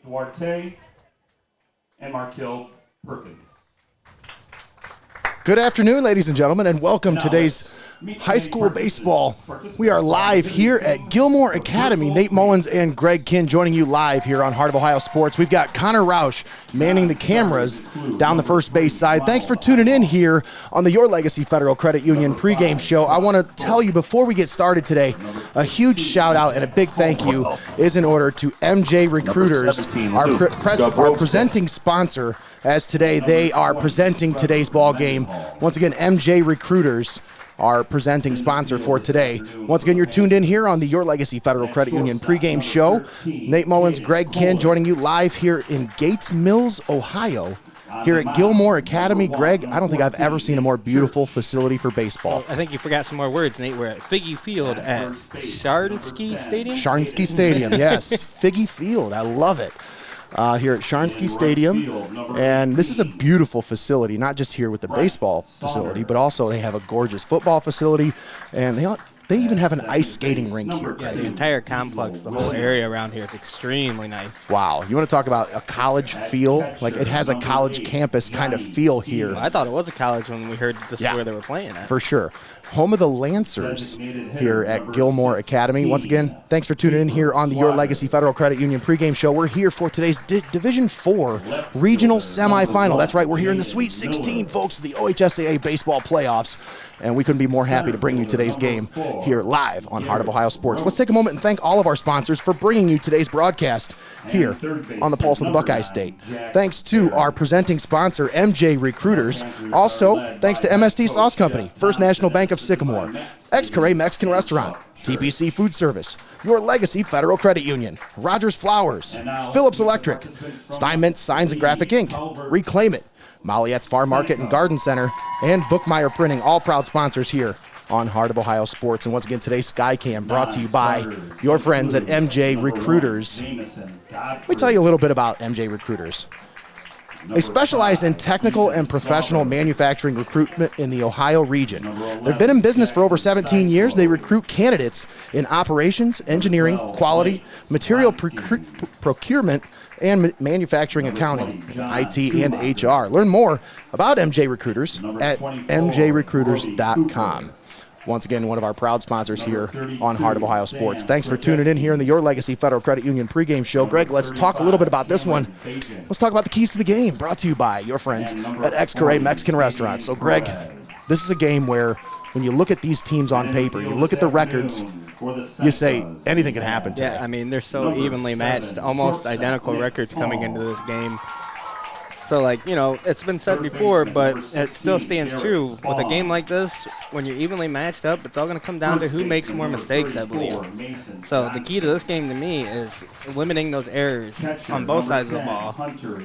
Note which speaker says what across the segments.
Speaker 1: Duarte, and Markel Perkins.
Speaker 2: Good afternoon, ladies and gentlemen, and welcome to today's high school baseball. We are live here at Gilmour Academy. Nate Mullins and Greg Kinn joining you live here on Heart of Ohio Sports. We've got Connor Roush manning the cameras down the first base side. Thanks for tuning in here on the Your Legacy Federal Credit Union pregame show. I want to tell you before we get started today, a huge shout out and a big thank you is in order to MJ Recruiters, our presenting sponsor. As today they are presenting today's ball game. Once again, MJ Recruiters, our presenting sponsor for today. Once again, you're tuned in here on the Your Legacy Federal Credit Union pregame show. Nate Mullins, Greg Kinn joining you live here in Gates Mills, Ohio, here at Gilmour Academy. Greg, I don't think I've ever seen a more beautiful facility for baseball.
Speaker 3: I think you forgot some more words, Nate. We're at Figgy Field at Sharnsky Stadium?
Speaker 2: Sharnsky Stadium, yes. Figgy Field, I love it. Here at Sharnsky Stadium, and this is a beautiful facility, not just here with the baseball facility, but also they have a gorgeous football facility, and they even have an ice skating rink here.
Speaker 3: Yeah, the entire complex, the whole area around here is extremely nice.
Speaker 2: Wow, you want to talk about a college feel? Like, it has a college campus kind of feel here.
Speaker 3: Well, I thought it was a college when we heard this is where they were playing at.
Speaker 2: For sure. Home of the Lancers here at Gilmour Academy. Once again, thanks for tuning in here on the Your Legacy Federal Credit Union pregame show. We're here for today's Division 4 regional semifinal. That's right, we're here in the Sweet 16, folks, of the OHSAA baseball playoffs. And we couldn't be more happy to bring you today's game here live on Heart of Ohio Sports. Let's take a moment and thank all of our sponsors for bringing you today's broadcast here on the Pulse of the Buckeye State. Thanks to our presenting sponsor, MJ Recruiters. Also, thanks to MST Sauce Company, First National Bank of Sycamore, Xcaret Mexican Restaurant, TPC Food Service, Your Legacy Federal Credit Union, Rodgers Flowers, Phillips Electric, Steinmetz Signs and Graphic Ink, Reclaim It, Molliette's Farm Market and Garden Center, and Bookmeyer Printing, all proud sponsors here on Heart of Ohio Sports. And once again, today's Skycam brought to you by your friends at MJ Recruiters. Let me tell you a little bit about MJ Recruiters. They specialize in technical and professional manufacturing recruitment in the Ohio region. They've been in business for over 17 years. They recruit candidates in operations, engineering, quality, material procurement, and manufacturing accounting, IT, and HR. Learn more about MJ Recruiters at mjrecruiters.com. Once again, one of our proud sponsors here on Heart of Ohio Sports. Thanks for tuning in here in the Your Legacy Federal Credit Union pregame show. Greg, let's talk a little bit about this one. Let's talk about the keys to the game, brought to you by your friends at Xcaret Mexican Restaurant. So, Greg, this is a game where when you look at these teams on paper, you look at the records, you say anything can happen today.
Speaker 3: Yeah, I mean, they're so evenly matched, almost identical records coming into this game. So, like, you know, it's been said before, but it still stands true. With a game like this, when you're evenly matched up, it's all going to come down to who makes more mistakes, I believe. So the key to this game to me is limiting those errors on both sides of the ball.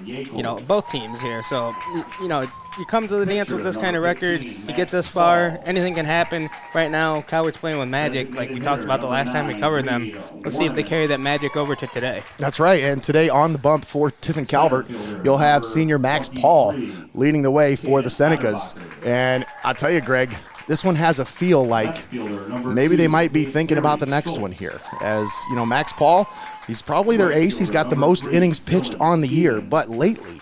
Speaker 3: You know, both teams here. So, you know, you come to the dance with this kind of record, you get this far, anything can happen. Right now, Calvert's playing with magic, like we talked about the last time we covered them. Let's see if they carry that magic over to today.
Speaker 2: That's right, and today on the bump for Tiffin Calvert, you'll have senior Max Paul leading the way for the Senecas. And I'll tell you, Greg, this one has a feel like maybe they might be thinking about the next one here. As, you know, Max Paul, he's probably their ace. He's got the most innings pitched on the year, but lately,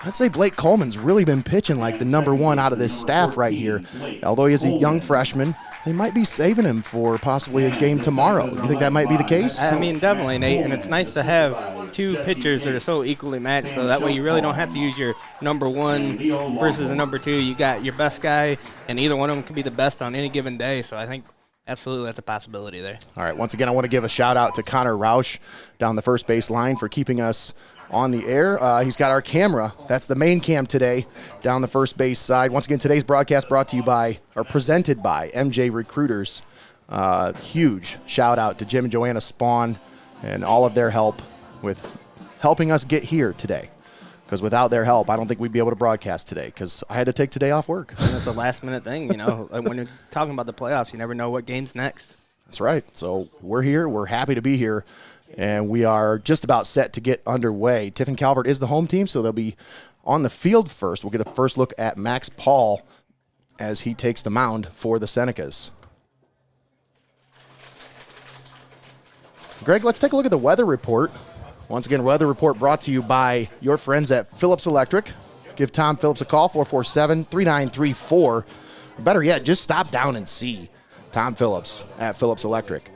Speaker 2: I'd say Blake Coleman's really been pitching like the number one out of this staff right here. Although he's a young freshman, they might be saving him for possibly a game tomorrow. You think that might be the case?
Speaker 3: I mean, definitely, Nate. And it's nice to have two pitchers that are so equally matched, so that way you really don't have to use your number one versus a number two. You got your best guy, and either one of them can be the best on any given day. So I think absolutely that's a possibility there.
Speaker 2: All right, once again, I want to give a shout-out to Connor Roush down the first base line for keeping us on the air. He's got our camera. That's the main cam today down the first base side. Once again, today's broadcast brought to you by, or presented by, MJ Recruiters. Huge shout-out to Jim and Joanna Spawn and all of their help with helping us get here today. Because without their help, I don't think we'd be able to broadcast today because I had to take today off work.
Speaker 3: And it's a last-minute thing, you know. When you're talking about the playoffs, you never know what game's next.
Speaker 2: That's right. So we're here. We're happy to be here. And we are just about set to get underway. Tiffin Calvert is the home team, so they'll be on the field first. We'll get a first look at Max Paul as he takes the mound for the Senecas. Greg, let's take a look at the weather report. Once again, weather report brought to you by your friends at Phillips Electric. Give Tom Phillips a call, 447-3934. Better yet, just stop down and see Tom Phillips at Phillips Electric.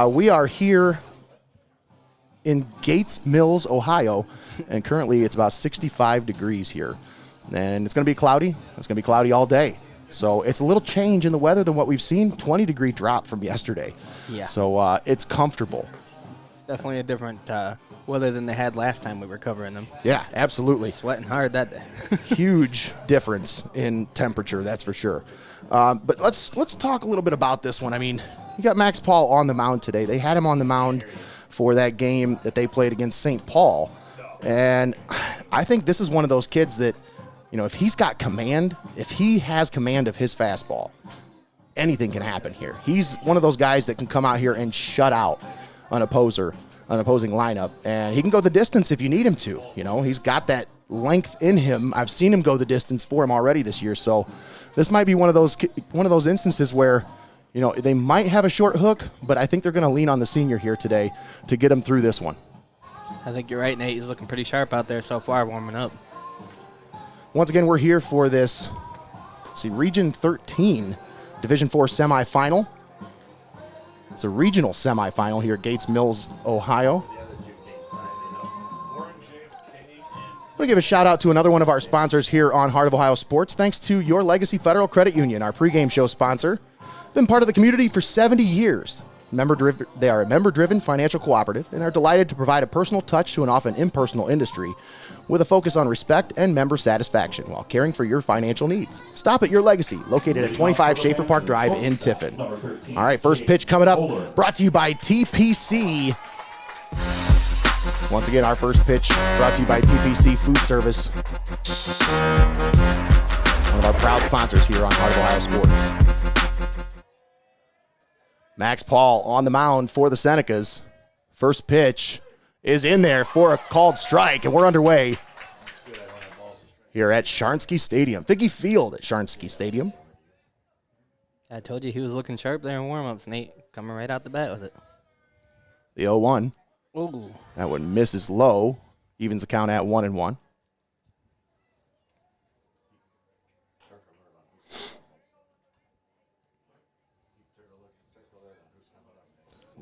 Speaker 2: We are here in Gates Mills, Ohio, and currently it's about 65 degrees here. And it's going to be cloudy. It's going to be cloudy all day. So it's a little change in the weather than what we've seen. 20-degree drop from yesterday.
Speaker 3: Yeah.
Speaker 2: So it's comfortable.
Speaker 3: It's definitely a different weather than they had last time we were covering them.
Speaker 2: Yeah, absolutely.
Speaker 3: Sweating hard that day.
Speaker 2: Huge difference in temperature, that's for sure. But let's talk a little bit about this one. I mean, you got Max Paul on the mound today. They had him on the mound for that game that they played against St. Paul. And I think this is one of those kids that, you know, if he's got command, if he has command of his fastball, anything can happen here. He's one of those guys that can come out here and shut out an opposing lineup, and he can go the distance if you need him to. You know, he's got that length in him. I've seen him go the distance for him already this year. So this might be one of those instances where, you know, they might have a short hook, but I think they're going to lean on the senior here today to get him through this one.
Speaker 3: I think you're right, Nate. He's looking pretty sharp out there so far, warming up.
Speaker 2: Once again, we're here for this, Region 13 Division 4 semifinal. It's a regional semifinal here at Gates Mills, Ohio. I'm going to give a shout out to another one of our sponsors here on Heart of Ohio Sports. Thanks to Your Legacy Federal Credit Union, our pregame show sponsor. Been part of the community for 70 years. They are a member-driven financial cooperative and are delighted to provide a personal touch to an often impersonal industry with a focus on respect and member satisfaction while caring for your financial needs. Stop at Your Legacy, located at 25 Schaefer Park Drive in Tiffin. All right, first pitch coming up, brought to you by TPC. Once again, our first pitch brought to you by TPC Food Service, one of our proud sponsors here on Heart of Ohio Sports. Max Paul on the mound for the Senecas. First pitch is in there for a called strike, and we're underway here at Sharnsky Stadium. Figgy Field at Sharnsky Stadium.
Speaker 3: I told you he was looking sharp there in warm-ups, Nate. Coming right out the bat with it.
Speaker 2: The 0-1.
Speaker 3: Ooh.
Speaker 2: That one misses low. Evens the count at 1-1.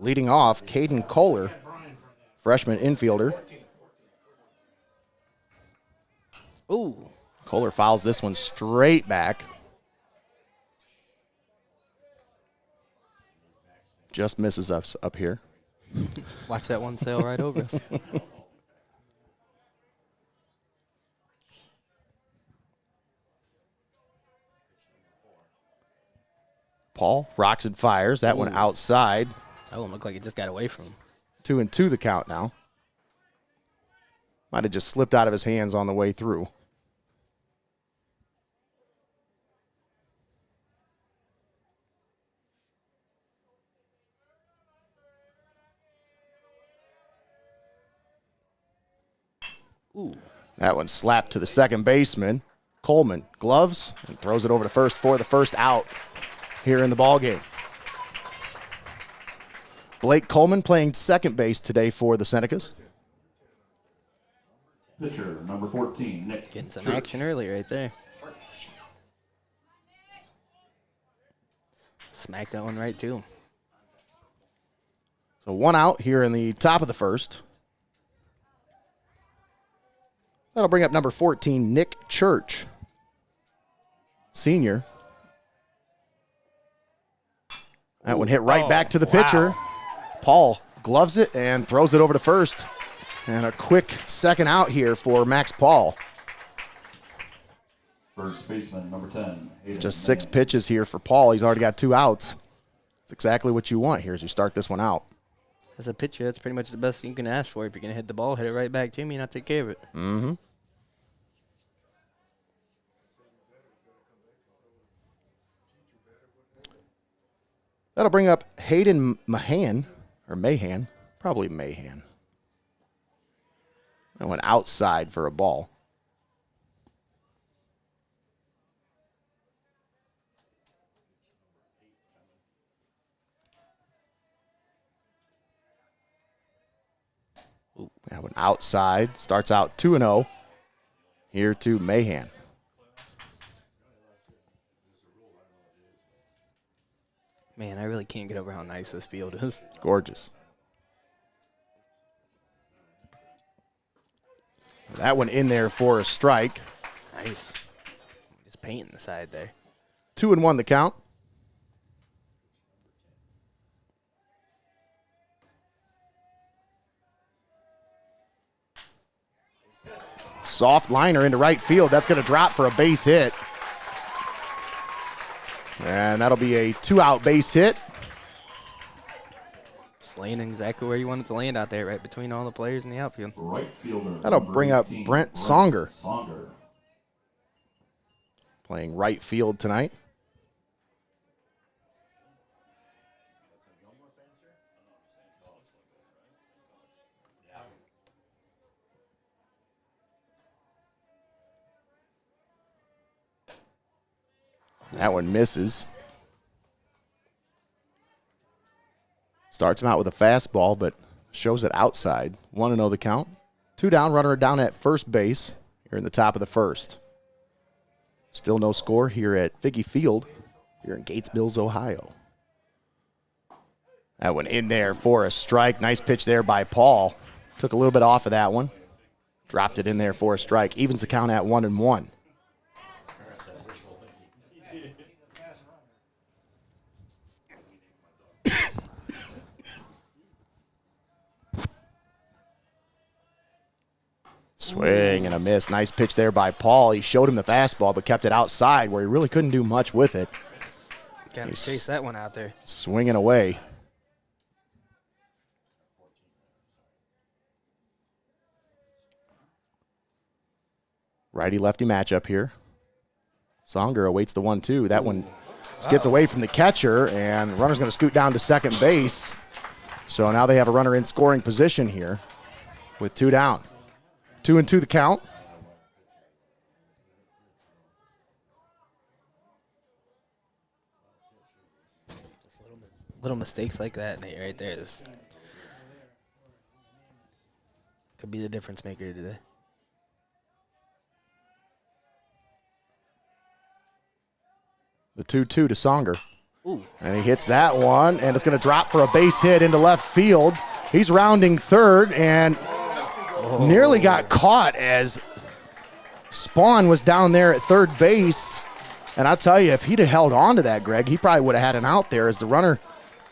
Speaker 2: Leading off, Caden Kohler, freshman infielder.
Speaker 3: Ooh.
Speaker 2: Kohler fouls this one straight back. Just misses us up here.
Speaker 3: Watch that one sail right over us.
Speaker 2: Paul rocks and fires. That one outside.
Speaker 3: That one looked like it just got away from him.
Speaker 2: 2-2 the count now. Might have just slipped out of his hands on the way through.
Speaker 3: Ooh.
Speaker 2: That one slapped to the second baseman. Coleman gloves and throws it over to first for the first out here in the ballgame. Blake Coleman playing second base today for the Senecas.
Speaker 1: Pitcher, number 14, Nick.
Speaker 3: Getting some
Speaker 1: Church.
Speaker 3: action early right there. Smacked that one right to him.
Speaker 2: So one out here in the top of the first. That'll bring up number 14, Nick Church, senior. That one hit right back to the pitcher. Paul gloves it and throws it over to first. And a quick second out here for Max Paul.
Speaker 1: First baseman, number 10. Hayden
Speaker 2: Just 6
Speaker 1: Manning.
Speaker 2: pitches here for Paul. He's already got 2 outs. It's exactly what you want here as you start this one out.
Speaker 3: As a pitcher, that's pretty much the best thing you can ask for. If you're going to hit the ball, hit it right back to me and I'll take care of it.
Speaker 2: Mm-hmm. That'll bring up Hayden Mahan, or Mahan, probably Mahan. That went outside for a ball. That one outside. Starts out 2-0. Here to Mahan.
Speaker 3: Man, I really can't get over how nice this field is.
Speaker 2: Gorgeous. That one in there for a strike.
Speaker 3: Nice. Just painting the side there.
Speaker 2: 2-1 the count. Soft liner into right field. That's going to drop for a base hit. And that'll be a 2-out base hit.
Speaker 3: Just landing exactly where you want it to land out there, right between all the players in the outfield.
Speaker 1: Right fielder.
Speaker 2: That'll bring up
Speaker 1: 18,
Speaker 2: Brent Songer.
Speaker 1: Songer.
Speaker 2: Playing right field tonight. That one misses. Starts him out with a fastball, but shows it outside. 1-0 the count. 2 down, runner down at first base here in the top of the first. Still no score here at Figgy Field here in Gates Mills, Ohio. That one in there for a strike. Nice pitch there by Paul. Took a little bit off of that one. Dropped it in there for a strike. Evens the count at 1-1. Swing and a miss. Nice pitch there by Paul. He showed him the fastball, but kept it outside where he really couldn't do much with it.
Speaker 3: Got to chase that one out there.
Speaker 2: Swinging away. Righty-lefty matchup here. Songer awaits the 1-2. That one gets away from the catcher, and the runner's going to scoot down to second base. So now they have a runner in scoring position here with 2 down. 2-2 the count.
Speaker 3: Little mistakes like that right there could be the difference maker today.
Speaker 2: The 2-2 to Songer.
Speaker 3: Ooh.
Speaker 2: And he hits that one, and it's going to drop for a base hit into left field. He's rounding third, and nearly got caught as Spawn was down there at third base. And I'll tell you, if he'd have held on to that, Greg, he probably would have had an out there as the runner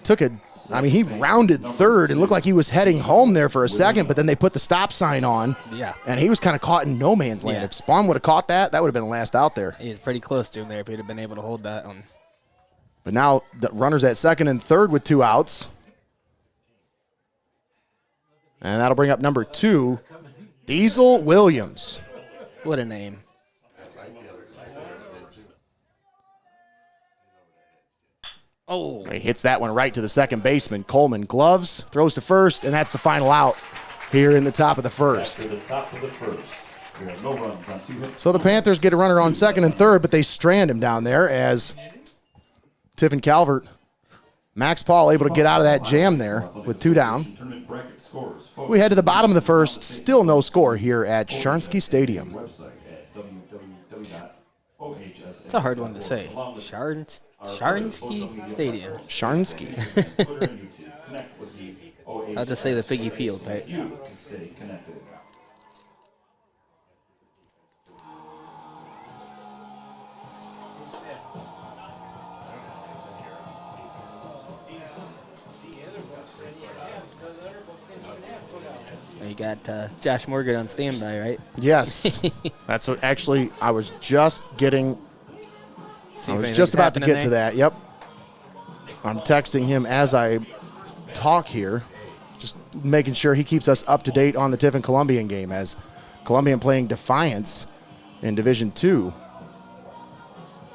Speaker 2: took it. I mean, he rounded third and looked like he was heading home there for a second, but then they put the stop sign on.
Speaker 3: Yeah.
Speaker 2: And he was kind of caught in no man's land.
Speaker 3: Yeah.
Speaker 2: If Spawn would have caught that, that would have been last out there.
Speaker 3: He was pretty close to him there if he'd have been able to hold that one.
Speaker 2: But now the runner's at second and third with 2 outs. And that'll bring up number 2, Diesel Williams.
Speaker 3: What a name. Oh.
Speaker 2: He hits that one right to the second baseman. Coleman gloves, throws to first, and that's the final out here in the top of the first.
Speaker 1: To the top of the first. We have no runs on 2 hits.
Speaker 2: So the Panthers get a runner on second and third, but they strand him down there as Tiffin Calvert, Max Paul able to get out of that jam there with 2 down.
Speaker 1: Tournament bracket scores.
Speaker 2: We head to the bottom of the first. Still no score here at Sharnsky Stadium.
Speaker 1: Website at www.ohsaa.
Speaker 3: It's a hard one to say. Sharnsky Stadium.
Speaker 2: Sharnsky.
Speaker 3: I'll just say the Figgy Field, right?
Speaker 1: You can stay connected.
Speaker 3: You got Josh Morgan on standby, right?
Speaker 2: Yes. That's what actually I was just getting.
Speaker 3: See
Speaker 2: I
Speaker 3: if
Speaker 2: was
Speaker 3: anything's
Speaker 2: just about to
Speaker 3: happening
Speaker 2: get to
Speaker 3: there.
Speaker 2: that. Yep. I'm texting him as I talk here, just making sure he keeps us up to date on the Tiffin Columbian game as Columbian playing Defiance in Division 2.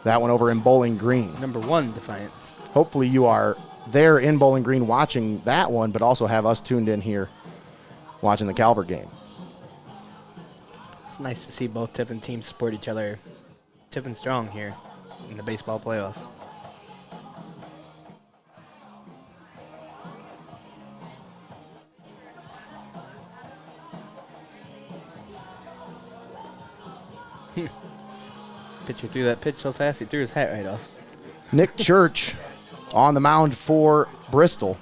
Speaker 2: That one over in Bowling Green.
Speaker 3: Number 1, Defiance.
Speaker 2: Hopefully you are there in Bowling Green watching that one, but also have us tuned in here watching the Calvert game.
Speaker 3: It's nice to see both Tiffin teams support each other. Tiffin strong here in the baseball playoffs. Pitcher threw that pitch so fast he threw his hat right off.
Speaker 2: Nick Church on the mound for Bristol.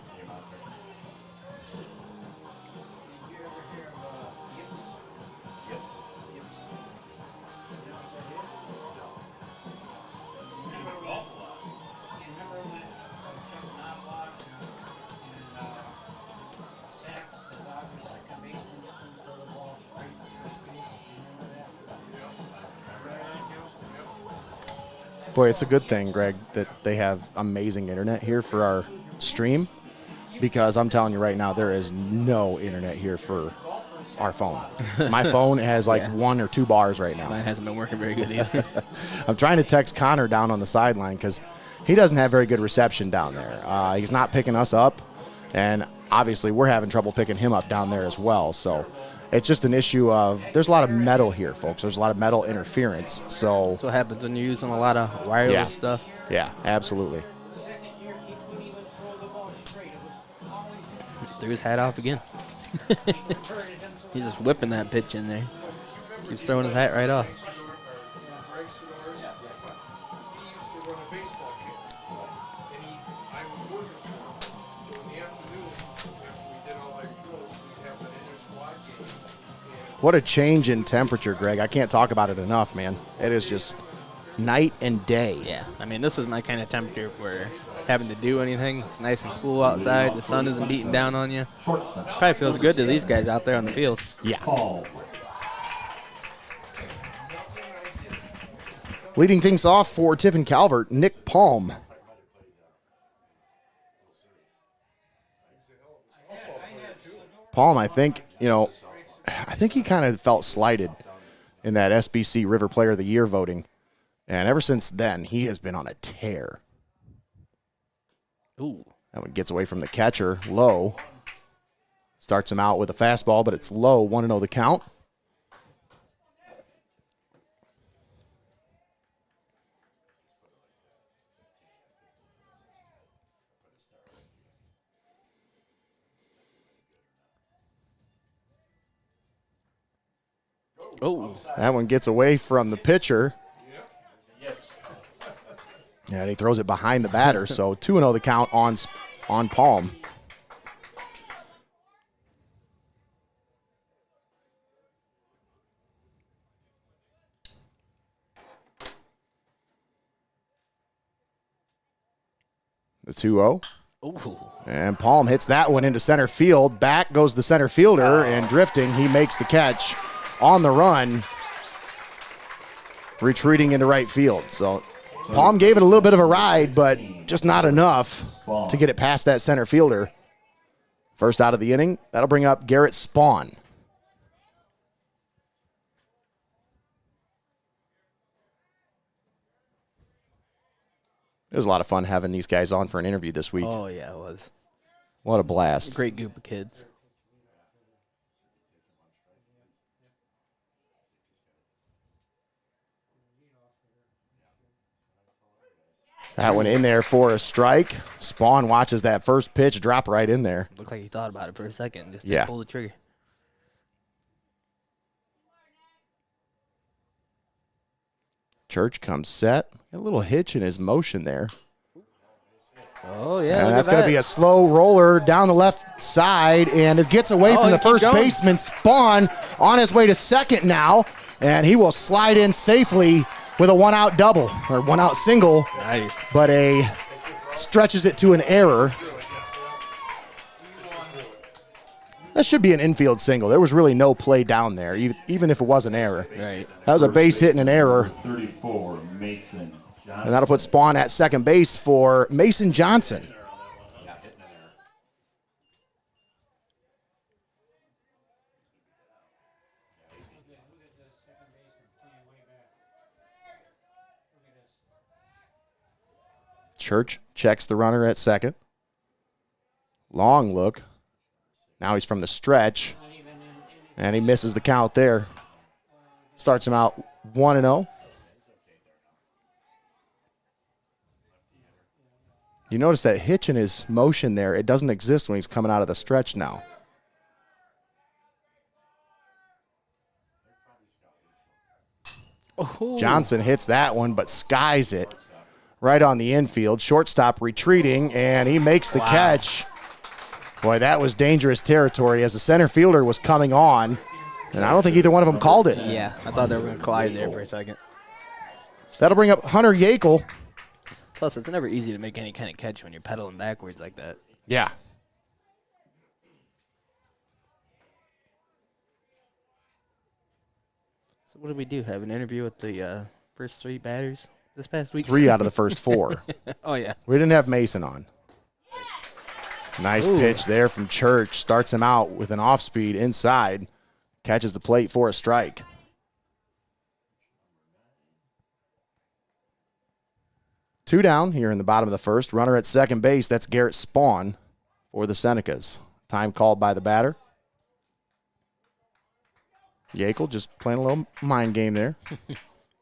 Speaker 2: Boy, it's a good thing, Greg, that they have amazing internet here for our stream, because I'm telling you right now, there is no internet here for our phone. My phone has like 1 or 2 bars right now.
Speaker 3: Mine hasn't been working very good either.
Speaker 2: I'm trying to text Connor down on the sideline because he doesn't have very good reception down there. He's not picking us up, and obviously we're having trouble picking him up down there as well. So it's just an issue of there's a lot of metal here, folks. There's a lot of metal interference. So
Speaker 3: That's what happens when you're using a lot of wireless stuff.
Speaker 2: Yeah, absolutely.
Speaker 3: Threw his hat off again. He's just whipping that pitch in there. Keeps throwing his hat right off.
Speaker 2: What a change in temperature, Greg. I can't talk about it enough, man. It is just night and day.
Speaker 3: Yeah, I mean, this is my kind of temperature where having to do anything, it's nice and cool outside. The sun isn't beating down on you. Probably feels good to these guys out there on the field.
Speaker 2: Yeah. Leading things off for Tiffin Calvert, Nick Palm. Palm, I think he kind of felt slighted in that SBC River Player of the Year voting. And ever since then, he has been on a tear.
Speaker 3: Ooh.
Speaker 2: That one gets away from the catcher, low. Starts him out with a fastball, but it's low, 1-0 the count.
Speaker 3: Oh,
Speaker 2: that one gets away from the pitcher. And he throws it behind the batter, so 2-0 the count on Palm. The 2-0.
Speaker 3: ooh.
Speaker 2: And Palm hits that one into center field. Back goes the center fielder, and drifting, he makes the catch on the run, retreating into right field. So Palm gave it a little bit of a ride, but just not enough to get it past that center fielder. First out of the inning, that'll bring up Garrett Spawn. It was a lot of fun having these guys on for an interview this week.
Speaker 3: Oh, yeah, it was.
Speaker 2: What a blast.
Speaker 3: Great group of kids.
Speaker 2: That one in there for a strike. Spawn watches that first pitch drop right in there.
Speaker 3: Looked like he thought about it for a second. Just
Speaker 2: Yeah.
Speaker 3: to pull the trigger.
Speaker 2: Church comes set. A little hitch in his motion there.
Speaker 3: Oh, yeah.
Speaker 2: And that's going to be a slow roller down the left side, and it gets away from the first baseman. Spawn on his way to second now, and he will slide in safely with a one-out double, or one-out single.
Speaker 3: Nice.
Speaker 2: But stretches it to an error. That should be an infield single. There was really no play down there, even if it was an error.
Speaker 3: Right.
Speaker 2: That was a base hit and an error.
Speaker 1: 34, Mason Johnson.
Speaker 2: And that'll put Spawn at second base for Mason Johnson. Church checks the runner at second. Long look. Now he's from the stretch. And he misses the count there. Starts him out 1-0. You notice that hitch in his motion there. It doesn't exist when he's coming out of the stretch now. Johnson hits that one, but skies it right on the infield. Shortstop retreating, and he makes the catch. Boy, that was dangerous territory as the center fielder was coming on, and I don't think either one of them called it.
Speaker 3: Yeah, I thought they were going to collide there for a second.
Speaker 2: That'll bring up Hunter Yackel.
Speaker 3: Plus, it's never easy to make any kind of catch when you're pedaling backwards like that.
Speaker 2: Yeah.
Speaker 3: So what did we do? Have an interview with the first 3 batters this past week?
Speaker 2: 3 out of the first 4.
Speaker 3: Oh, yeah.
Speaker 2: We didn't have Mason on. Nice pitch there from Church. Starts him out with an off-speed inside. Catches the plate for a strike. Two down here in the bottom of the first. Runner at second base. That's Garrett Spawn for the Senecas. Time called by the batter. Yackel just playing a little mind game there.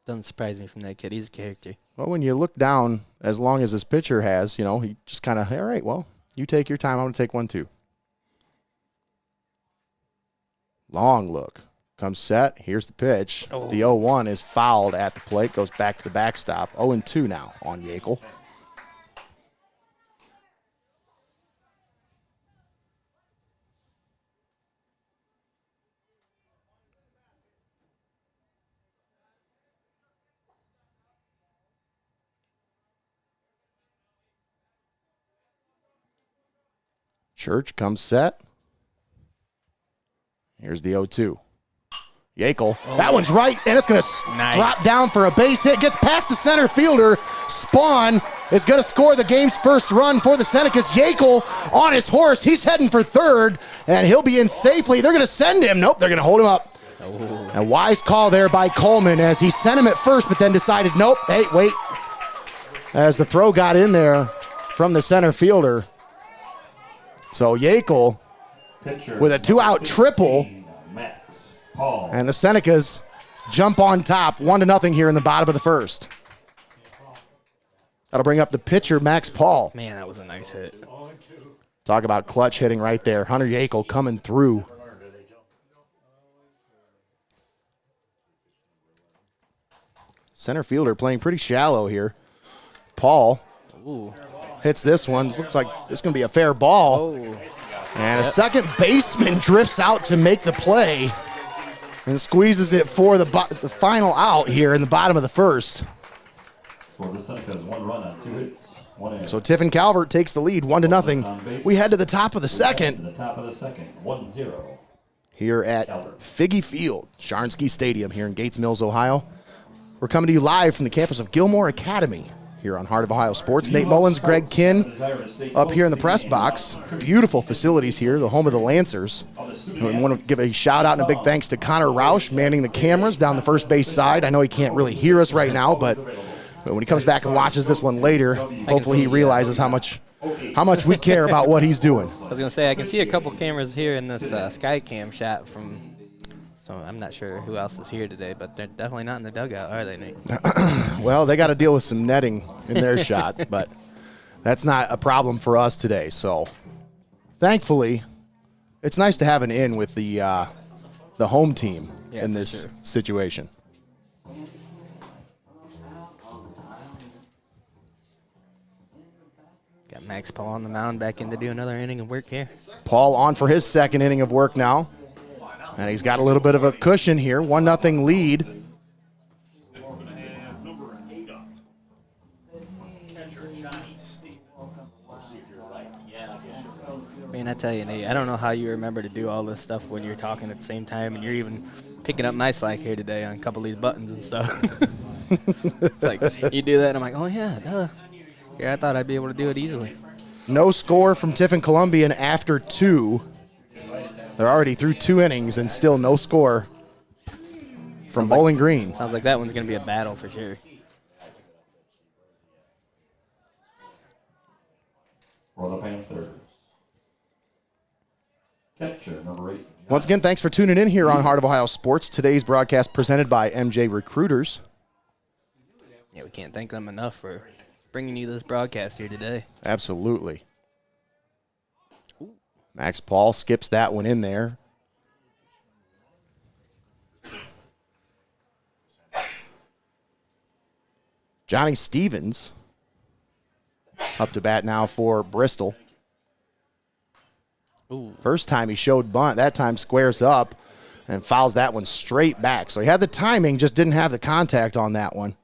Speaker 3: Doesn't surprise me from that kid. He's a character.
Speaker 2: Well, when you look down, as long as this pitcher has, you know, he just kind of, all right, well, you take your time. I'm going to take one, too. Long look. Comes set. Here's the pitch.
Speaker 3: Oh.
Speaker 2: The 0-1 is fouled at the plate. Goes back to the backstop. 0-2 now on Yackel. Church comes set. Here's the 0-2. Yackel. That one's right, and it's going to drop down for a base hit. Gets past the center fielder. Spawn is going to score the game's first run for the Senecas. Yackel on his horse. He's heading for third, and he'll be in safely. They're going to send him. Nope, they're going to hold him up. A wise call there by Coleman as he sent him at first, but then decided, nope, hey, wait. As the throw got in there from the center fielder. So Yackel with a 2-out triple. And the Senecas jump on top, 1-0 here in the bottom of the first. That'll bring up the pitcher, Max Paul.
Speaker 3: Man, that was a nice hit.
Speaker 2: Talk about clutch hitting right there. Hunter Yackel coming through. Center fielder playing pretty shallow here. Paul hits this one. Looks like it's going to be a fair ball. And a second baseman drifts out to make the play and squeezes it for the final out here in the bottom of the first.
Speaker 1: For the Senecas, 1 run on 2 hits, 1 error.
Speaker 2: So Tiffin Calvert takes the lead, 1-0. We head to the top of the second.
Speaker 1: The top of the second, 1-0.
Speaker 2: Here at Figgy Field, Sharnsky Stadium here in Gates Mills, Ohio. We're coming to you live from the campus of Gilmour Academy here on Heart of Ohio Sports. Nate Mullins, Greg Kinn up here in the press box. Beautiful facilities here, the home of the Lancers. We want to give a shout out and a big thanks to Connor Roush manning the cameras down the first base side. I know he can't really hear us right now, but when he comes back and watches this one later, hopefully he realizes how much we care about what he's doing.
Speaker 3: I was going to say, I can see a couple cameras here in this Skycam shot from, so I'm not sure who else is here today, but they're definitely not in the dugout, are they, Nate?
Speaker 2: Well, they got to deal with some netting in their shot, but that's not a problem for us today. So thankfully, it's nice to have an in with the home team in this situation.
Speaker 3: Got Max Paul on the mound back in to do another inning of work here.
Speaker 2: Paul on for his second inning of work now. And he's got a little bit of a cushion here. 1-0 lead.
Speaker 3: Man, I tell you, Nate, I don't know how you remember to do all this stuff when you're talking at the same time, and you're even picking up my slack here today on a couple of these buttons and stuff. It's like, you do that, and I'm like, oh, yeah, duh. Yeah, I thought I'd be able to do it easily.
Speaker 2: No score from Tiffin Columbian after 2. They're already through 2 innings and still no score from Bowling Green.
Speaker 3: Sounds like that one's going to be a battle for sure.
Speaker 1: For the Panthers, catcher number 8.
Speaker 2: Once again, thanks for tuning in here on Heart of Ohio Sports. Today's broadcast presented by MJ Recruiters.
Speaker 3: Yeah, we can't thank them enough for bringing you this broadcast here today.
Speaker 2: Absolutely. Max Paul skips that one in there. Johnny Stevens up to bat now for Bristol.
Speaker 3: Ooh.
Speaker 2: First time he showed bunt, that time squares up and fouls that one straight back. So he had the timing, just didn't have the contact on that one.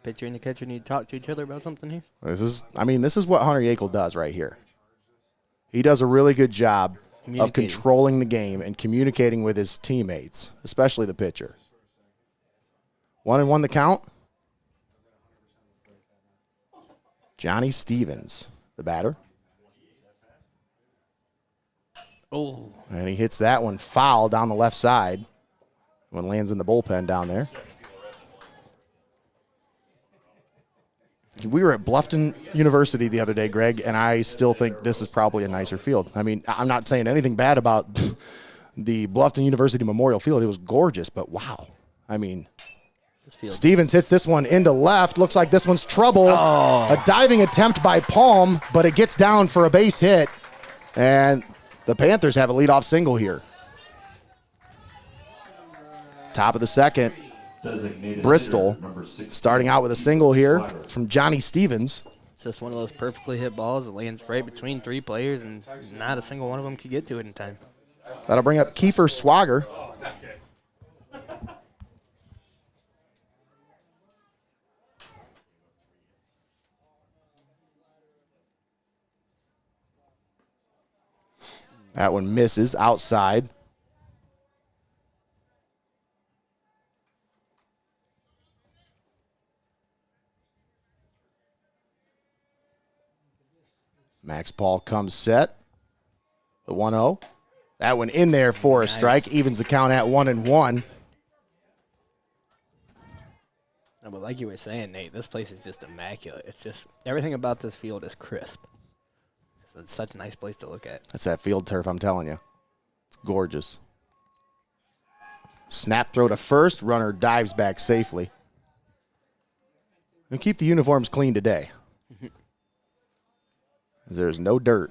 Speaker 3: Pitcher and the catcher need to talk to each other about something here.
Speaker 2: This is what Hunter Yackel does right here. He does a really good job of controlling the game and communicating with his teammates, especially the pitcher. 1-1 the count. Johnny Stevens, the batter.
Speaker 3: Oh.
Speaker 2: And he hits that one foul down the left side. One lands in the bullpen down there. We were at Bluffton University the other day, Greg, and I still think this is probably a nicer field. I mean, I'm not saying anything bad about the Bluffton University Memorial Field. It was gorgeous, but wow. I mean, Stevens hits this one into left. Looks like this one's trouble.
Speaker 3: Oh.
Speaker 2: A diving attempt by Palm, but it gets down for a base hit. And the Panthers have a leadoff single here. Top of the second. Bristol starting out with a single here from Johnny Stevens.
Speaker 3: It's just one of those perfectly hit balls that lands right between three players, and not a single one of them could get to it in time.
Speaker 2: That'll bring up Kiefer Swager. That one misses outside. Max Paul comes set. The 1-0. That one in there for a strike. Evens the count at 1-1.
Speaker 3: No, but like you were saying, Nate, this place is just immaculate. It's just everything about this field is crisp. It's such a nice place to look at.
Speaker 2: That's that field turf, I'm telling you. It's gorgeous. Snap throw to first. Runner dives back safely. And keep the uniforms clean today. There's no dirt.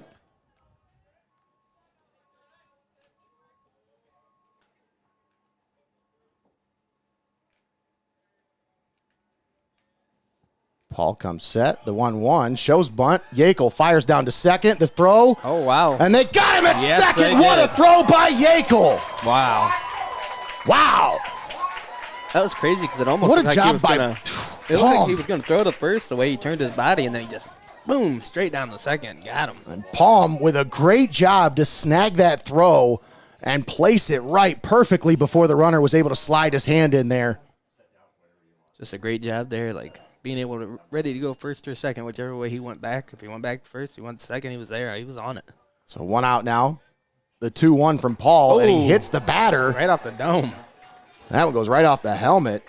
Speaker 2: Paul comes set. The 1-1 shows bunt. Yackel fires down to second. The throw.
Speaker 3: Oh, wow.
Speaker 2: And they got him at
Speaker 3: Yes,
Speaker 2: second. What a throw by Yackel.
Speaker 3: Wow.
Speaker 2: Wow.
Speaker 3: That was crazy because it almost
Speaker 2: What a
Speaker 3: looked like
Speaker 2: job
Speaker 3: he was
Speaker 2: by
Speaker 3: gonna. It looked like he was going to throw the first the way he turned his body, and then he just, boom, straight down the second. Got him.
Speaker 2: And Palm with a great job to snag that throw and place it right perfectly before the runner was able to slide his hand in there.
Speaker 3: Just a great job there, like being able to ready to go first or second, whichever way he went back. If he went back first, he went second, he was there. He was on it.
Speaker 2: So one out now. The 2-1 from Paul, and he hits the batter.
Speaker 3: Right off the dome.
Speaker 2: That one goes right off the helmet.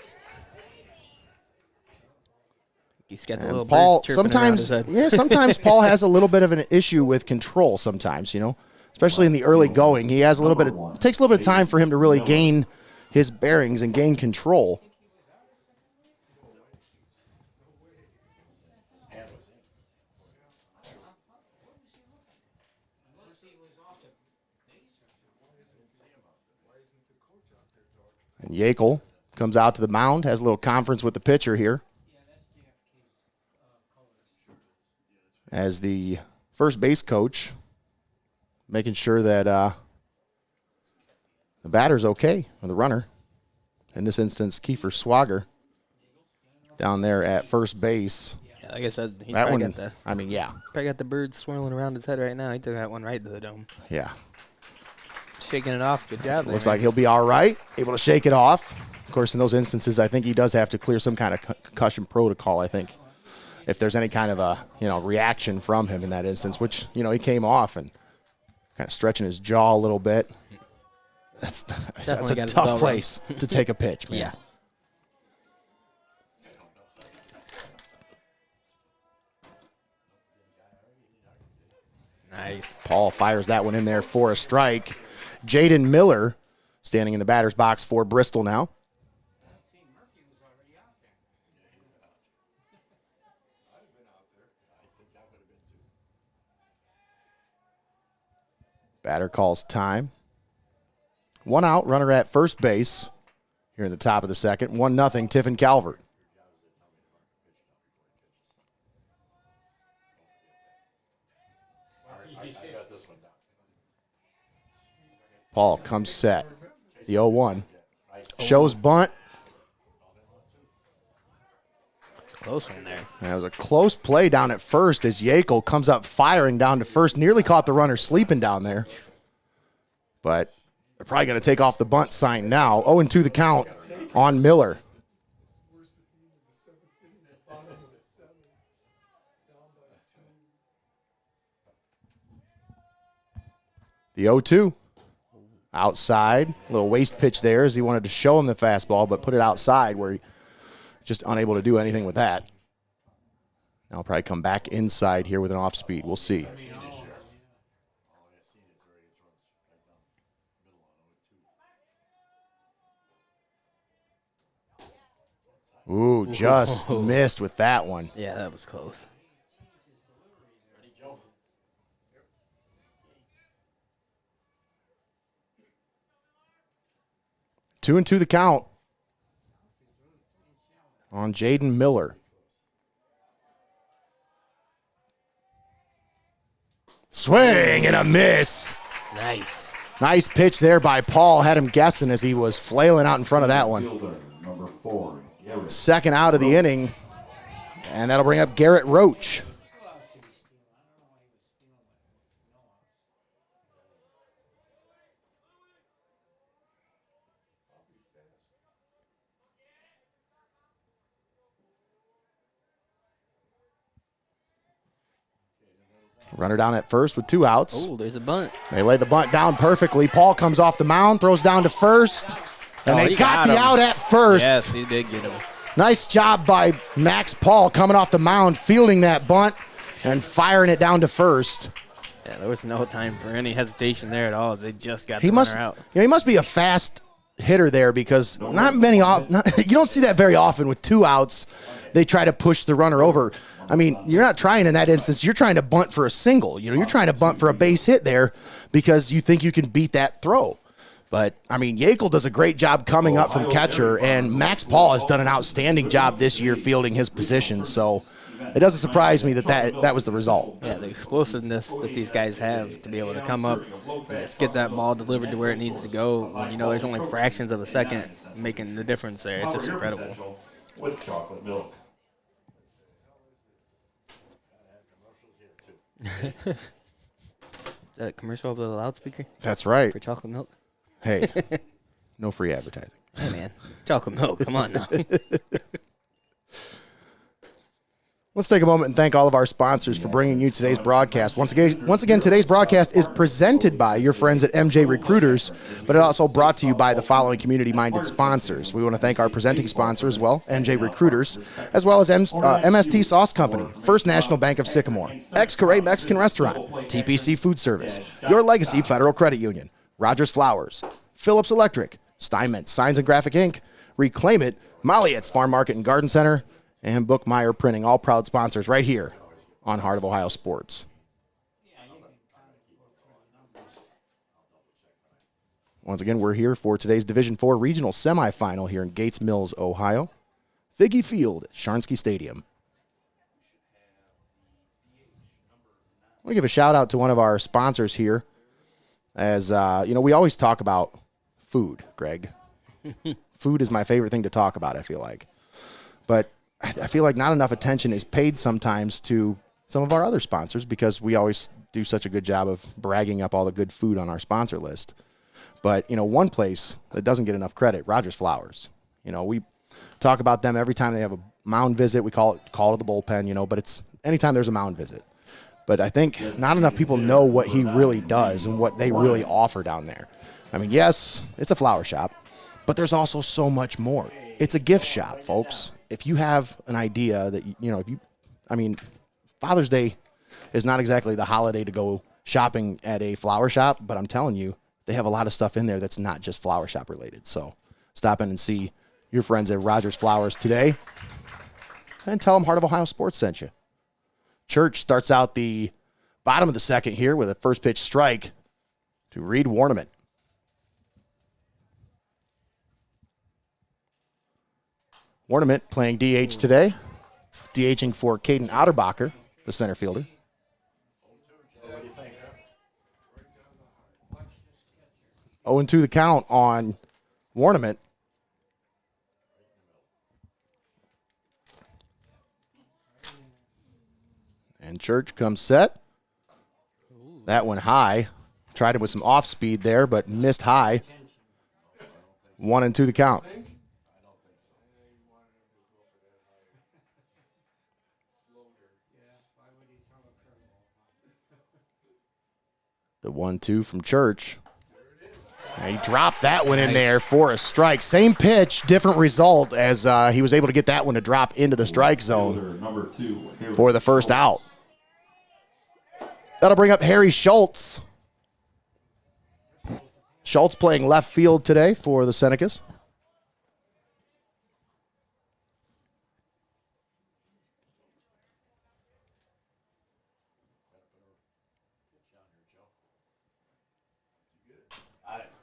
Speaker 3: He's got the little
Speaker 2: Paul,
Speaker 3: birds chirping around his head.
Speaker 2: sometimes Paul has a little bit of an issue with control sometimes, you know, especially in the early going. He has a little bit of, it takes a little bit of time for him to really gain his bearings and gain control. And Yackel comes out to the mound, has a little conference with the pitcher here. As the first base coach, making sure that the batter's okay, or the runner. In this instance, Kiefer Swager down there at first base.
Speaker 3: Yeah, like I said, he
Speaker 2: that
Speaker 3: probably
Speaker 2: one,
Speaker 3: got the,
Speaker 2: probably
Speaker 3: got the birds swirling around his head right now. He took that one right to the dome.
Speaker 2: Yeah.
Speaker 3: Shaking it off. Good job there.
Speaker 2: Looks like he'll be all right, able to shake it off. Of course, in those instances, I think he does have to clear some kind of concussion protocol, I think, if there's any kind of a, reaction from him in that instance, which, he came off and kind of stretching his jaw a little bit. That's a tough place to take a pitch, man.
Speaker 3: Yeah. Nice.
Speaker 2: Paul fires that one in there for a strike. Jaden Miller standing in the batter's box for Bristol now. Batter calls time. 1 out, runner at first base here in the top of the second. 1-0, Tiffin Calvert. Paul comes set. The 0-1. Shows bunt.
Speaker 3: Close one there.
Speaker 2: That was a close play down at first as Yackel comes up firing down to first. Nearly caught the runner sleeping down there. But they're probably going to take off the bunt sign now. 0-2 the count on Miller. The 0-2. Outside. A little waste pitch there as he wanted to show him the fastball, but put it outside where he just unable to do anything with that. Now he'll probably come back inside here with an off speed. We'll see. Ooh, just missed with that one.
Speaker 3: Yeah, that was close.
Speaker 2: Two and two the count on Jaden Miller. Swing and a miss.
Speaker 3: Nice.
Speaker 2: Nice pitch there by Paul. Had him guessing as he was flailing out in front of that one.
Speaker 1: Number 4, Garrett.
Speaker 2: Second out of the inning, and that'll bring up Garrett Roach. Runner down at first with 2 outs.
Speaker 3: Oh, there's a bunt.
Speaker 2: They lay the bunt down perfectly. Paul comes off the mound, throws down to first, and they got the out at first.
Speaker 3: Yes, he did get him.
Speaker 2: Nice job by Max Paul coming off the mound, fielding that bunt and firing it down to first.
Speaker 3: Yeah, there was no time for any hesitation there at all. They just got
Speaker 2: He
Speaker 3: the
Speaker 2: must,
Speaker 3: runner out.
Speaker 2: he must be a fast hitter there because you don't see that very often with 2 outs. They try to push the runner over. I mean, you're not trying in that instance. You're trying to bunt for a single. You're trying to bunt for a base hit there because you think you can beat that throw. But, I mean, Yackel does a great job coming up from catcher, and Max Paul has done an outstanding job this year fielding his position. So it doesn't surprise me that was the result.
Speaker 3: Yeah, the explosiveness that these guys have to be able to come up and just get that ball delivered to where it needs to go when there's only fractions of a second making the difference there. It's just incredible.
Speaker 1: With chocolate milk.
Speaker 3: Is that a commercial over the loudspeaker
Speaker 2: That's right.
Speaker 3: for chocolate milk?
Speaker 2: Hey, no free advertising.
Speaker 3: Hey, man. Chocolate milk. Come on now.
Speaker 2: Let's take a moment and thank all of our sponsors for bringing you today's broadcast. Once again, today's broadcast is presented by your friends at MJ Recruiters, but it also brought to you by the following community-minded sponsors. We want to thank our presenting sponsor as well, MJ Recruiters, as well as MST Sauce Company, First National Bank of Sycamore, Xcaret Mexican Restaurant, TPC Food Service, Your Legacy Federal Credit Union, Rodgers Flowers, Phillips Electric, Steinmetz Signs and Graphic Inc., Reclaim It, Molliette's Farm Market and Garden Center, and Bookmeyer Printing, all proud sponsors right here on Heart of Ohio Sports. Once again, we're here for today's Division IV Regional Semifinal here in Gates Mills, Ohio. Figge Field at Sharnsky Stadium. I want to give a shout-out to one of our sponsors here. As, we always talk about food, Greg. Food is my favorite thing to talk about, I feel like. But I feel like not enough attention is paid sometimes to some of our other sponsors because we always do such a good job of bragging up all the good food on our sponsor list. But, one place that doesn't get enough credit, Rodgers Flowers. We talk about them every time they have a mound visit. We call it to the bullpen, but it's anytime there's a mound visit. But I think not enough people know what he really does and what they really offer down there. I mean, yes, it's a flower shop, but there's also so much more. It's a gift shop, folks. If you have an idea that, Father's Day is not exactly the holiday to go shopping at a flower shop, but I'm telling you, they have a lot of stuff in there that's not just flower shop related. So stop in and see your friends at Rodgers Flowers today and tell them Heart of Ohio Sports sent you. Church starts out the bottom of the second here with a first pitch strike. to Reed Warnament. Warnament playing DH today. DHing for Caden Otterbacher, the center fielder. Oh, 0-2 the count on Warnament. And Church comes set. That one high. Tried it with some off speed there, but missed high. 1-2 the count. The 1-2 from Church. And he dropped that one in there for a strike. Same pitch, different result as he was able to get that one to drop into the strike zone for the first out. That'll bring up Harry Schultz. Schultz playing left field today for the Senecas.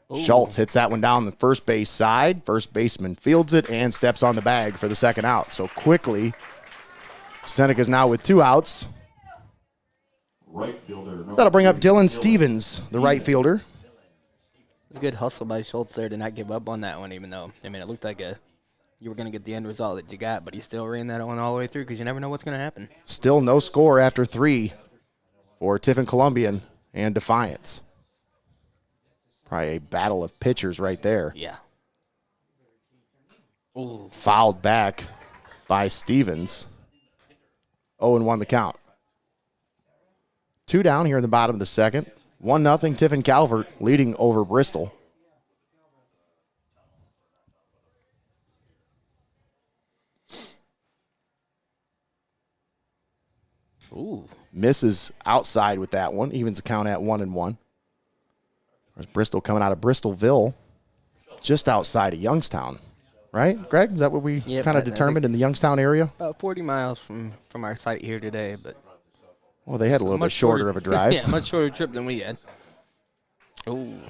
Speaker 2: Ooh. Schultz hits that one down the first base side. First baseman fields it and steps on the bag for the second out. So quickly, Seneca's now with 2 outs.
Speaker 1: Right fielder.
Speaker 2: That'll bring up Dylan Stevens, the right fielder.
Speaker 3: It was a good hustle by Schultz there to not give up on that one, even though, I mean, it looked like you were going to get the end result that you got, but he still ran that one all the way through because you never know what's going to happen.
Speaker 2: Still no score after 3 for Tiffin Columbian and Defiance. Probably a battle of pitchers right there.
Speaker 3: Yeah. Ooh.
Speaker 2: Fouled back by Stevens. 0-1 the count. 2 down here in the bottom of the second. 1-0 Tiffin Calvert leading over Bristol.
Speaker 3: Ooh.
Speaker 2: Misses outside with that one. Evens the count at 1-1. There's Bristol coming out of Bristolville, just outside of Youngstown. Right, Greg? Is that what we kind of determined in the Youngstown area?
Speaker 3: About 40 miles from our site here today, but
Speaker 2: well, they had a little bit shorter of a drive.
Speaker 3: Yeah, much shorter trip than we had. Ooh.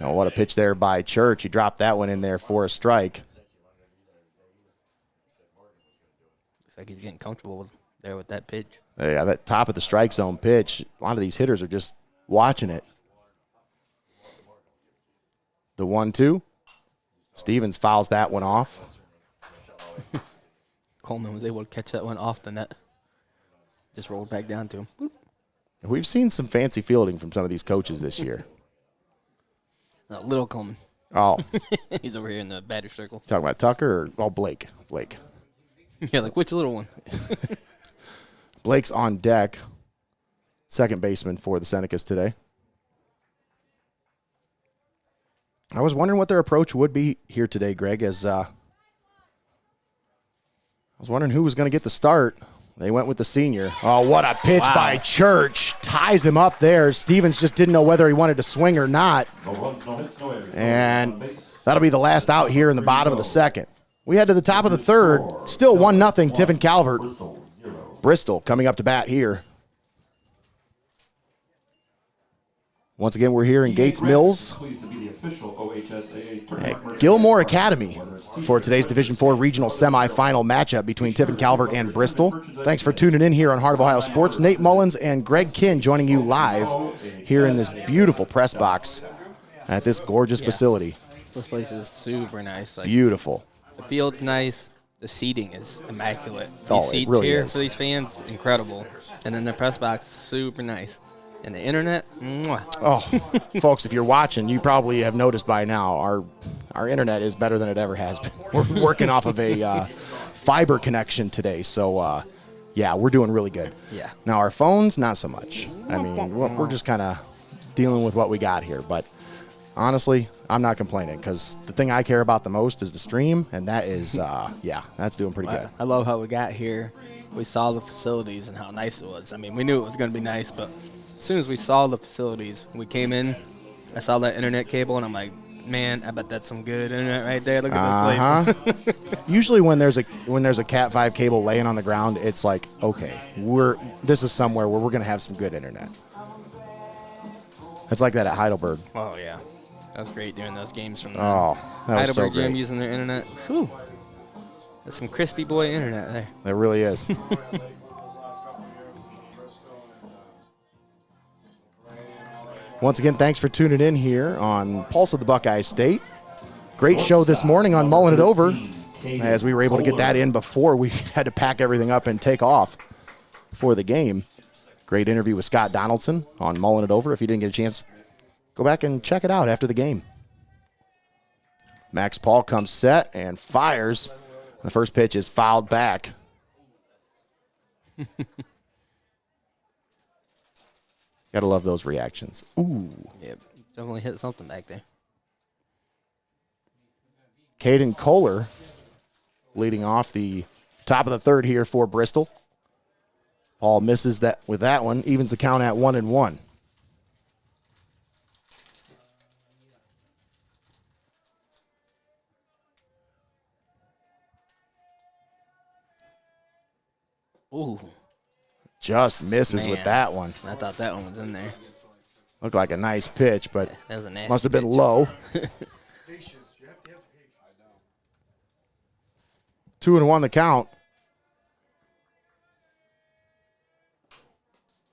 Speaker 2: Oh, what a pitch there by Church. He dropped that one in there for a strike.
Speaker 3: Looks like he's getting comfortable there with that pitch.
Speaker 2: Yeah, that top of the strike zone pitch. A lot of these hitters are just watching it. The 1-2. Stevens fouls that one off.
Speaker 3: Coleman was able to catch that one off the net. Just rolled back down to him. Boop.
Speaker 2: We've seen some fancy fielding from some of these coaches this year.
Speaker 3: Little Coleman.
Speaker 2: Oh.
Speaker 3: He's over here in the batter circle.
Speaker 2: Talking about Tucker or Blake? Blake.
Speaker 3: Yeah, like which little one?
Speaker 2: Blake's on deck. Second baseman for the Senecas today. I was wondering what their approach would be here today, Greg, as I was wondering who was going to get the start. They went with the senior. Oh, what a pitch by Church. Ties him up there. Stevens just didn't know whether he wanted to swing or not. And that'll be the last out here in the bottom of the second. We head to the top of the third. Still 1-0 Tiffin Calvert. Bristol coming up to bat here. Once again, we're here in Gates Mills at Gilmour Academy for today's Division IV Regional Semifinal matchup between Tiffin Calvert and Bristol. Thanks for tuning in here on Heart of Ohio Sports. Nate Mullins and Greg Kinn joining you live here in this beautiful press box at this gorgeous facility.
Speaker 3: This place is super nice. Like,
Speaker 2: beautiful.
Speaker 3: The field's nice. The seating is immaculate.
Speaker 2: Oh,
Speaker 3: These seats
Speaker 2: really
Speaker 3: here
Speaker 2: is.
Speaker 3: for these fans, incredible. And then the press box, super nice. And the internet, mwah.
Speaker 2: Oh, folks, if you're watching, you probably have noticed by now our internet is better than it ever has been. We're working off of a fiber connection today, so yeah, we're doing really good.
Speaker 3: Yeah.
Speaker 2: Now our phones, not so much. I mean, we're just kind of dealing with what we got here, but honestly, I'm not complaining because the thing I care about the most is the stream, and that is, yeah, that's doing pretty good.
Speaker 3: I love how we got here. We saw the facilities and how nice it was. I mean, we knew it was going to be nice, but as soon as we saw the facilities, we came in, I saw that internet cable, and I'm like, man, I bet that's some good internet right there. Look at this place.
Speaker 2: Usually when there's a Cat 5 cable laying on the ground, it's like, okay, this is somewhere where we're going to have some good internet. It's like that at Heidelberg.
Speaker 3: Oh, yeah. That was great doing those games from the
Speaker 2: Oh, that was so
Speaker 3: Heidelberg
Speaker 2: great.
Speaker 3: gym using their internet. Whew. That's some crispy boy internet there.
Speaker 2: It really is. Once again, thanks for tuning in here on Pulse of the Buckeye State. Great show this morning on Mulling It Over, as we were able to get that in before we had to pack everything up and take off for the game. Great interview with Scott Donaldson on Mulling It Over. If you didn't get a chance, go back and check it out after the game. Max Paul comes set and fires. The first pitch is fouled back. Gotta love those reactions. Ooh.
Speaker 3: Yep, definitely hit something back there.
Speaker 2: Caden Kohler leading off the top of the third here for Bristol. Paul misses that with that one, evens the count at 1-1.
Speaker 3: Ooh.
Speaker 2: Just misses with
Speaker 3: Man.
Speaker 2: that one.
Speaker 3: I thought that one was in there.
Speaker 2: Looked like a nice pitch, but
Speaker 3: That was a nasty
Speaker 2: must have been
Speaker 3: pitch.
Speaker 2: low. 2-1 the count.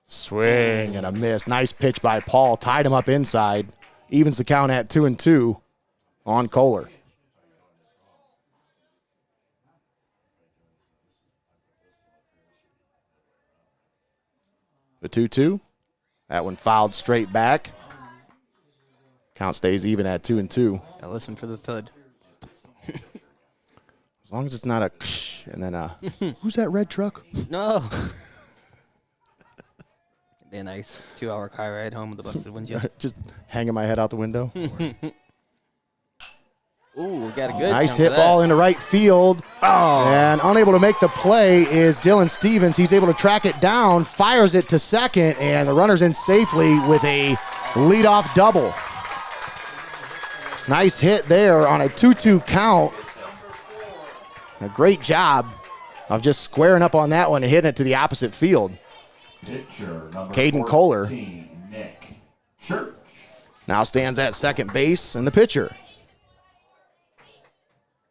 Speaker 2: Swing and a miss. Nice pitch by Paul. Tied him up inside. Evens the count at 2-2 on Kohler. The 2-2. That one fouled straight back. Count stays even at 2-2.
Speaker 3: I listen for the thud.
Speaker 2: As long as it's not a and then a who's that red truck?
Speaker 3: No. It'd be a nice 2-hour car ride home with the busted windshield.
Speaker 2: Just hanging my head out the window.
Speaker 3: Ooh, we got a good
Speaker 2: Nice
Speaker 3: chunk
Speaker 2: hit
Speaker 3: of that.
Speaker 2: ball into right field.
Speaker 3: Oh.
Speaker 2: And unable to make the play is Dylan Stevens. He's able to track it down, fires it to second, and the runner's in safely with a leadoff double. Nice hit there on a 2-2 count. A great job of just squaring up on that one and hitting it to the opposite field.
Speaker 1: Pitcher number
Speaker 2: Caden Kohler
Speaker 1: 14, Nick Church.
Speaker 2: now stands at second base, and the pitcher,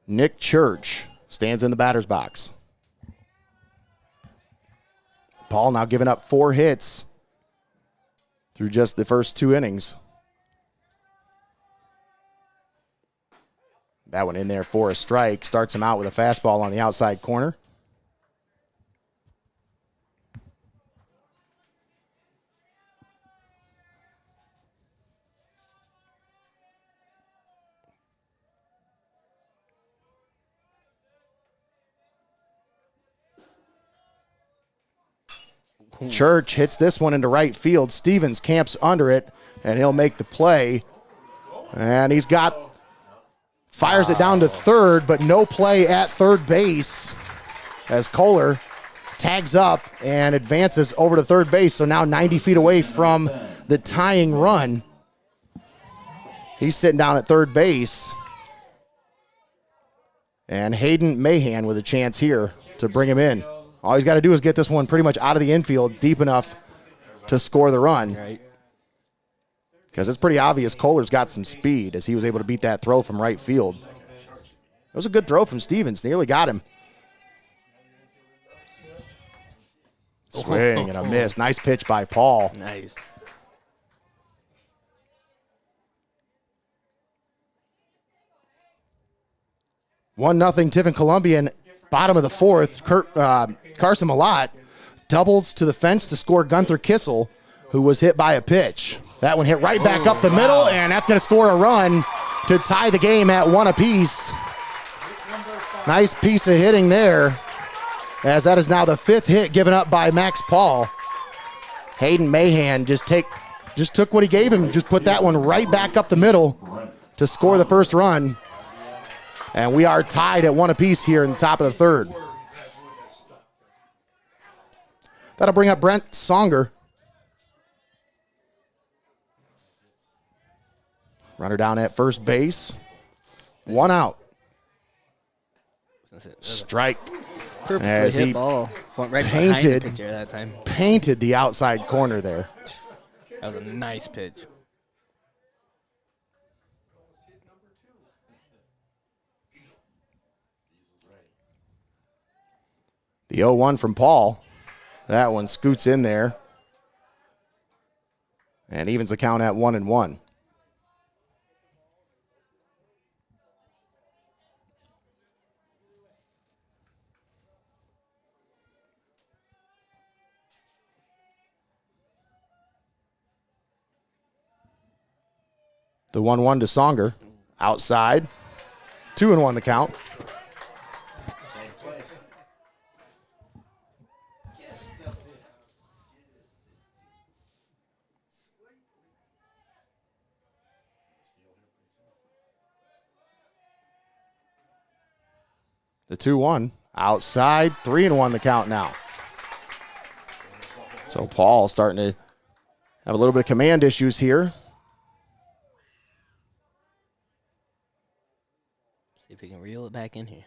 Speaker 2: Nick Church, stands in the batter's box. Paul now giving up 4 hits through just the first 2 innings. That one in there for a strike. Starts him out with a fastball on the outside corner. Church hits this one into right field. Stevens camps under it, and he'll make the play. And he's fires it down to third, but no play at third base as Kohler tags up and advances over to third base. So now 90 feet away from the tying run. He's sitting down at third base. And Hayden Mahan with a chance here to bring him in. All he's got to do is get this one pretty much out of the infield deep enough to score the run.
Speaker 3: Right.
Speaker 2: Because it's pretty obvious Kohler's got some speed as he was able to beat that throw from right field. It was a good throw from Stevens. Nearly got him. Swing and a miss. Nice pitch by Paul.
Speaker 3: Nice.
Speaker 2: One nothing Tiffin Columbian. Bottom of the fourth. Carson Malott doubles to the fence to score Gunther Kissel, who was hit by a pitch. That one hit right back up the middle, and that's going to score a run to tie the game at 1 apiece. Nice piece of hitting there, as that is now the 5th hit given up by Max Paul. Hayden Mahan just took what he gave him, just put that one right back up the middle to score the first run. And we are tied at 1 apiece here in the top of the third. That'll bring up Brent Songer. Runner down at first base. 1 out. Strike.
Speaker 3: Perfectly
Speaker 2: As
Speaker 3: hit
Speaker 2: he
Speaker 3: ball. Went right behind the
Speaker 2: painted-
Speaker 3: pitcher that time.
Speaker 2: Painted the outside corner there.
Speaker 3: That was a nice pitch.
Speaker 2: The 0-1 from Paul. That one scoots in there and evens the count at 1-1. The 1-1 to Songer. Outside. 2-1 the count. The 2-1 outside, 3-1 the count now. So Paul starting to have a little bit of command issues here.
Speaker 3: See if we can reel it back in here.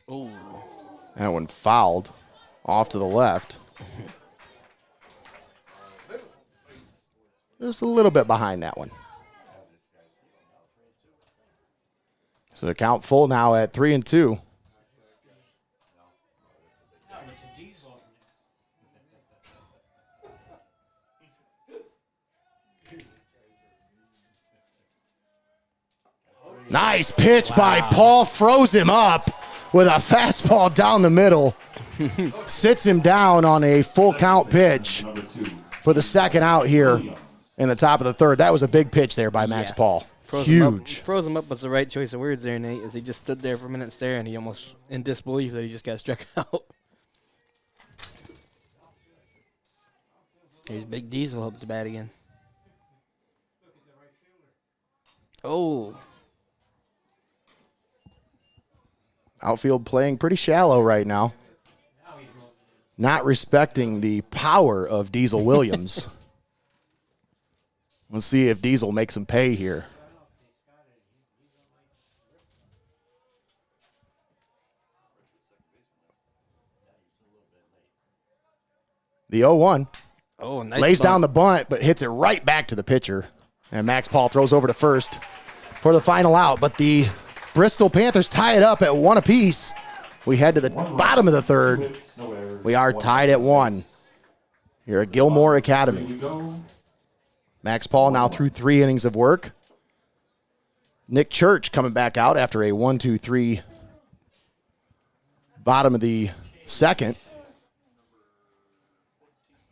Speaker 3: Oh,
Speaker 2: That one fouled off to the left. Just a little bit behind that one. So the count full now at 3-2. Nice pitch by Paul. Froze him up with a fastball down the middle. Sits him down on a full count pitch for the second out here in the top of the third. That was a big pitch there by Max Paul. Huge.
Speaker 3: Froze him up was the right choice of words there, Nate, as he just stood there for a minute staring. He almost in disbelief that he just got struck out. Here's Big Diesel up to bat again. Oh.
Speaker 2: Outfield playing pretty shallow right now. Not respecting the power of Diesel Williams. Let's see if Diesel makes him pay here. The 0-1.
Speaker 3: Oh, nice.
Speaker 2: Lays
Speaker 3: bump.
Speaker 2: down the bunt, but hits it right back to the pitcher. And Max Paul throws over to first for the final out. But the Bristol Panthers tie it up at 1 apiece. We head to the bottom of the third. We are tied at 1 here at Gilmour Academy. Max Paul now through 3 innings of work. Nick Church coming back out after a 1-2-3 bottom of the second.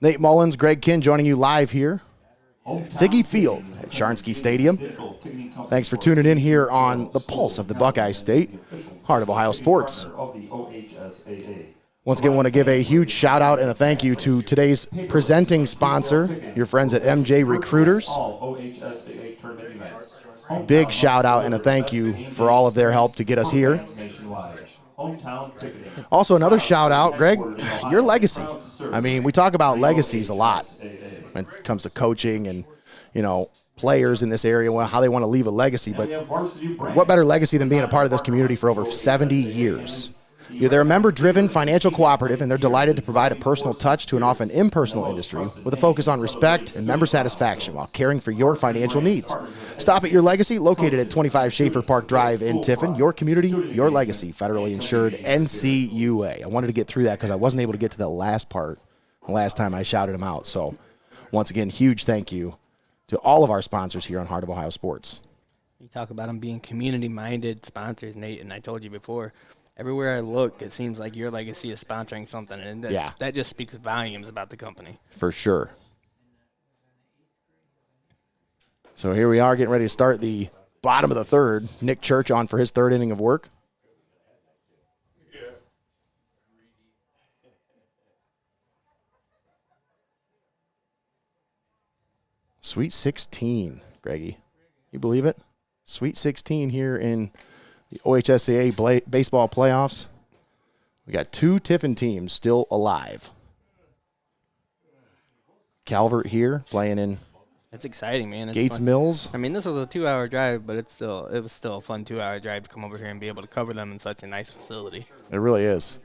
Speaker 2: Nate Mullins, Greg Kinn joining you live here at Figge Field at Sharnsky Stadium. Thanks for tuning in here on the pulse of the Buckeye State, heart of Ohio sports. Once again, want to give a huge shout out and a thank you to today's presenting sponsor, your friends at MJ Recruiters. Big shout out and a thank you for all of their help to get us here. Also, another shout out, Greg, your legacy. I mean, we talk about legacies a lot when it comes to coaching and, you know, players in this area, how they want to leave a legacy. But what better legacy than being a part of this community for over 70 years? They're a member-driven financial cooperative, and they're delighted to provide a personal touch to an often impersonal industry with a focus on respect and member satisfaction while caring for your financial needs. Stop at Your Legacy, located at 25 Schaefer Park Drive in Tiffin. Your community, your legacy, federally insured NCUA. I wanted to get through that because I wasn't able to get to the last part the last time I shouted them out. So, once again, huge thank you to all of our sponsors here on Heart of Ohio Sports.
Speaker 3: You talk about them being community-minded sponsors, Nate, and I told you before, everywhere I look, it seems like Your Legacy is sponsoring something, and that just speaks volumes about the company.
Speaker 2: For sure. So here we are getting ready to start the bottom of the third. Nick Church on for his third inning of work. Sweet 16, Greggy. You believe it? Sweet 16 here in the OHSAA baseball playoffs. We got 2 Tiffin teams still alive. Calvert here playing in
Speaker 3: It's exciting, man. It's
Speaker 2: Gates
Speaker 3: fun.
Speaker 2: Mills.
Speaker 3: I mean, this was a 2-hour drive, but it was still a fun 2-hour drive to come over here and be able to cover them in such a nice facility.
Speaker 2: It really is.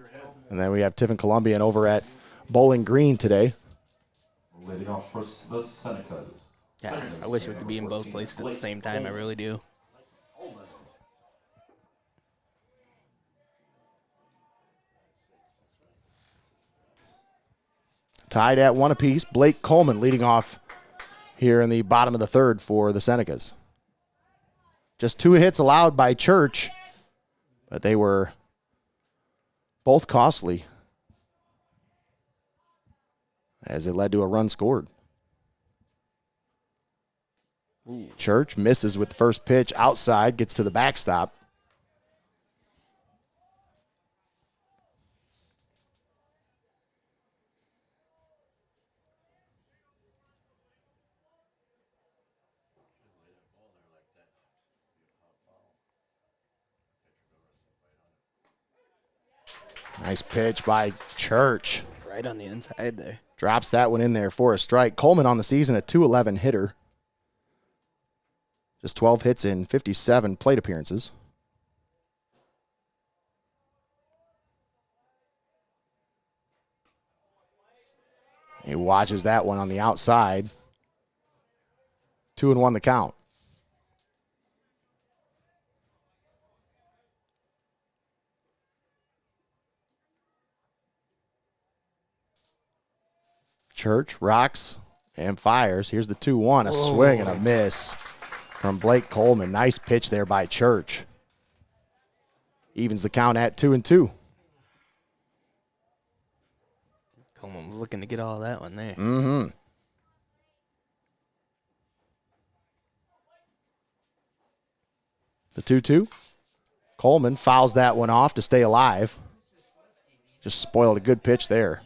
Speaker 2: And then we have Tiffin Columbian over at Bowling Green today.
Speaker 1: Leading off for the Senecas,
Speaker 3: Yeah, I wish we could be in both places at the same time. I really do.
Speaker 2: Tied at 1 apiece. Blake Coleman leading off here in the bottom of the third for the Senecas. Just 2 hits allowed by Church, but they were both costly as it led to a run scored. Church misses with the first pitch outside, gets to the backstop. Nice pitch by Church.
Speaker 3: Right on the inside there.
Speaker 2: Drops that one in there for a strike. Coleman on the season, a .211 hitter. Just 12 hits in 57 plate appearances. He watches that one on the outside. 2-1 the count. Church rocks and fires. Here's the 2-1, a swing and a miss from Blake Coleman. Nice pitch there by Church. Evens the count at 2-2.
Speaker 3: Coleman was looking to get all that one there.
Speaker 2: Mm-hmm. The 2-2. Coleman fouls that one off to stay alive. Just spoiled a good pitch there.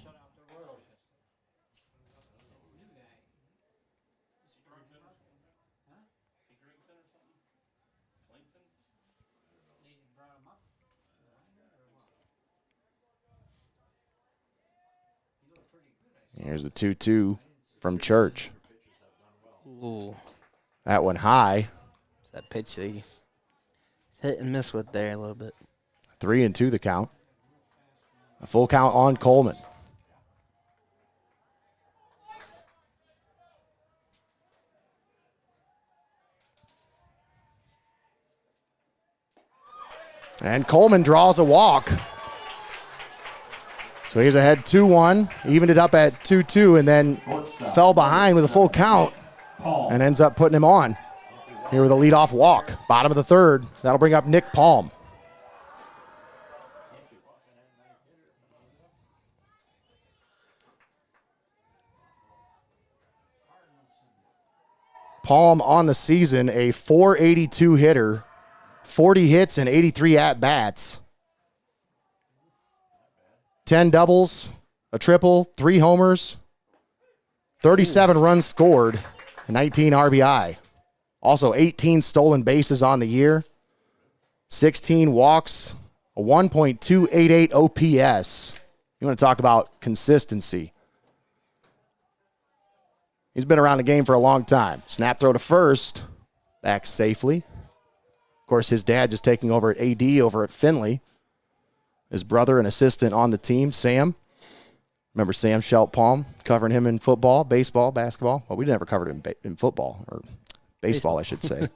Speaker 2: Here's the 2-2 from Church.
Speaker 3: Ooh.
Speaker 2: That one high.
Speaker 3: That pitch he hit and miss with there a little bit.
Speaker 2: 3-2 the count. A full count on Coleman. And Coleman draws a walk. So he's ahead 2-1, evened it up at 2-2, and then fell behind with a full count and ends up putting him on here with a leadoff walk. Bottom of the third. That'll bring up Nick Palm. Palm on the season, a .482 hitter, 40 hits and 83 at-bats. 10 doubles, a triple, 3 homers, 37 runs scored, 19 RBI. Also 18 stolen bases on the year, 16 walks, a 1.288 OPS. You want to talk about consistency. He's been around the game for a long time. Snap throw to first, back safely. Of course, his dad just taking over at AD over at Findlay. His brother, an assistant on the team, Sam. Remember Sam Schelt Palm, covering him in football, baseball, basketball? Well, we never covered him in football, or baseball, I should say.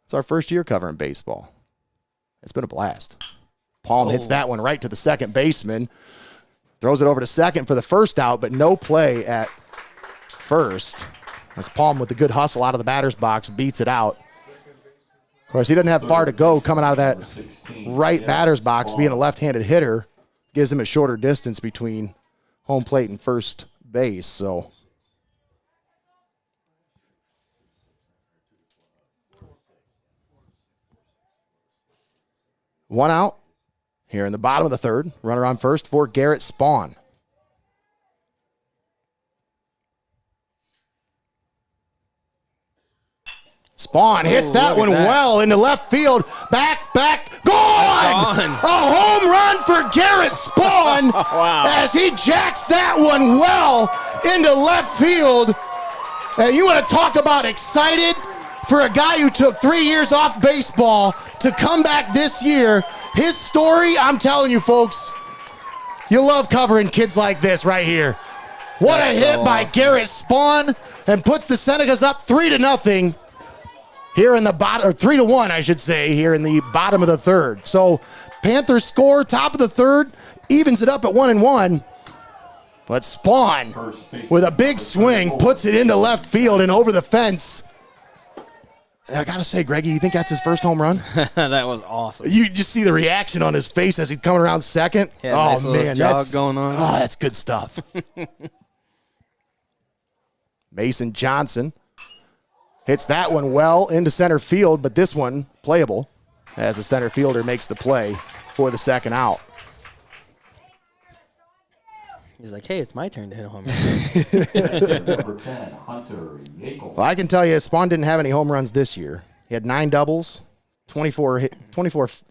Speaker 2: It's our first year covering baseball. It's been a blast. Palm hits that one right to the second baseman. Throws it over to second for the first out, but no play at first. As Palm with a good hustle out of the batter's box beats it out. Of course, he doesn't have far to go coming out of that right batter's box. Being a left-handed hitter gives him a shorter distance between home plate and first base. So one out here in the bottom of the third. Runner on first for Garrett Spawn. Spawn hits that one well into left field. Back, gone! A home run for Garrett Spawn as he jacks that one well into left field. And you want to talk about excited for a guy who took 3 years off baseball to come back this year. His story, I'm telling you folks, you love covering kids like this right here. What a hit by Garrett Spawn. and puts the Senecas up 3-0 here in the bottom, or 3-1, I should say, here in the bottom of the third. So Panthers score, top of the third, evens it up at 1-1. But Spawn, with a big swing, puts it into left field and over the fence. And I got to say, Greggy, you think that's his first home run?
Speaker 3: That was awesome.
Speaker 2: You just see the reaction on his face as he's coming around second.
Speaker 3: Yeah, nice
Speaker 2: man,
Speaker 3: jog going on.
Speaker 2: Oh, that's good stuff. Mason Johnson hits that one well into center field, but this one playable as the center fielder makes the play for the second out.
Speaker 3: He's like, hey, it's my turn to hit a home run.
Speaker 1: Number 10, Hunter Yackel.
Speaker 2: Well, I can tell you, Spawn didn't have any home runs this year. He had 9 doubles, 24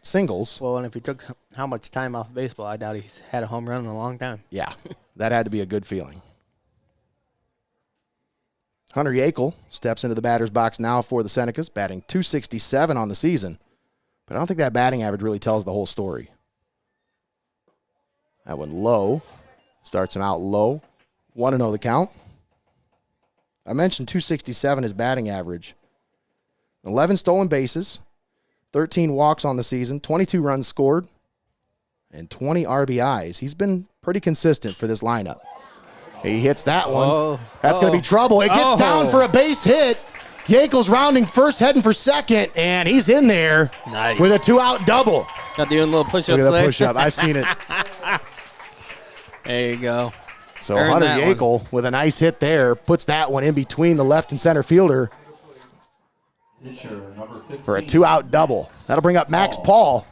Speaker 2: singles.
Speaker 3: Well, and if he took how much time off baseball, I doubt he's had a home run in a long time.
Speaker 2: Yeah, that had to be a good feeling. Hunter Yackel steps into the batter's box now for the Senecas, batting .267 on the season. But I don't think that batting average really tells the whole story. That one low. Starts him out low. 1-0 the count. I mentioned .267 is batting average. 11 stolen bases, 13 walks on the season, 22 runs scored, and 20 RBIs. He's been pretty consistent for this lineup. He hits that one. That's going to be trouble. It gets down for a base hit. Yackel's rounding first, heading for second, and he's in there with a 2-out double.
Speaker 3: Got doing a little push-ups there.
Speaker 2: Look at the push-up. I've seen it.
Speaker 3: There you go.
Speaker 2: So Hunter Yackel with a nice hit there puts that one in between the left and center fielder for a 2-out double. That'll bring up Max Paul.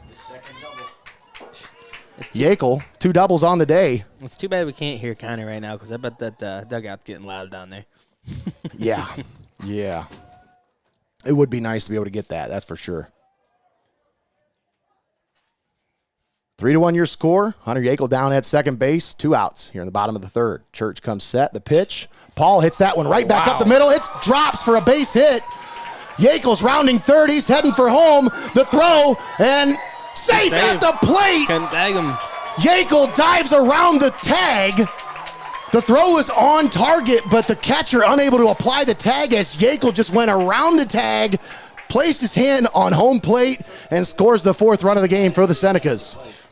Speaker 2: Yackel, 2 doubles on the day.
Speaker 3: It's too bad we can't hear Connor right now because I bet that dugout's getting loud down there.
Speaker 2: Yeah. It would be nice to be able to get that, that's for sure. 3-1 your score. Hunter Yackel down at second base. 2 outs here in the bottom of the third. Church comes set. The pitch. Paul hits that one right back up the middle. It drops for a base hit. Yackel's rounding third. He's heading for home. The throw and safe at the plate.
Speaker 3: Couldn't tag him.
Speaker 2: Yackel dives around the tag. The throw was on target, but the catcher unable to apply the tag as Yackel just went around the tag, placed his hand on home plate, and scores the 4th run of the game for the Senecas.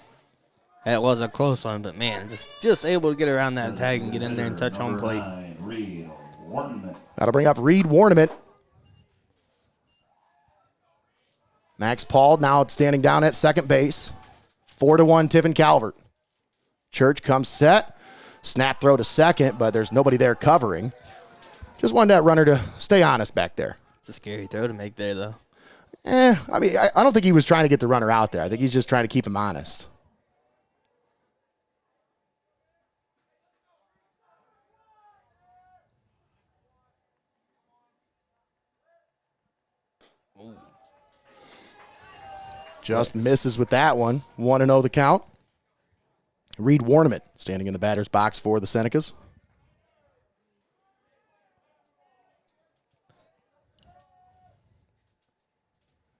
Speaker 3: That was a close one, but man, just able to get around that tag and get in there and touch home plate.
Speaker 2: That'll bring up Reed Warnament. Max Paul now standing down at second base. 4-1 Tiffin Calvert. Church comes set. Snap throw to second, but there's nobody there covering. Just wanted that runner to stay honest back there.
Speaker 3: It's a scary throw to make there, though.
Speaker 2: I mean, I don't think he was trying to get the runner out there. I think he's just trying to keep him honest. Just misses with that one. 1-0 the count. Reed Warnament standing in the batter's box for the Senecas.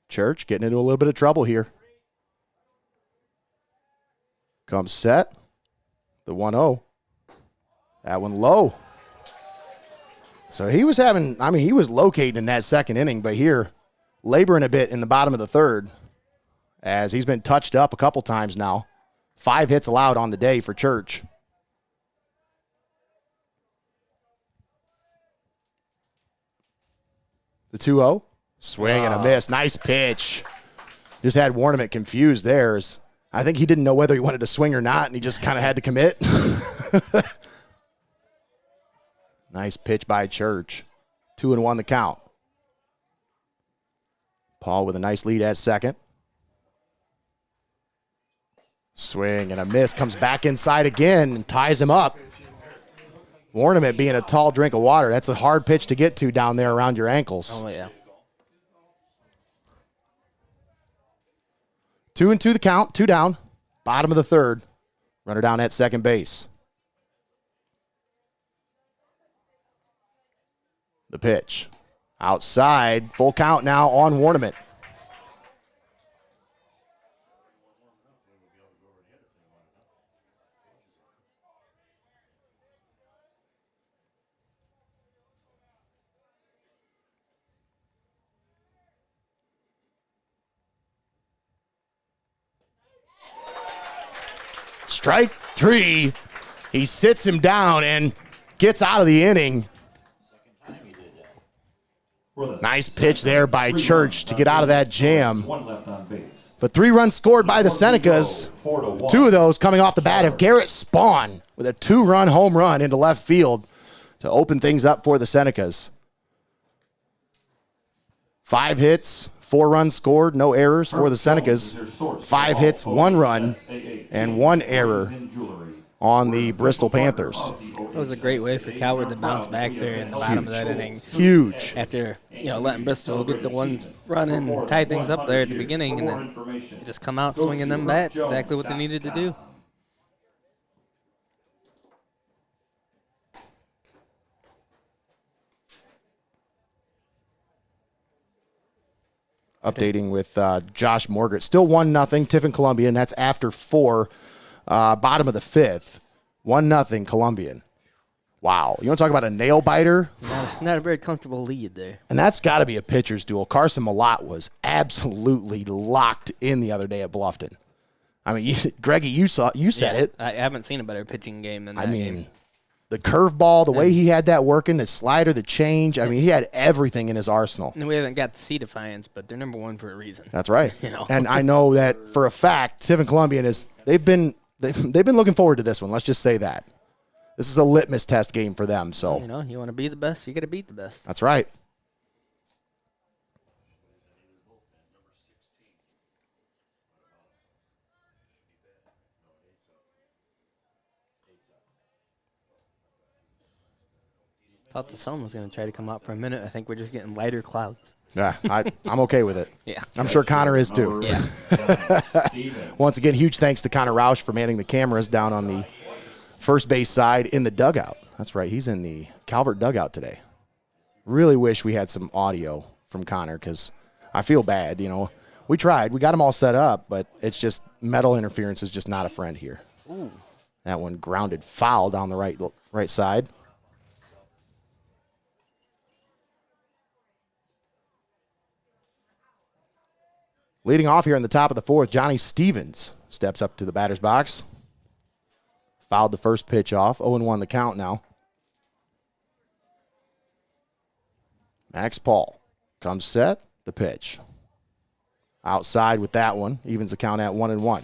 Speaker 2: Church getting into a little bit of trouble here. Comes set. The 1-0. That one low. So he was he was locating in that second inning, but here, laboring a bit in the bottom of the third, as he's been touched up a couple times now. 5 hits allowed on the day for Church. The 2-0. Swing and a miss. Nice pitch. Just had Warnament confused there. I think he didn't know whether he wanted to swing or not, and he just kind of had to commit. Nice pitch by Church. 2-1 the count. Paul with a nice lead at second. Swing and a miss. Comes back inside again and ties him up. Warnament being a tall drink of water. That's a hard pitch to get to down there around your ankles.
Speaker 3: Oh, yeah.
Speaker 2: 2-2 the count. 2 down. Bottom of the third. Runner down at second base. The pitch. Outside. Full count now on Warnament. Strike 3. He sits him down and gets out of the inning. Nice pitch there by Church to get out of that jam. But 3 runs scored by the Senecas. 2 of those coming off the bat of Garrett Spawn with a 2-run home run into left field to open things up for the Senecas. 5 hits, 4 runs scored, no errors for the Senecas. 5 hits, 1 run, and 1 error on the Bristol Panthers.
Speaker 3: It was a great way for Calvert to bounce back there in the bottom of that inning.
Speaker 2: Huge.
Speaker 3: After, letting Bristol get the one run in and tie things up there at the beginning, and then just come out swinging them bats, exactly what they needed to do.
Speaker 2: Updating with Josh Morgert. Still 1-0, Tiffin Columbian. That's after 4, bottom of the 5th. 1-0 Columbian. Wow. You want to talk about a nail biter?
Speaker 3: Not a very comfortable lead there.
Speaker 2: And that's got to be a pitcher's duel. Carson Malott was absolutely locked in the other day at Bluffton. I mean, Greggy, you said it.
Speaker 3: I haven't seen a better pitching game than that game.
Speaker 2: The curveball, the way he had that working, the slider, the change. I mean, he had everything in his arsenal.
Speaker 3: And we haven't got to see Defiance, but they're number 1 for a reason.
Speaker 2: That's right. And I know that for a fact, Tiffin Columbian they've been looking forward to this one. Let's just say that. This is a litmus test game for them. So
Speaker 3: you want to be the best, you got to beat the best.
Speaker 2: That's right.
Speaker 3: Thought the sun was going to try to come out for a minute. I think we're just getting lighter clouds.
Speaker 2: Yeah, I'm okay with it.
Speaker 3: Yeah.
Speaker 2: I'm sure Connor is too.
Speaker 3: Yeah.
Speaker 2: Once again, huge thanks to Connor Roush for manning the cameras down on the first base side in the dugout. That's right. He's in the Calvert dugout today. Really wish we had some audio from Connor because I feel bad. We tried. We got him all set up, but it's just metal interference is just not a friend here.
Speaker 3: Ooh.
Speaker 2: That one grounded foul down the right side. Leading off here in the top of the 4th, Johnny Stevens steps up to the batter's box. Fouled the first pitch off. 0-1 the count now. Max Paul comes set. The pitch. Outside with that one. Evens the count at 1-1.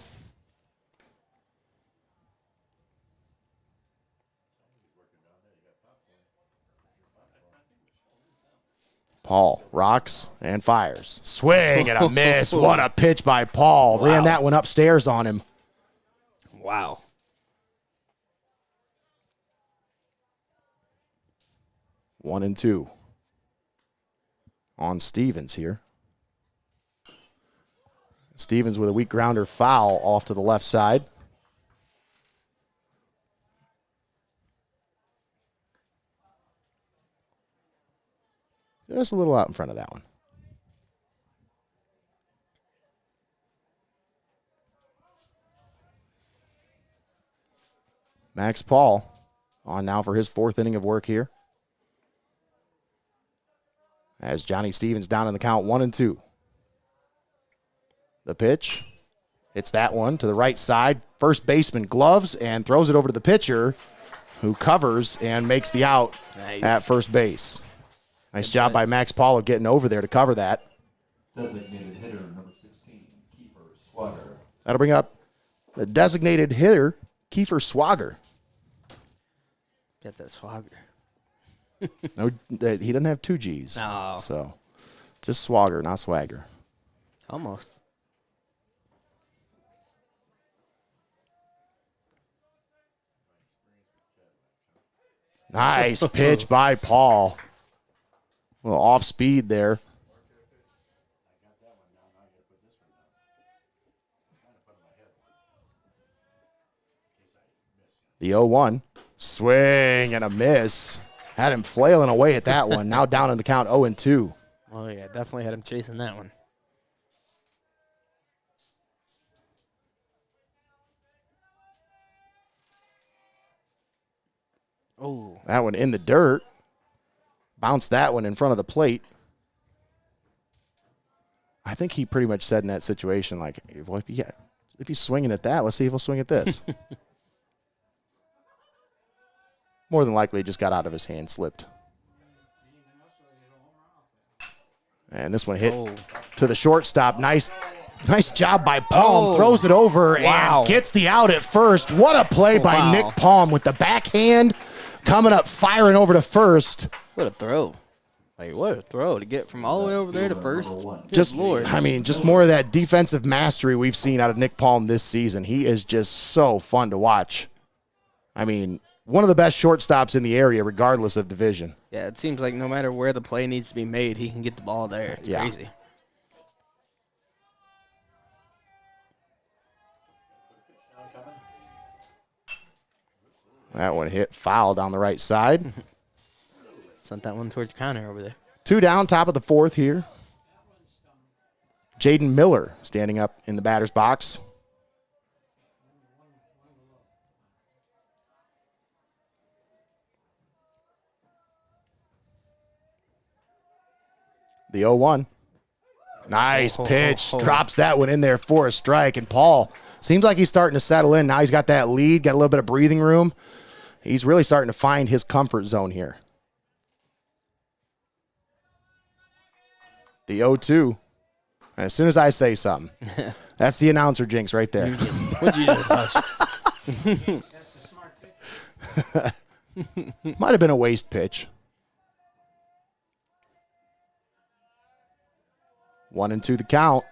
Speaker 2: Paul rocks and fires. Swing and a miss. What a pitch by Paul. Wow. Ran that one upstairs on him.
Speaker 3: Wow.
Speaker 2: 1-2 on Stevens here. Stevens with a weak grounder foul off to the left side. Just a little out in front of that one. Max Paul on now for his 4th inning of work here. As Johnny Stevens down in the count 1-2. The pitch. Hits that one to the right side. First baseman gloves and throws it over to the pitcher who covers and makes the out at first base. Nice job by Max Paul of getting over there to cover that.
Speaker 1: Designated hitter number 16, Kiefer Swagger.
Speaker 2: That'll bring up the designated hitter, Kiefer Swagger.
Speaker 3: Get that Swagger.
Speaker 2: No, he doesn't have 2 G's.
Speaker 3: No.
Speaker 2: So just Swagger, not Swagger.
Speaker 3: Almost.
Speaker 2: Nice pitch by Paul. A little off speed there. The 0-1. Swing and a miss. Had him flailing away at that one. Now down in the count 0-2.
Speaker 3: Oh, yeah, definitely had him chasing that one. Oh.
Speaker 2: That one in the dirt. Bounced that one in front of the plate. I think he pretty much said in that situation, like, well, if you If he's swinging at that, let's see if he'll swing at this. More than likely, it just got out of his hand, slipped. And this one hit to the shortstop. Nice job by Palm. Throws it over and gets the out at first. What a play by Nick Palm with the backhand coming up, firing over to first.
Speaker 3: What a throw. Like, what a throw to get from all the way over there to first.
Speaker 2: Just more of that defensive mastery we've seen out of Nick Palm this season. He is just so fun to watch. I mean, one of the best shortstops in the area, regardless of division.
Speaker 3: Yeah, it seems like no matter where the play needs to be made, he can get the ball there. It's crazy.
Speaker 2: That one hit foul down the right side.
Speaker 3: Sent that one towards the counter over there.
Speaker 2: 2 down, top of the 4th here. Jaden Miller standing up in the batter's box. The 0-1. Nice pitch. Drops that one in there for a strike. And Paul seems like he's starting to settle in. Now he's got that lead, got a little bit of breathing room. He's really starting to find his comfort zone here. The 0-2. And as soon as I say something, that's the announcer jinx right there.
Speaker 3: What'd you just hush?
Speaker 2: Might have been a waste pitch. 1-2 the count.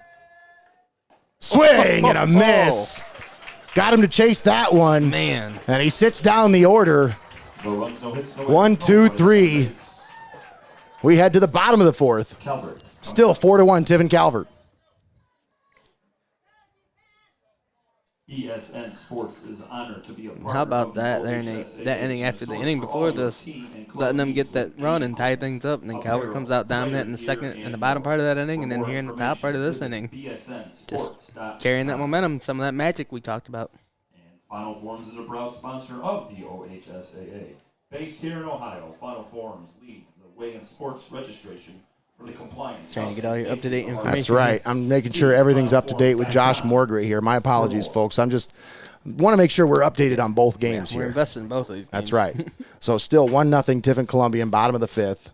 Speaker 2: Swing and a miss. Got him to chase that one.
Speaker 3: Man.
Speaker 2: And he sits down the order. 1, 2, 3. We head to the bottom of the 4th.
Speaker 1: Calvert.
Speaker 2: Still 4-1, Tiffin Calvert.
Speaker 1: ESN Sports is honored to be a partner.
Speaker 3: How about that there, Nate? That inning after the inning before this, letting them get that run and tie things up, and then Calvert comes out dominant in the second and the bottom part of that inning, and then here in the top part of this inning, just carrying that momentum, some of that magic we talked about.
Speaker 1: And Final Forms is a proud sponsor of the OHSAA. Based here in Ohio, Final Forms leads the way in sports registration for the compliance.
Speaker 3: Trying to get all your up-to-date information.
Speaker 2: That's right. I'm making sure everything's up to date with Josh Morgray here. My apologies, folks. I'm just want to make sure we're updated on both games
Speaker 3: We're
Speaker 2: here.
Speaker 3: investing in both of these games.
Speaker 2: That's right. So still 1-0 Tiffin Columbian, bottom of the 5th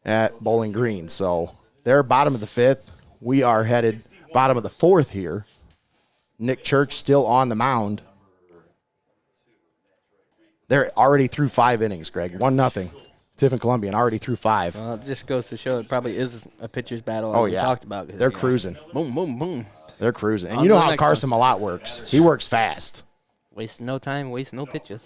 Speaker 2: at Bowling Green. So they're bottom of the 5th. We are headed bottom of the 4th here. Nick Church still on the mound. They're already through 5 innings, Greg. 1-0. Tiffin Columbian already through 5.
Speaker 3: Well, it just goes to show it probably is a pitcher's battle like we talked about.
Speaker 2: They're cruising.
Speaker 3: Boom, boom, boom.
Speaker 2: They're cruising. And you know how Carson Malott works. He works fast.
Speaker 3: Wasting no time, wasting no pitches.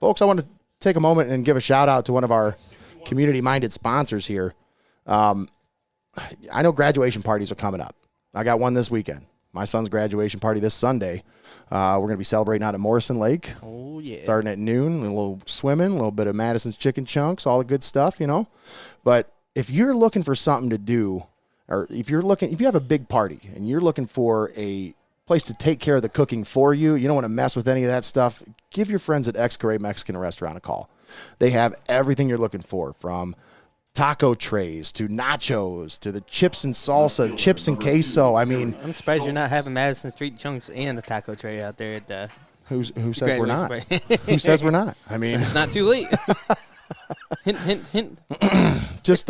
Speaker 2: Folks, I want to take a moment and give a shout-out to one of our community-minded sponsors here. I know graduation parties are coming up. I got one this weekend. My son's graduation party this Sunday. We're going to be celebrating out at Morrison Lake.
Speaker 3: Oh, yeah.
Speaker 2: Starting at noon, a little swimming, a little bit of Madison's chicken chunks, all the good stuff, you know. But if you're looking for something to do, or if you have a big party and you're looking for a place to take care of the cooking for you, you don't want to mess with any of that stuff, give your friends at Xcaret Mexican Restaurant a call. They have everything you're looking for, from taco trays to nachos to the chips and salsa, chips and queso. I mean,
Speaker 3: I'm surprised you're not having Madison Street chunks and a taco tray out there at the.
Speaker 2: Who says we're not? Who says we're not? I mean,
Speaker 3: it's not too late. Hint, hint, hint.
Speaker 2: Just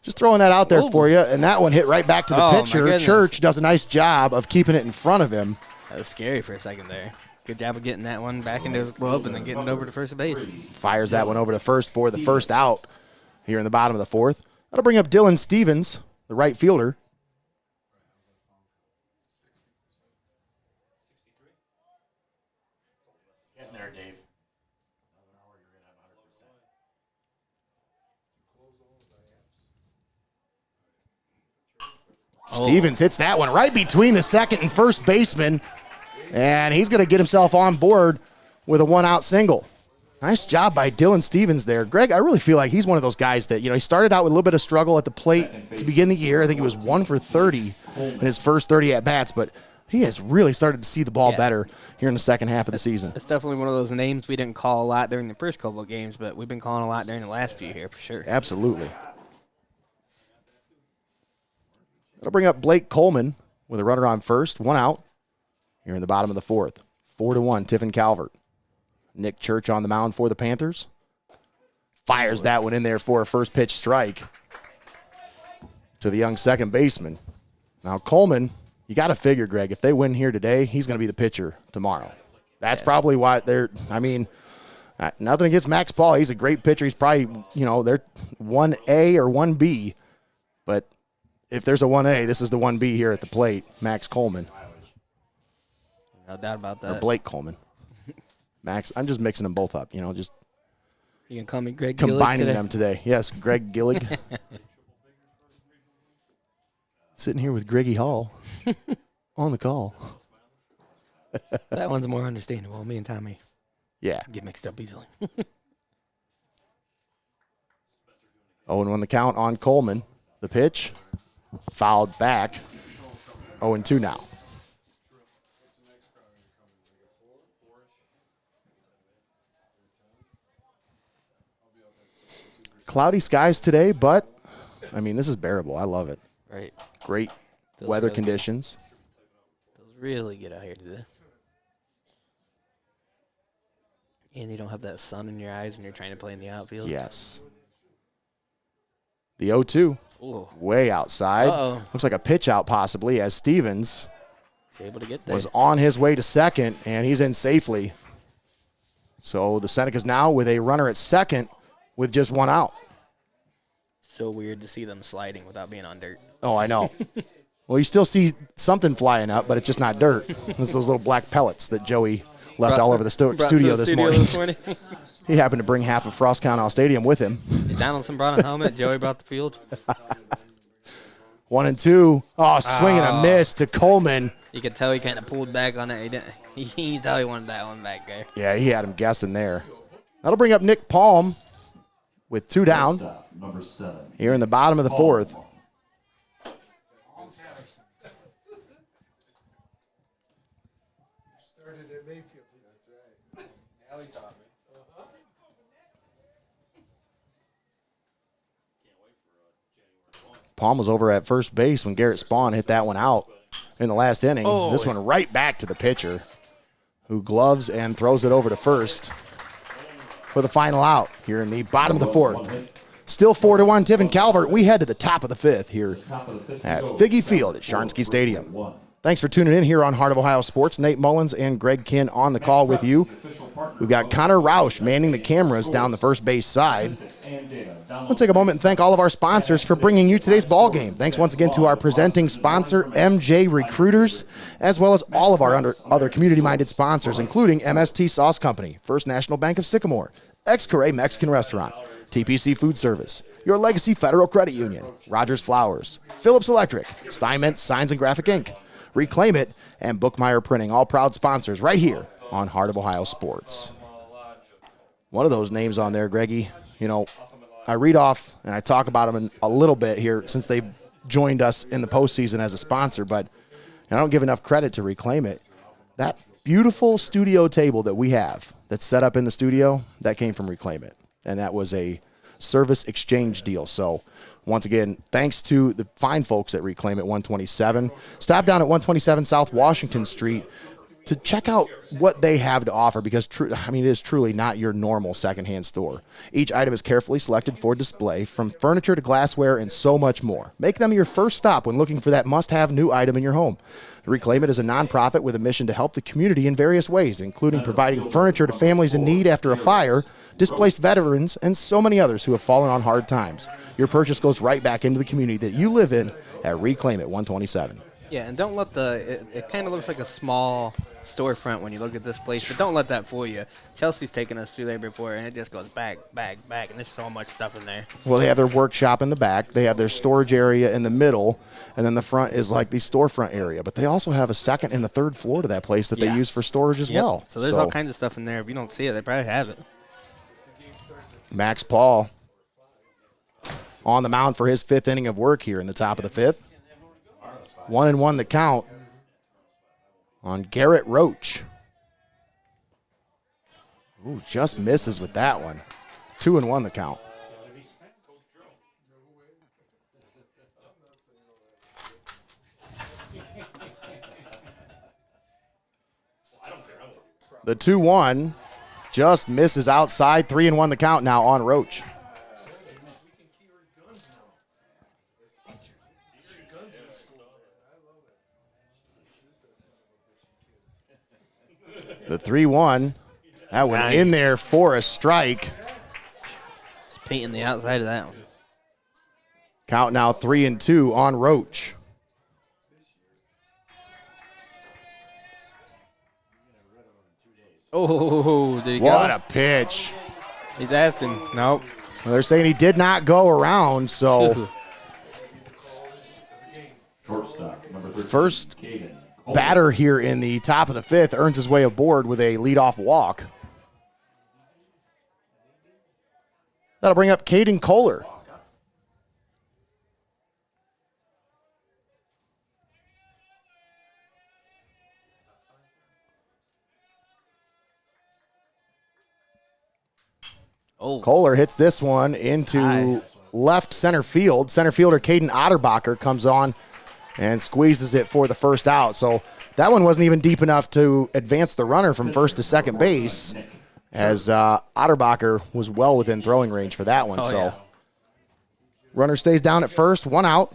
Speaker 2: just throwing that out there for you. And that one hit right back to the pitcher. Church does a nice job of keeping it in front of him.
Speaker 3: That was scary for a second there. Good job of getting that one back into his glove and then getting it over to first base.
Speaker 2: Fires that one over to first for the first out here in the bottom of the 4th. That'll bring up Dylan Stevens, the right fielder.
Speaker 1: Getting there, Dave.
Speaker 2: Stevens hits that one right between the second and first baseman, and he's going to get himself on board with a 1-out single. Nice job by Dylan Stevens there. Greg, I really feel like he's one of those guys that, he started out with a little bit of struggle at the plate to begin the year. I think he was 1 for 30 in his first 30 at-bats, but he has really started to see the ball better here in the second half of the season.
Speaker 3: It's definitely one of those names we didn't call a lot during the first couple of games, but we've been calling a lot during the last few here for sure.
Speaker 2: Absolutely. That'll bring up Blake Coleman with a runner on first, 1 out. Here in the bottom of the 4th. 4-1, Tiffin Calvert. Nick Church on the mound for the Panthers. Fires that one in there for a first pitch strike to the young second baseman. Now Coleman, you got to figure, Greg, if they win here today, he's going to be the pitcher tomorrow. That's probably why they're, nothing against Max Paul. He's a great pitcher. He's probably, they're 1A or 1B. But if there's a 1A, this is the 1B here at the plate, Max Coleman.
Speaker 3: No doubt about that.
Speaker 2: Or Blake Coleman. Max, I'm just mixing them both up, just
Speaker 3: you can call me Greg
Speaker 2: combining
Speaker 3: Gillig
Speaker 2: them today. Yes, Greg Gillig. Sitting here with Greggy Hall on the call.
Speaker 3: That one's more understandable. Me and Tommy get mixed up easily.
Speaker 2: 0-1 the count on Coleman. The pitch, fouled back. 0-2 now. Cloudy skies today, but, this is bearable. I love it.
Speaker 3: Right.
Speaker 2: Great weather conditions.
Speaker 3: Feels really good out here today. And you don't have that sun in your eyes when you're trying to play in the outfield.
Speaker 2: Yes. The 0-2.
Speaker 3: Ooh.
Speaker 2: Way outside.
Speaker 3: Uh-oh.
Speaker 2: Looks like a pitch out possibly as Stevens
Speaker 3: able to get there.
Speaker 2: was on his way to second, and he's in safely. So the Senecas now with a runner at second with just 1 out.
Speaker 3: So weird to see them sliding without being on dirt.
Speaker 2: Oh, I know. Well, you still see something flying up, but it's just not dirt. It's those little black pellets that Joey left all over the studio this morning. He happened to bring half of Frost County Stadium with him.
Speaker 3: Donaldson brought a helmet. Joey brought the field.
Speaker 2: 1-2. Oh, swing and a miss to Coleman.
Speaker 3: You could tell he kind of pulled back on it. He could tell he wanted that one back there.
Speaker 2: Yeah, he had him guessing there. That'll bring up Nick Palm with 2 down.
Speaker 1: Number 7.
Speaker 2: Here in the bottom of the 4th. Palm was over at first base when Garrett Spawn hit that one out in the last inning.
Speaker 3: Oh,
Speaker 2: this one right back to the pitcher, who gloves and throws it over to first for the final out here in the bottom of the 4th. Still 4-1 Tiffin Calvert. We head to the top of the 5th here at Figge Field at Sharnsky Stadium. Thanks for tuning in here on Heart of Ohio Sports. Nate Mullins and Greg Kinn on the call with you. We've got Connor Roush manning the cameras down the first base side. We'll take a moment and thank all of our sponsors for bringing you today's ball game. Thanks once again to our presenting sponsor, MJ Recruiters, as well as all of our other community-minded sponsors, including MST Sauce Company, First National Bank of Sycamore, Xcaret Mexican Restaurant, TPC Food Service, Your Legacy Federal Credit Union, Rodgers Flowers, Phillips Electric, Steinmetz Signs and Graphic Inc., Reclaim It, and Bookmeyer Printing, all proud sponsors right here on Heart of Ohio Sports. One of those names on there, Greggy, I read off and I talk about them a little bit here since they joined us in the postseason as a sponsor, but I don't give enough credit to Reclaim It. That beautiful studio table that we have that's set up in the studio, that came from Reclaim It, and that was a service exchange deal. So once again, thanks to the fine folks at Reclaim It 127. Stop down at 127 South Washington Street to check out what they have to offer, because it is truly not your normal secondhand store. Each item is carefully selected for display, from furniture to glassware and so much more. Make them your first stop when looking for that must-have new item in your home. Reclaim It is a nonprofit with a mission to help the community in various ways, including providing furniture to families in need after a fire, displaced veterans, and so many others who have fallen on hard times. Your purchase goes right back into the community that you live in at Reclaim It 127.
Speaker 3: Yeah, and don't let it kind of looks like a small storefront when you look at this place, but don't let that fool you. Chelsea's taken us through there before, and it just goes back, and there's so much stuff in there.
Speaker 2: Well, they have their workshop in the back. They have their storage area in the middle, and then the front is like the storefront area. But they also have a second and a third floor to that place that they use for storage as well.
Speaker 3: So there's all kinds of stuff in there. If you don't see it, they probably have it.
Speaker 2: Max Paul on the mound for his 5th inning of work here in the top of the 5th. 1-1 the count on Garrett Roach. Ooh, just misses with that one. 2-1 the count. The 2-1 just misses outside. 3-1 the count now on Roach. The 3-1. That went in there for a strike.
Speaker 3: It's painting the outside of that one.
Speaker 2: Count now 3-2 on Roach.
Speaker 3: Oh, did he go?
Speaker 2: What a pitch.
Speaker 3: He's asking. Nope.
Speaker 2: Well, they're saying he did not go around, so
Speaker 1: Shortstop, number 13,
Speaker 2: first
Speaker 1: Caden.
Speaker 2: batter here in the top of the fifth earns his way aboard with a leadoff walk. That'll bring up Caden Kohler.
Speaker 3: Oh,
Speaker 2: Kohler hits this one into left center field. Center fielder Caden Otterbacher comes on and squeezes it for the first out. So that one wasn't even deep enough to advance the runner from first to second base, as Otterbacher was well within throwing range for that one. Runner stays down at first, 1 out.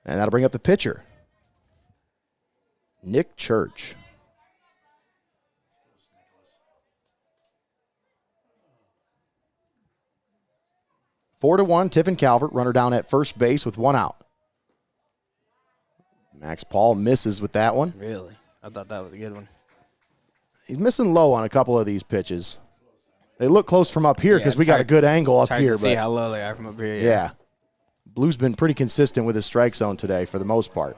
Speaker 2: And that'll bring up the pitcher, Nick Church. 4-1, Tiffin Calvert, runner down at first base with 1 out. Max Paul misses with that one.
Speaker 3: really? I thought that was a good one.
Speaker 2: He's missing low on a couple of these pitches. They look close from up here because we got a good angle up
Speaker 3: It's hard
Speaker 2: here.
Speaker 3: to see how low they are from up here.
Speaker 2: Yeah. Blue's been pretty consistent with his strike zone today for the most part.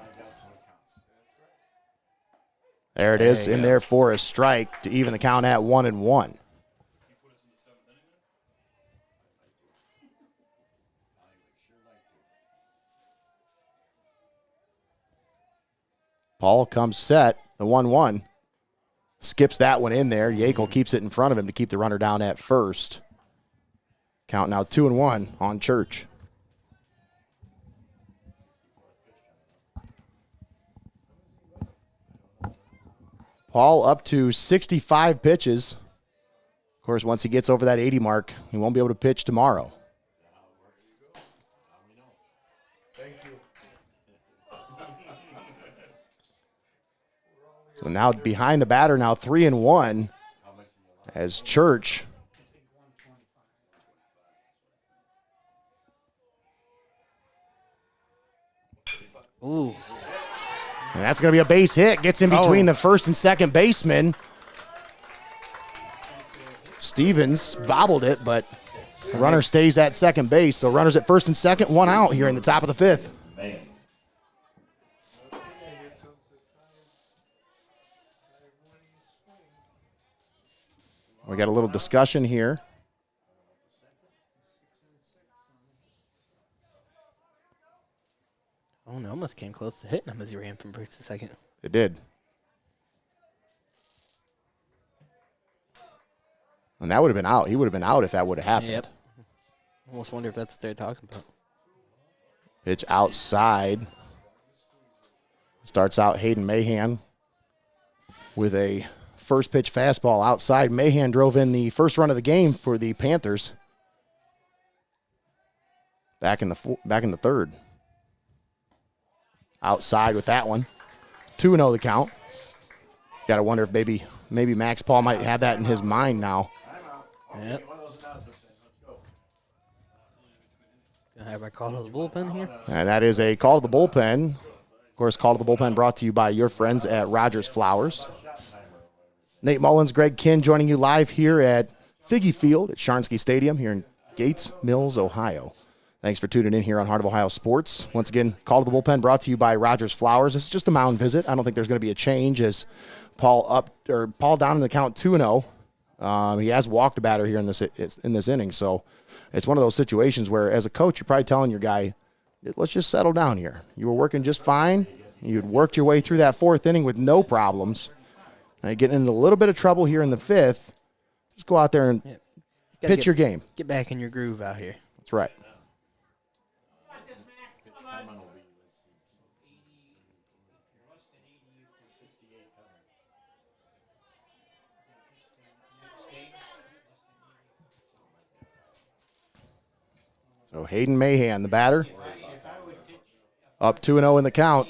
Speaker 2: There it is, in there for a strike to even the count at 1-1. Paul comes set, the 1-1. Skips that one in there. Yakel keeps it in front of him to keep the runner down at first. Count now 2-1 on Church. Paul up to 65 pitches. Of course, once he gets over that 80 mark, he won't be able to pitch tomorrow. So now behind the batter, now 3-1 as Church
Speaker 3: Ooh.
Speaker 2: and that's going to be a base hit. Gets in between the first and second baseman. Stevens bobbled it, but the runner stays at second base. So runners at first and second, 1 out here in the top of the fifth.
Speaker 1: Man.
Speaker 2: We got a little discussion here.
Speaker 3: Oh, no, almost came close to hitting him as he ran from first to second.
Speaker 2: It did. And that would have been out. He would have been out if that would have happened.
Speaker 3: Yep. Almost wonder if that's what they're talking about.
Speaker 2: Pitch outside. Starts out Hayden Mahan with a first pitch fastball outside. Mahan drove in the first run of the game for the Panthers. Back in the third. Outside with that one. 2-0 the count. Got to wonder if maybe Max Paul might have that in his mind now.
Speaker 3: Yep. Have I called the bullpen here?
Speaker 2: And that is a call to the bullpen. Of course, call to the bullpen brought to you by your friends at Rodgers Flowers. Nate Mullins, Greg Kinn joining you live here at Figgy Field at Sharnsky Stadium here in Gates Mills, Ohio. Thanks for tuning in here on Heart of Ohio Sports. Once again, call to the bullpen brought to you by Rodgers Flowers. This is just a mound visit. I don't think there's going to be a change as Paul down in the count 2-0. He has walked a batter here in this inning, so it's one of those situations where, as a coach, you're probably telling your guy, let's just settle down here. You were working just fine. You'd worked your way through that fourth inning with no problems. Now you're getting into a little bit of trouble here in the fifth. Just go out there and pitch your game.
Speaker 3: Get back in your groove out here.
Speaker 2: That's right. So Hayden Mahan, the batter, up 2-0 in the count.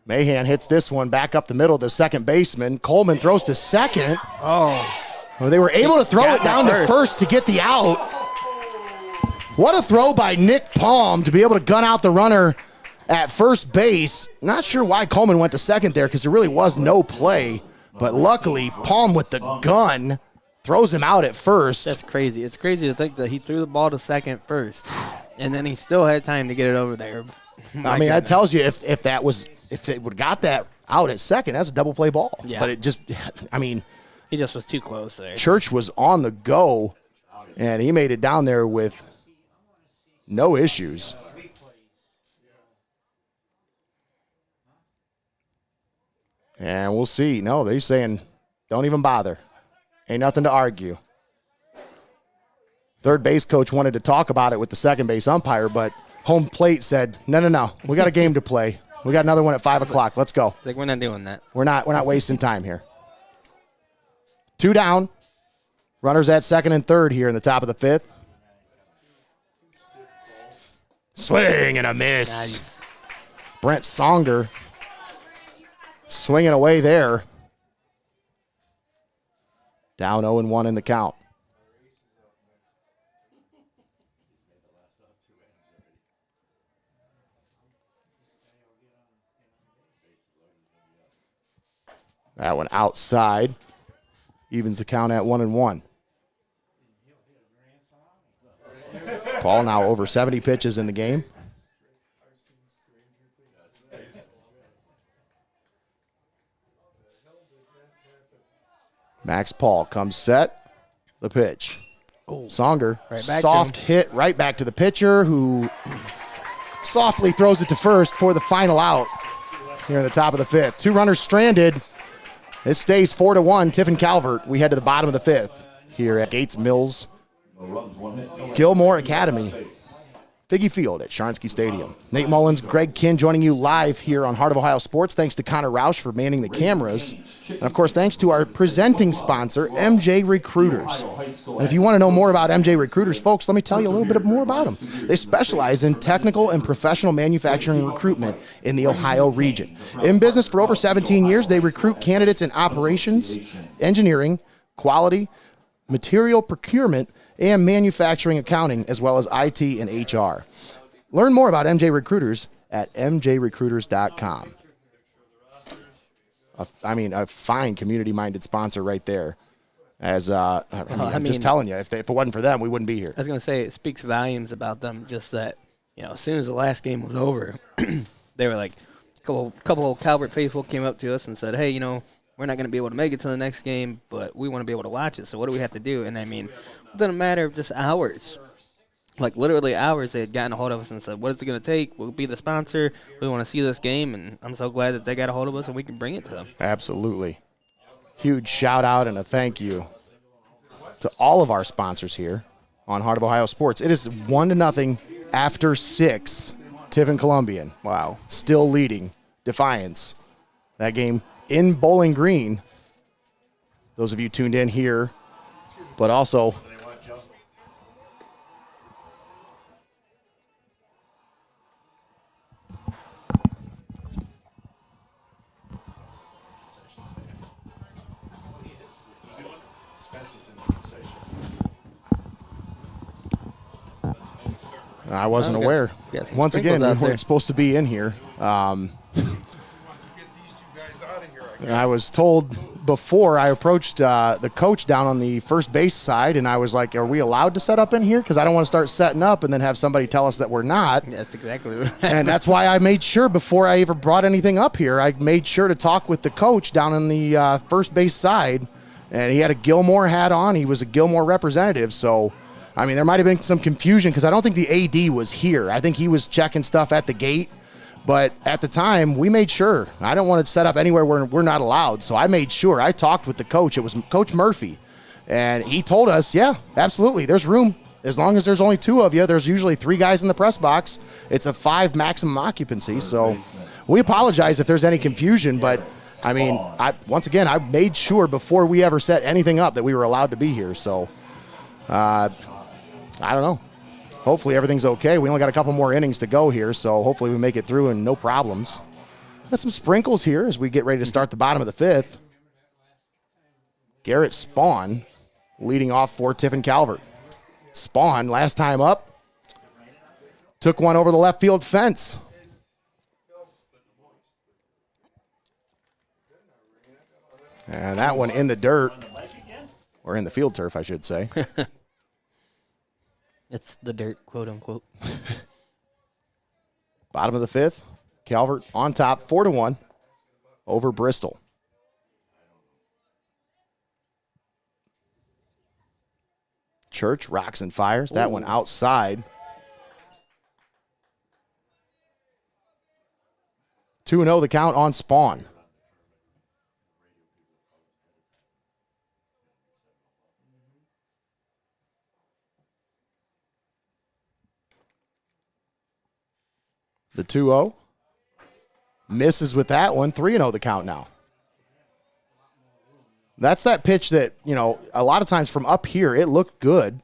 Speaker 2: Mahan hits this one back up the middle to the second baseman. Coleman throws to second.
Speaker 3: Oh.
Speaker 2: Well, they were able to throw it down to first to get the out. What a throw by Nick Palm to be able to gun out the runner at first base. Not sure why Coleman went to second there because there really was no play. But luckily, Palm with the gun throws him out at first.
Speaker 3: That's crazy. It's crazy to think that he threw the ball to second first, and then he still had time to get it over there.
Speaker 2: I mean, that tells you if it would have got that out at second, that's a double play ball.
Speaker 3: Yeah.
Speaker 2: But it just, I mean.
Speaker 3: He just was too close there.
Speaker 2: Church was on the go, and he made it down there with no issues. And we'll see. No, they're saying don't even bother. Ain't nothing to argue. Third base coach wanted to talk about it with the second base umpire, but home plate said, no. We got a game to play. We got another one at 5 o'clock. Let's go.
Speaker 3: Like, we're not doing that.
Speaker 2: We're not wasting time here. 2 down. Runners at second and third here in the top of the 5th. Swing and a miss.
Speaker 3: Nice.
Speaker 2: Brent Songer swinging away there. Down 0-1 in the count. That one outside. Evens the count at 1-1. Paul now over 70 pitches in the game. Max Paul comes set. The pitch. Songer,
Speaker 3: Right back
Speaker 2: soft
Speaker 3: to him.
Speaker 2: hit right back to the pitcher who softly throws it to first for the final out here in the top of the 5th. 2 runners stranded. It stays 4-1, Tiffin Calvert. We head to the bottom of the 5th here at Gates Mills Gilmour Academy, Figgy Field at Sharnsky Stadium. Nate Mullins, Greg Kinn joining you live here on Heart of Ohio Sports. Thanks to Connor Roush for manning the cameras. And, of course, thanks to our presenting sponsor, MJ Recruiters. And if you want to know more about MJ Recruiters, folks, let me tell you a little bit more about them. They specialize in technical and professional manufacturing recruitment in the Ohio region. In business for over 17 years, they recruit candidates in operations, engineering, quality, material procurement, and manufacturing accounting, as well as IT and HR. Learn more about MJ Recruiters at mjrecruiters.com. A fine community-minded sponsor right there. As I'm just telling you, if it wasn't for them, we wouldn't be here.
Speaker 3: I was going to say, it speaks volumes about them, just that, as soon as the last game was over, they were like, a couple of Calvert faithful came up to us and said, hey, we're not going to be able to make it to the next game, but we want to be able to watch it, so what do we have to do? And within a matter of just hours, like literally hours, they had gotten a hold of us and said, what is it going to take? We'll be the sponsor. We want to see this game, and I'm so glad that they got a hold of us and we can bring it to them.
Speaker 2: Absolutely. Huge shout out and a thank you to all of our sponsors here on Heart of Ohio Sports. It is 1-0 after 6, Tiffin Columbian.
Speaker 3: Wow.
Speaker 2: Still leading Defiance. That game in Bowling Green. Those of you tuned in here, but also I wasn't aware. Once again, we weren't supposed to be in here. I was told before I approached the coach down on the first base side, and I was like, are we allowed to set up in here? Because I don't want to start setting up and then have somebody tell us that we're not.
Speaker 3: Yeah, that's exactly what
Speaker 2: And that's why I made sure before I ever brought anything up here, I made sure to talk with the coach down on the first base side, and he had a Gilmour hat on. He was a Gilmour representative, so there might have been some confusion because I don't think the AD was here. I think he was checking stuff at the gate. But at the time, we made sure. I don't want to set up anywhere where we're not allowed. So I made sure. I talked with the coach. It was Coach Murphy. And he told us, yeah, absolutely, there's room. As long as there's only 2 of you, there's usually 3 guys in the press box. It's a 5 maximum occupancy. So we apologize if there's any confusion. But, once again, I made sure before we ever set anything up that we were allowed to be here. So I don't know. Hopefully everything's okay. We only got a couple more innings to go here, so hopefully we make it through and no problems. Got some sprinkles here as we get ready to start the bottom of the fifth. Garrett Spawn leading off for Tiffin Calvert. Spawn, last time up, took one over the left field fence. And that one in the dirt, or in the field turf, I should say.
Speaker 3: It's the dirt, quote unquote.
Speaker 2: Bottom of the fifth, Calvert on top, 4-1 over Bristol. Church rocks and fires. That one outside. 2-0 the count on Spawn. The 2-0. Misses with that one. 3-0 the count now. That's that pitch that, you know, a lot of times from up here, it looked good.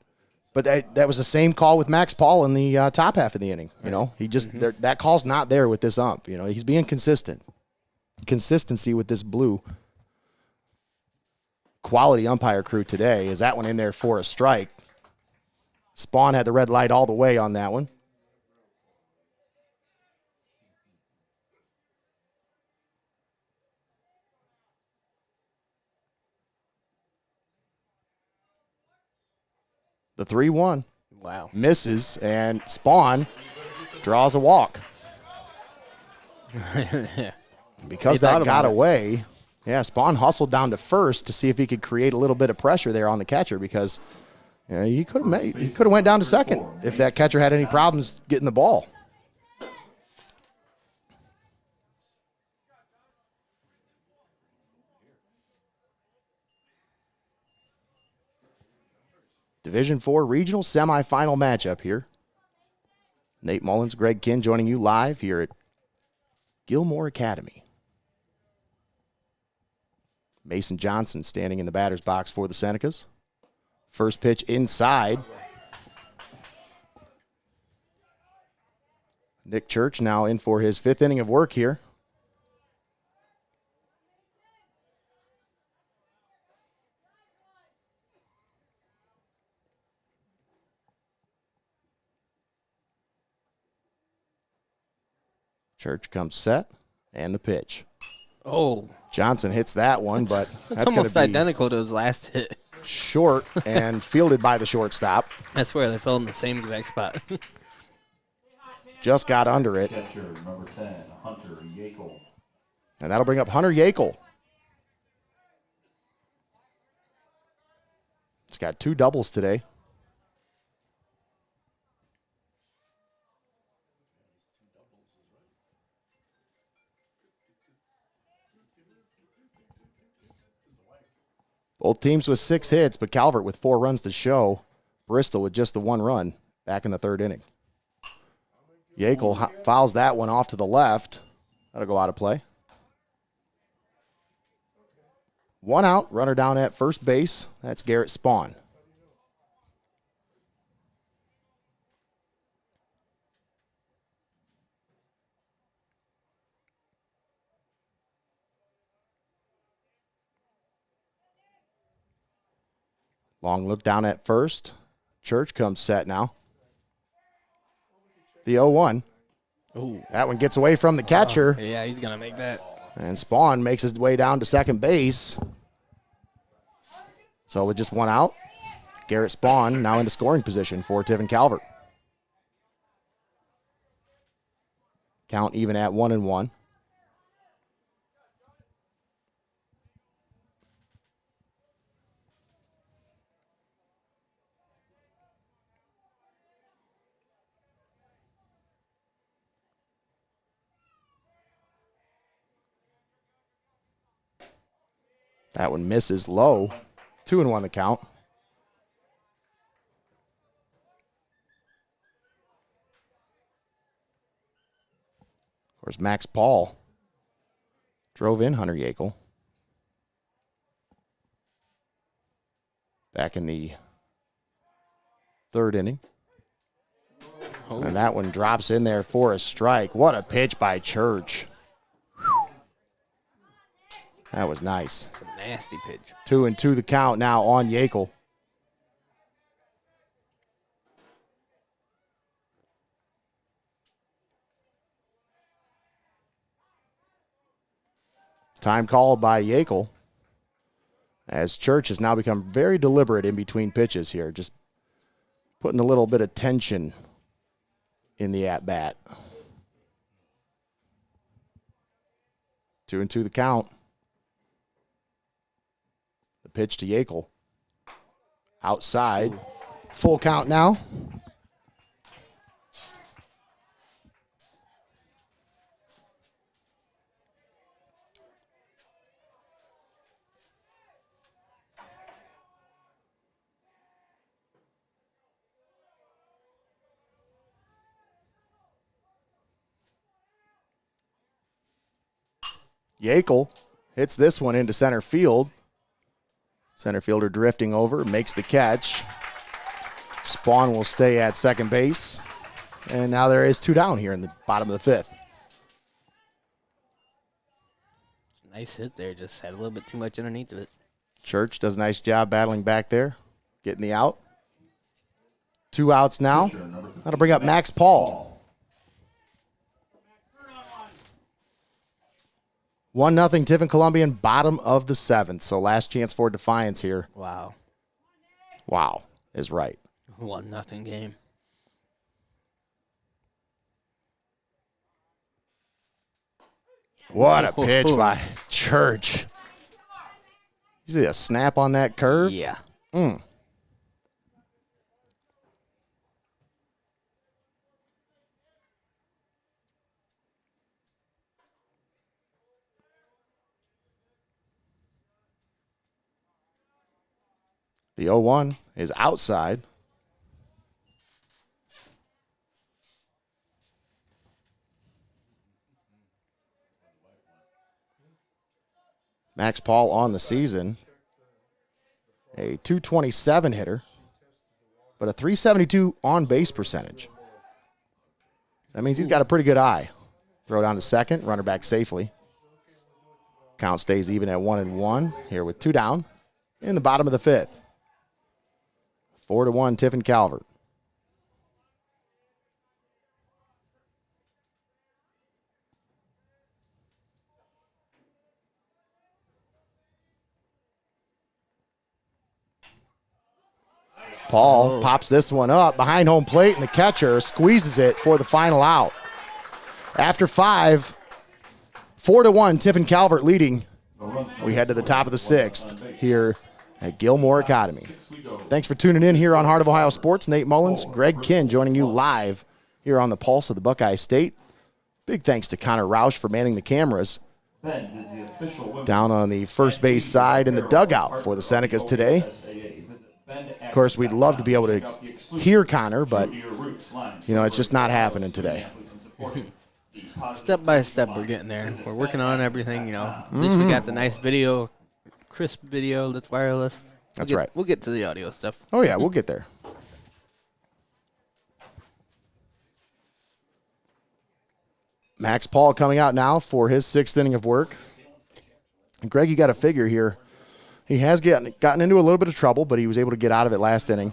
Speaker 2: But that was the same call with Max Paul in the top half of the inning. You know, he just that call's not there with this ump. You know, he's being consistent. Consistency with this blue quality umpire crew today. Is that one in there for a strike? Spawn had the red light all the way on that one. The 3-1.
Speaker 3: Wow.
Speaker 2: Misses, and Spawn draws a walk. Because that got away, Spawn hustled down to first to see if he could create a little bit of pressure there on the catcher because he could have went down to second if that catcher had any problems getting the ball. Division IV regional semifinal matchup here. Nate Mullins, Greg Kinn joining you live here at Gilmour Academy. Mason Johnson standing in the batter's box for the Senecas. First pitch inside. Nick Church now in for his fifth inning of work here. Church comes set, and the pitch.
Speaker 3: Oh.
Speaker 2: Johnson hits that one, but that's
Speaker 3: almost
Speaker 2: going to be
Speaker 3: identical to his last hit.
Speaker 2: Short and fielded by the shortstop.
Speaker 3: I swear they fell in the same exact spot.
Speaker 2: Just got under it.
Speaker 1: Catcher number 10, Hunter Yakel.
Speaker 2: And that'll bring up Hunter Yakel. He's got 2 doubles today. Both teams with 6 hits, but Calvert with 4 runs to show. Bristol with just the 1 run back in the 3rd inning. Yakel fouls that one off to the left. That'll go out of play. 1 out, runner down at first base. That's Garrett Spawn. Long look down at first. Church comes set now. The 0-1.
Speaker 3: Ooh.
Speaker 2: That one gets away from the catcher.
Speaker 3: Yeah, he's going to make that.
Speaker 2: And Spawn makes his way down to second base. So with just 1 out, Garrett Spawn now into scoring position for Tiffin Calvert. Count even at 1-1. That one misses low. 2-1 the count. Of course, Max Paul drove in Hunter Yakel. Back in the third inning. And that one drops in there for a strike. What a pitch by Church. That was nice.
Speaker 3: That's a nasty pitch.
Speaker 2: 2-2 the count now on Yackel. Time called by Yackel, as Church has now become very deliberate in between pitches here, just putting a little bit of tension in the at-bat. 2-2 the count. The pitch to Yackel. Outside. Full count now. Yackel hits this one into center field. Center fielder drifting over, makes the catch. Spawn will stay at second base. And now there is 2 down here in the bottom of the 5th.
Speaker 3: Nice hit there, just had a little bit too much underneath of it.
Speaker 2: Church does a nice job battling back there, getting the out. 2 outs now. That'll bring up Max Paul. 1-0 Tiffin Columbian, bottom of the 7th. So last chance for Defiance here.
Speaker 3: Wow.
Speaker 2: Wow is right.
Speaker 3: 1-0 game.
Speaker 2: What a pitch by Church. You see a snap on that curve?
Speaker 3: Yeah.
Speaker 2: The 0-1 is outside. Max Paul on the season, a .227 hitter, but a .372 on-base percentage. That means he's got a pretty good eye. Throw down to second, runner back safely. Count stays even at 1-1 here with 2 down in the bottom of the 5th. 4-1 Tiffin Calvert. Paul pops this one up behind home plate, and the catcher squeezes it for the final out. After 5, 4-1 Tiffin Calvert leading. We head to the top of the 6th here at Gilmour Academy. Thanks for tuning in here on Heart of Ohio Sports. Nate Mullins, Greg Kinn joining you live here on the Pulse of the Buckeye State. Big thanks to Connor Roush for manning the cameras. Down on the first base side in the dugout for the Senecas today. Of course, we'd love to be able to hear Connor, but, you know, it's just not happening today.
Speaker 3: Step by step, we're getting there. We're working on everything, you know. At least we got the nice video, crisp video that's wireless.
Speaker 2: That's right.
Speaker 3: We'll get to the audio stuff.
Speaker 2: Oh, yeah, we'll get there. Max Paul coming out now for his 6th inning of work. And Greg, you got to figure here, he has gotten into a little bit of trouble, but he was able to get out of it last inning.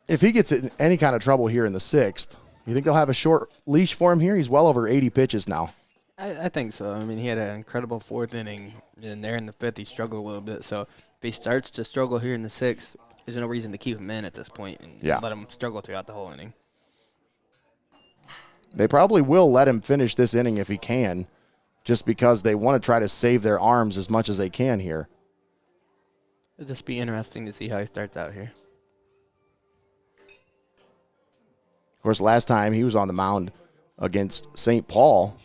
Speaker 2: If he gets in any kind of trouble here in the 6th, you think they'll have a short leash for him here? He's well over 80 pitches now.
Speaker 3: I think so. I mean, he had an incredible 4th inning, and there in the 5th he struggled a little bit. So if he starts to struggle here in the 6th, there's no reason to keep him in at this point and let him struggle throughout the whole inning.
Speaker 2: They probably will let him finish this inning if he can, just because they want to try to save their arms as much as they can here.
Speaker 3: It'll just be interesting to see how he starts out here.
Speaker 2: Of course, last time he was on the mound against St. Paul,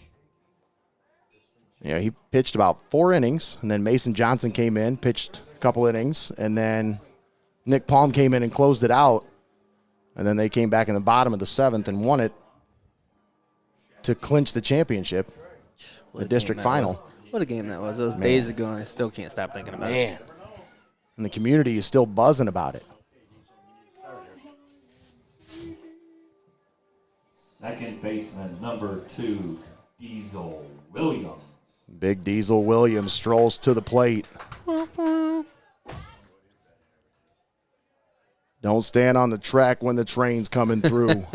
Speaker 2: he pitched about 4 innings, and then Mason Johnson came in, pitched a couple innings, and then Nick Palm came in and closed it out, and then they came back in the bottom of the 7th and won it to clinch the championship, the district final.
Speaker 3: What a game that was. Those days ago, and I still can't stop thinking about it.
Speaker 2: And the community is still buzzing about it.
Speaker 1: Second baseman, number 2, Diesel Williams.
Speaker 2: Big Diesel Williams strolls to the plate. Don't stand on the track when the train's coming through.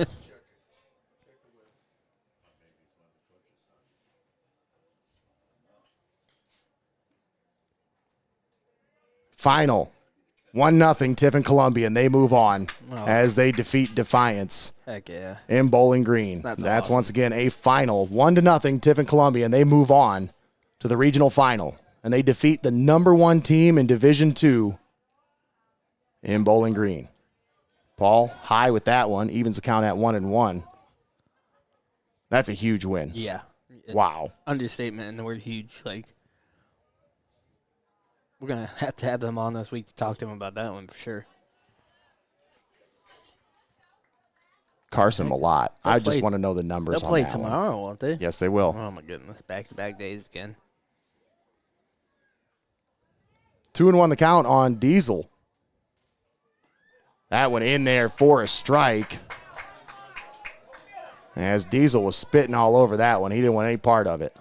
Speaker 2: Final. 1-0 Tiffin Columbian. They move on as they defeat Defiance.
Speaker 3: Heck yeah.
Speaker 2: In Bowling Green. That's awesome. Once again a final. 1-0 Tiffin Columbian. They move on to the regional final. And they defeat the number 1 team in Division II in Bowling Green. Paul, high with that one. Evens the count at 1-1. That's a huge win.
Speaker 3: Yeah.
Speaker 2: Wow.
Speaker 3: Understatement in the word huge. Like, we're going to have them on this week to talk to them about that one for sure.
Speaker 2: Carson a lot. I just want to know the numbers
Speaker 3: they'll
Speaker 2: on
Speaker 3: play
Speaker 2: that
Speaker 3: tomorrow,
Speaker 2: one.
Speaker 3: Won't they?
Speaker 2: Yes, they will.
Speaker 3: Oh, my goodness. Back-to-back days again.
Speaker 2: 2-1 the count on Diesel. That one in there for a strike. As Diesel was spitting all over that one. He didn't want any part of it.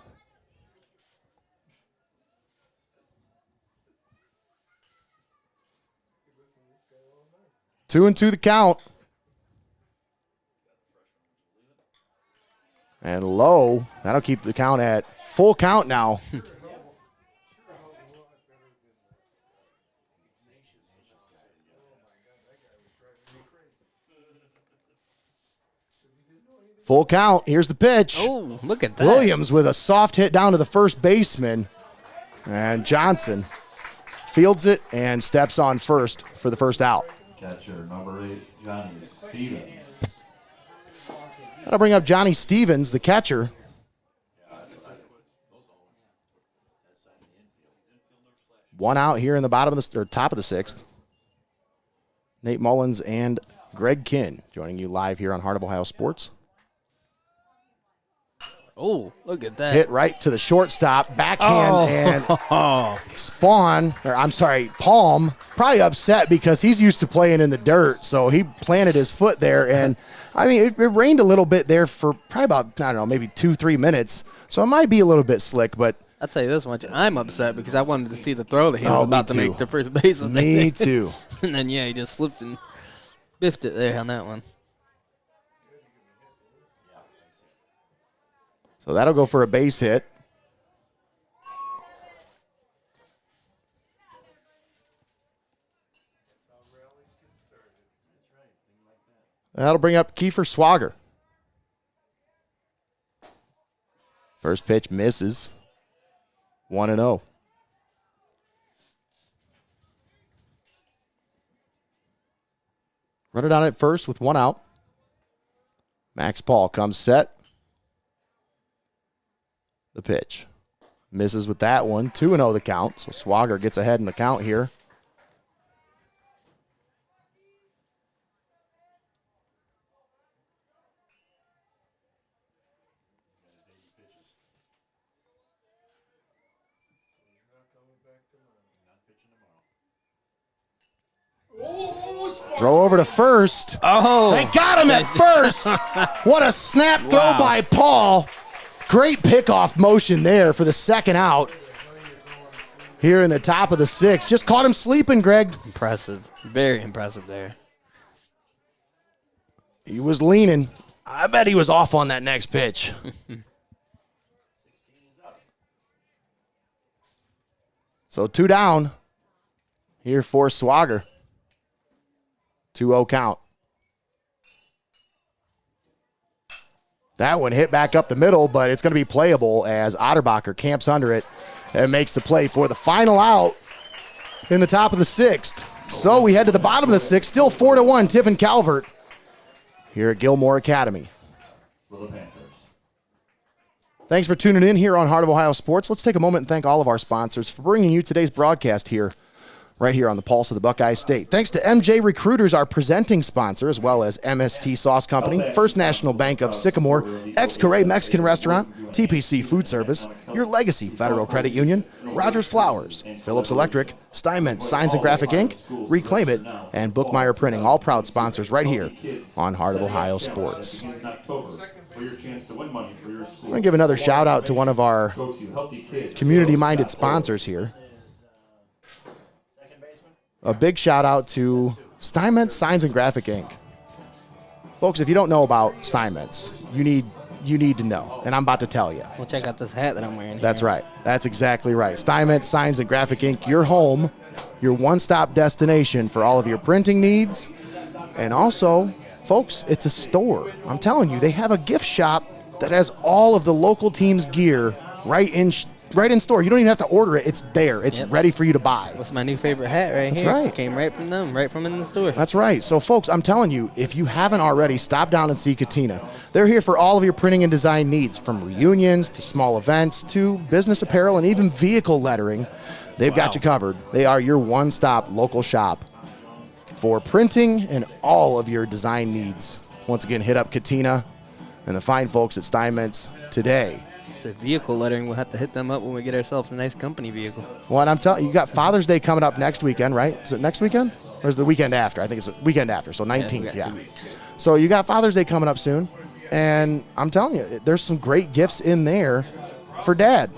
Speaker 2: Two and 2 the count. And low. That'll keep the count at full count now. Full count. Here's the pitch.
Speaker 3: Oh, look at that.
Speaker 2: Williams with a soft hit down to the first baseman. And Johnson fields it and steps on first for the first out.
Speaker 1: Catcher number 8, Johnny Stevens.
Speaker 2: That'll bring up Johnny Stevens, the catcher. One out here in the bottom of the or top of the 6th. Nate Mullins and Greg Kinn joining you live here on Heart of Ohio Sports.
Speaker 3: Oh, look at that.
Speaker 2: Hit right to the shortstop, backhand, and Palm, probably upset because he's used to playing in the dirt, so he planted his foot there, and, I mean, it rained a little bit there for probably about, I don't know, maybe 2-3 minutes, so it might be a little bit slick, but.
Speaker 3: I'll tell you this much, I'm upset because I wanted to see the throw that he was about to make to first base.
Speaker 2: Me too.
Speaker 3: And then, yeah, he just slipped and biffed it there on that one.
Speaker 2: So that'll go for a base hit. That'll bring up Kiefer Swager. First pitch misses. 1-0. Run it on at first with 1 out. Max Paul comes set. The pitch. Misses with that one. 2-0 the count. So Swager gets ahead in the count here. Throw over to first.
Speaker 3: Oh.
Speaker 2: They got him at first. What a snap throw by Paul. Great pickoff motion there for the second out. Here in the top of the 6th. Just caught him sleeping, Greg.
Speaker 3: Impressive. Very impressive there.
Speaker 2: He was leaning. I bet he was off on that next pitch. So 2 down here for Swager. 2-0 count. That one hit back up the middle, but it's going to be playable as Otterbacher camps under it and makes the play for the final out in the top of the 6th. So we head to the bottom of the 6th, still 4-1, Tiffin Calvert here at Gilmour Academy. Thanks for tuning in here on Heart of Ohio Sports. Let's take a moment and thank all of our sponsors for bringing you today's broadcast here, right here on the Pulse of the Buckeye State. Thanks to MJ Recruiters, our presenting sponsor, as well as MST Sauce Company, First National Bank of Sycamore, Xcaret Mexican Restaurant, TPC Food Service, Your Legacy Federal Credit Union, Rodgers Flowers, Phillips Electric, Steinmetz Signs and Graphic Inc., Reclaim It, and Bookmeyer Printing, all proud sponsors right here on Heart of Ohio Sports. I'm going to give another shout out to one of our community-minded sponsors here. A big shout out to Steinmetz Signs and Graphic Inc. Folks, if you don't know about Steinmetz, you need to know, and I'm about to tell you.
Speaker 3: Well, check out this hat that I'm wearing.
Speaker 2: That's right. That's exactly right. Steinmetz Signs and Graphic Inc., your home, your one-stop destination for all of your printing needs. And also, folks, it's a store. I'm telling you, they have a gift shop that has all of the local team's gear right in store. You don't even have to order it. It's there. It's ready for you to buy.
Speaker 3: That's my new favorite hat right here.
Speaker 2: That's right.
Speaker 3: Came right from them, right from in the store.
Speaker 2: That's right. So, folks, I'm telling you, if you haven't already, stop down and see Katina. They're here for all of your printing and design needs, from reunions to small events to business apparel and even vehicle lettering. They've got you covered. They are your one-stop local shop for printing and all of your design needs. Once again, hit up Katina and the fine folks at Steinmetz today.
Speaker 3: It's a vehicle lettering. We'll have to hit them up when we get ourselves a nice company vehicle.
Speaker 2: Well, and I'm telling you, you got Father's Day coming up next weekend, right? Is it next weekend? Or is it the weekend after? I think it's the weekend after, so 19th,
Speaker 3: yeah. 2 weeks.
Speaker 2: So you got Father's Day coming up soon, and I'm telling you, there's some great gifts in there for Dad.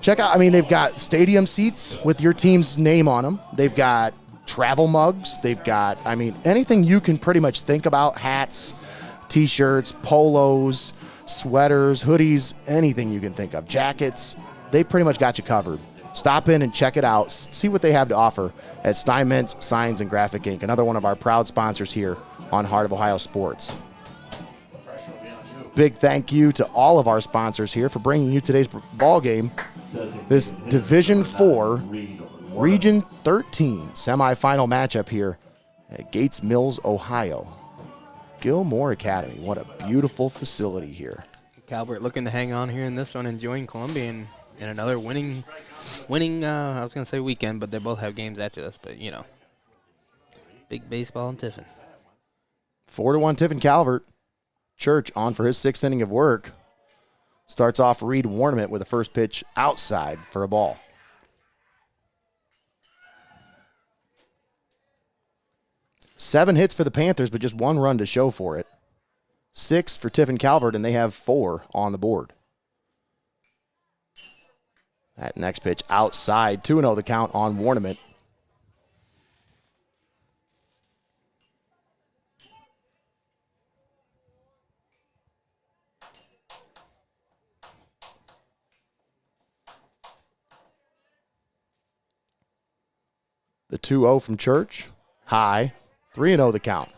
Speaker 2: Check out, they've got stadium seats with your team's name on them. They've got travel mugs. They've got, anything you can pretty much think about, hats, T-shirts, polos, sweaters, hoodies, anything you can think of, jackets. They pretty much got you covered. Stop in and check it out. See what they have to offer at Steinmetz Signs and Graphic Inc., another one of our proud sponsors here on Heart of Ohio Sports. Big thank you to all of our sponsors here for bringing you today's ball game. This Division 4 Region 13 semifinal matchup here at Gates Mills, Ohio. Gilmour Academy. What a beautiful facility here.
Speaker 3: Calvert looking to hang on here in this one, enjoying Columbia in another winning, I was going to say weekend, but they both have games after this, but, big baseball in Tiffin.
Speaker 2: 4-1 Tiffin Calvert. Church on for his 6th inning of work. Starts off Reed Warnament with a first pitch outside for a ball. Seven hits for the Panthers, but just one run to show for it. 6 for Tiffin Calvert, and they have 4 on the board. That next pitch outside, 2-0 the count on Warnament. The 2-0 from Church, high. 3-0 the count.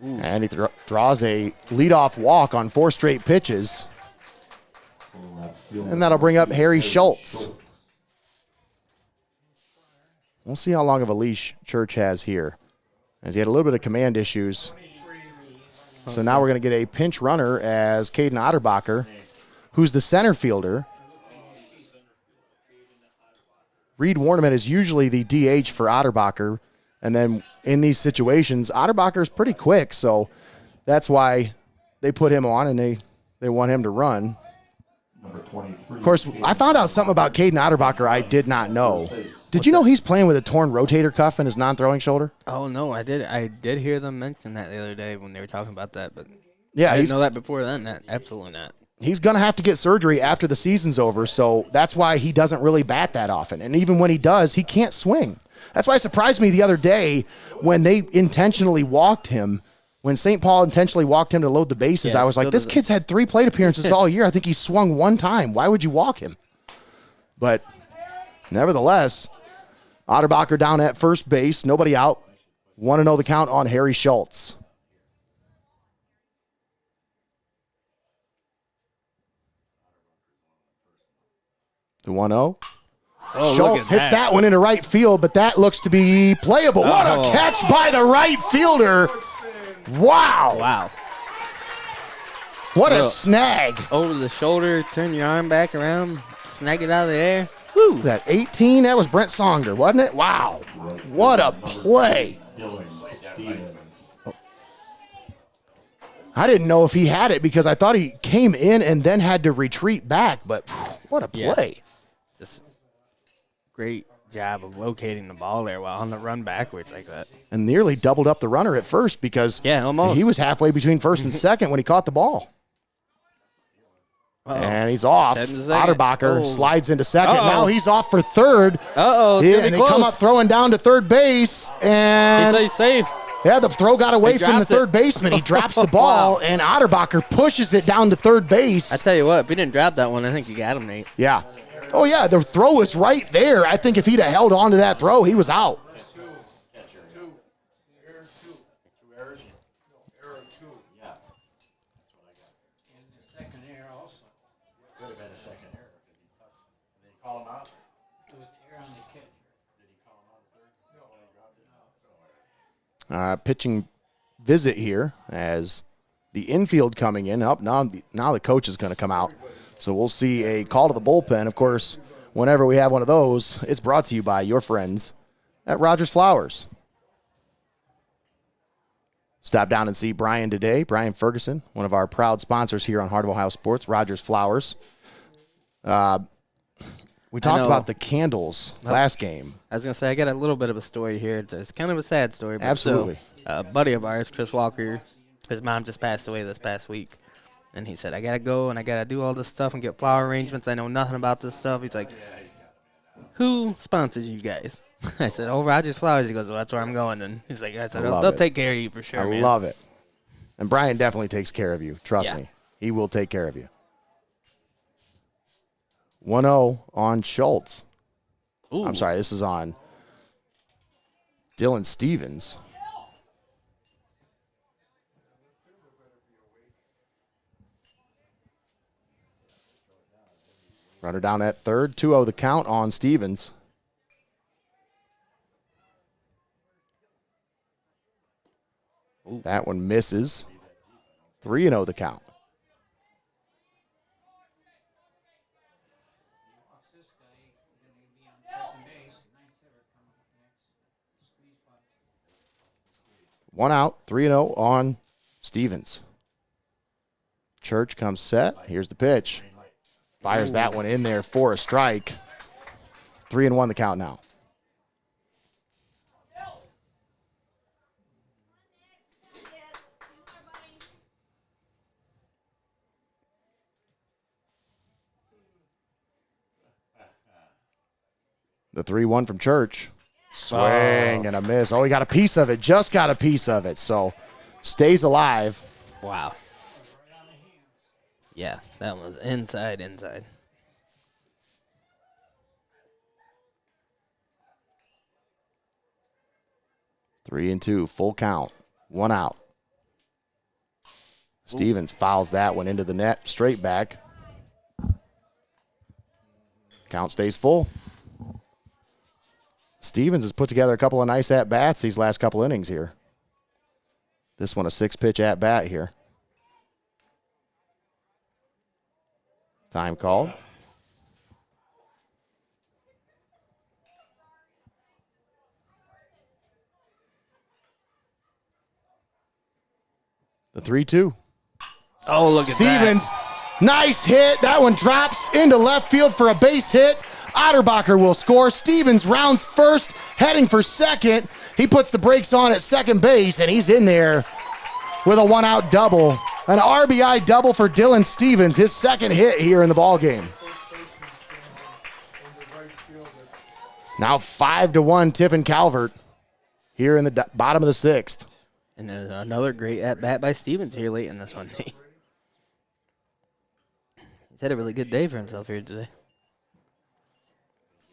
Speaker 2: Ooh. And he draws a leadoff walk on 4 straight pitches. And that'll bring up Harry Schultz. We'll see how long of a leash Church has here, as he had a little bit of command issues. So now we're going to get a pinch runner as Caden Otterbacher, who's the center fielder. Reed Warnament is usually the DH for Otterbacher, and then in these situations, Otterbacher is pretty quick, so that's why they put him on, and they want him to run. Of course, I found out something about Caden Otterbacher I did not know. Did you know he's playing with a torn rotator cuff in his non-throwing shoulder?
Speaker 3: Oh, no, I did hear them mention that the other day when they were talking about that, but
Speaker 2: yeah,
Speaker 3: I didn't know that before then. Absolutely not.
Speaker 2: He's going to have to get surgery after the season's over, so that's why he doesn't really bat that often. And even when he does, he can't swing. That's why it surprised me the other day when they intentionally walked him. When St. Paul intentionally walked him to load the bases, I was like, this kid's had 3 plate appearances all year. I think he swung 1 time. Why would you walk him? But nevertheless, Otterbacher down at first base, nobody out. 1-0 the count on Harry Schultz. The 1-0.
Speaker 3: Oh,
Speaker 2: Schultz hits that one into right field, but that looks to be playable. What a catch by the right fielder. Wow.
Speaker 3: Wow.
Speaker 2: What a snag.
Speaker 3: Over the shoulder, turn your arm back around, snag it out of the air. Woo!
Speaker 2: That 18, that was Brent Songer, wasn't it? Wow. What a play.
Speaker 1: Dylan Stevens.
Speaker 2: I didn't know if he had it because I thought he came in and then had to retreat back, but what a play.
Speaker 3: Just great job of locating the ball there while on the run backwards like that.
Speaker 2: And nearly doubled up the runner at first because
Speaker 3: almost.
Speaker 2: He was halfway between first and second when he caught the ball.
Speaker 3: Uh-oh.
Speaker 2: And he's off. Otterbacher slides into second.
Speaker 3: Uh-oh.
Speaker 2: Now he's off for third.
Speaker 3: Uh-oh.
Speaker 2: Yeah, and they come up throwing down to third base. And
Speaker 3: he's safe.
Speaker 2: Yeah, the throw got away from the third baseman. He drops the ball, and Otterbacher pushes it down to third base.
Speaker 3: I tell you what, if he didn't drop that one, I think you got him, Nate.
Speaker 2: Yeah. Oh, yeah, the throw was right there. I think if he'd have held on to that throw, he was out. Pitching visit here as the infield coming in. Now the coach is going to come out. So we'll see a call to the bullpen. Of course, whenever we have one of those, it's brought to you by your friends at Rodgers Flowers. Stop down and see Brian today. Brian Ferguson, one of our proud sponsors here on Heart of Ohio Sports, Rodgers Flowers. We talked about the candles last game.
Speaker 3: I was going to say, I got a little bit of a story here. It's kind of a sad story. But
Speaker 2: Absolutely.
Speaker 3: So, a buddy of ours, Chris Walker, his mom just passed away this past week. And he said, I got to go and I got to do all this stuff and get flower arrangements. I know nothing about this stuff. He's like, who sponsors you guys? I said, Rodgers Flowers. He goes, well, that's where I'm going. And he's like, they'll take care of you for sure,
Speaker 2: I love it. And Brian definitely takes care of you. Trust me. He will take care of you. 1-0 on Schultz.
Speaker 3: Ooh.
Speaker 2: I'm sorry, this is on Dylan Stevens. Runner down at third. 2-0 the count on Stevens. Ooh. That one misses. 3-0 the count. One out, 3-0 on Stevens. Church comes set. Here's the pitch. Fires that one in there for a strike. 3-1 the count now. The 3-1 from Church. Swing and a miss. Oh, he got a piece of it. Just got a piece of it. So stays alive.
Speaker 3: Wow. Yeah, that was inside.
Speaker 2: 3-2, full count. 1 out. Stevens fouls that one into the net. Straight back. Count stays full. Stevens has put together a couple of nice at-bats these last couple innings here. This one a 6-pitch at-bat here. Time called. The 3-2.
Speaker 3: Oh, look at
Speaker 2: Stevens, nice hit. That one drops into left field for a base hit. Otterbacher will score. Stevens rounds first, heading for second. He puts the brakes on at second base, and he's in there with a 1-out double. An RBI double for Dylan Stevens, his second hit here in the ballgame. Now 5-1 Tiffin Calvert here in the bottom of the 6th.
Speaker 3: And there's another great at-bat by Stevens here late in this one. He's had a really good day for himself here today.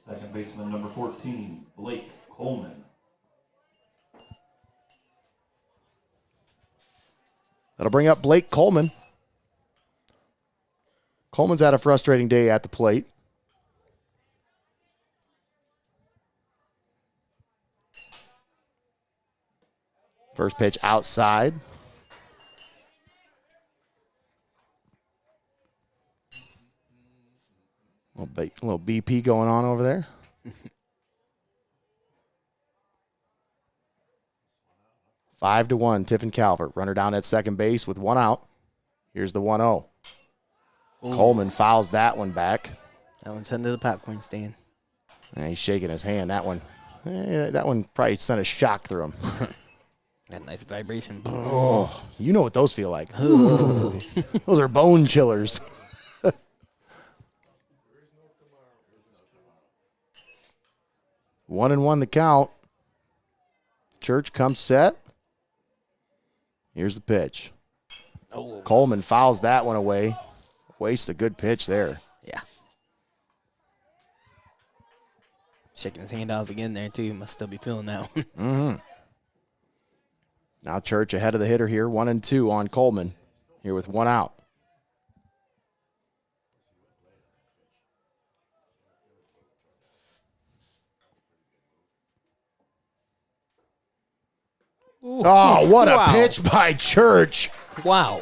Speaker 1: Second baseman number 14, Blake Coleman.
Speaker 2: That'll bring up Blake Coleman. Coleman's had a frustrating day at the plate. First pitch outside. Little BP going on over there. Five to 1, Tiffin Calvert. Runner down at second base with one out. Here's the 1-0. Coleman fouls that one back.
Speaker 3: That one's into the popcorn stand.
Speaker 2: And he's shaking his hand. That one probably sent a shock through him.
Speaker 3: That nice vibration.
Speaker 2: Oh, you know what those feel like. Those are bone chillers. 1-1 the count. Church comes set. Here's the pitch.
Speaker 3: Oh.
Speaker 2: Coleman fouls that one away. Wastes a good pitch there.
Speaker 3: Yeah. Shaking his hand off again there, too. He must still be feeling that one.
Speaker 2: Mm-hmm. Now Church ahead of the hitter here. 1-2 on Coleman. Here with one out.
Speaker 3: Ooh.
Speaker 2: Oh, what a
Speaker 3: Wow.
Speaker 2: pitch by Church.
Speaker 3: Wow.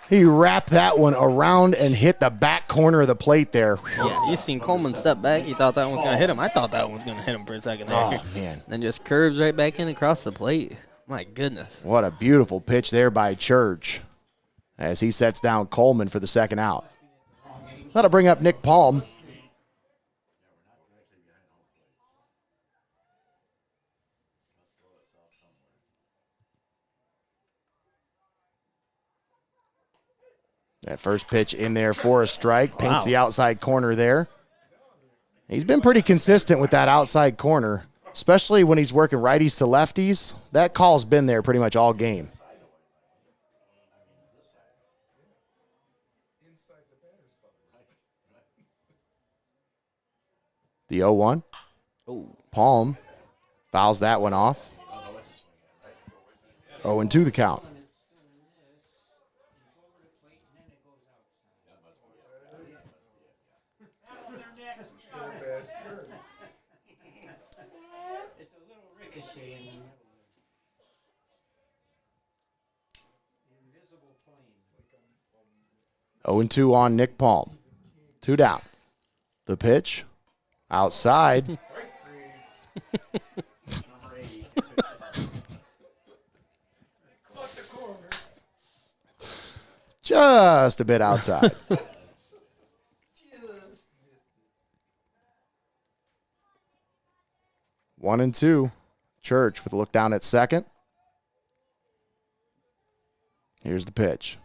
Speaker 2: He wrapped that one around and hit the back corner of the plate there.
Speaker 3: Yeah, you seen Coleman step back. He thought that one was going to hit him. I thought that one was going to hit him for a second there.
Speaker 2: Oh, man.
Speaker 3: Then just curves right back in across the plate. My goodness.
Speaker 2: What a beautiful pitch there by Church as he sets down Coleman for the second out. That'll bring up Nick Palm. That first pitch in there for a strike. Paints the outside corner there. He's been pretty consistent with that outside corner, especially when he's working righties to lefties. That call's been there pretty much all game. The 0-1.
Speaker 3: Oh.
Speaker 2: Palm fouls that one off. 0-2 the count. Oh and 2 on Nick Palm. 2 down. The pitch outside. Just a bit outside. One and two. Church with a look down at second. Here's the pitch.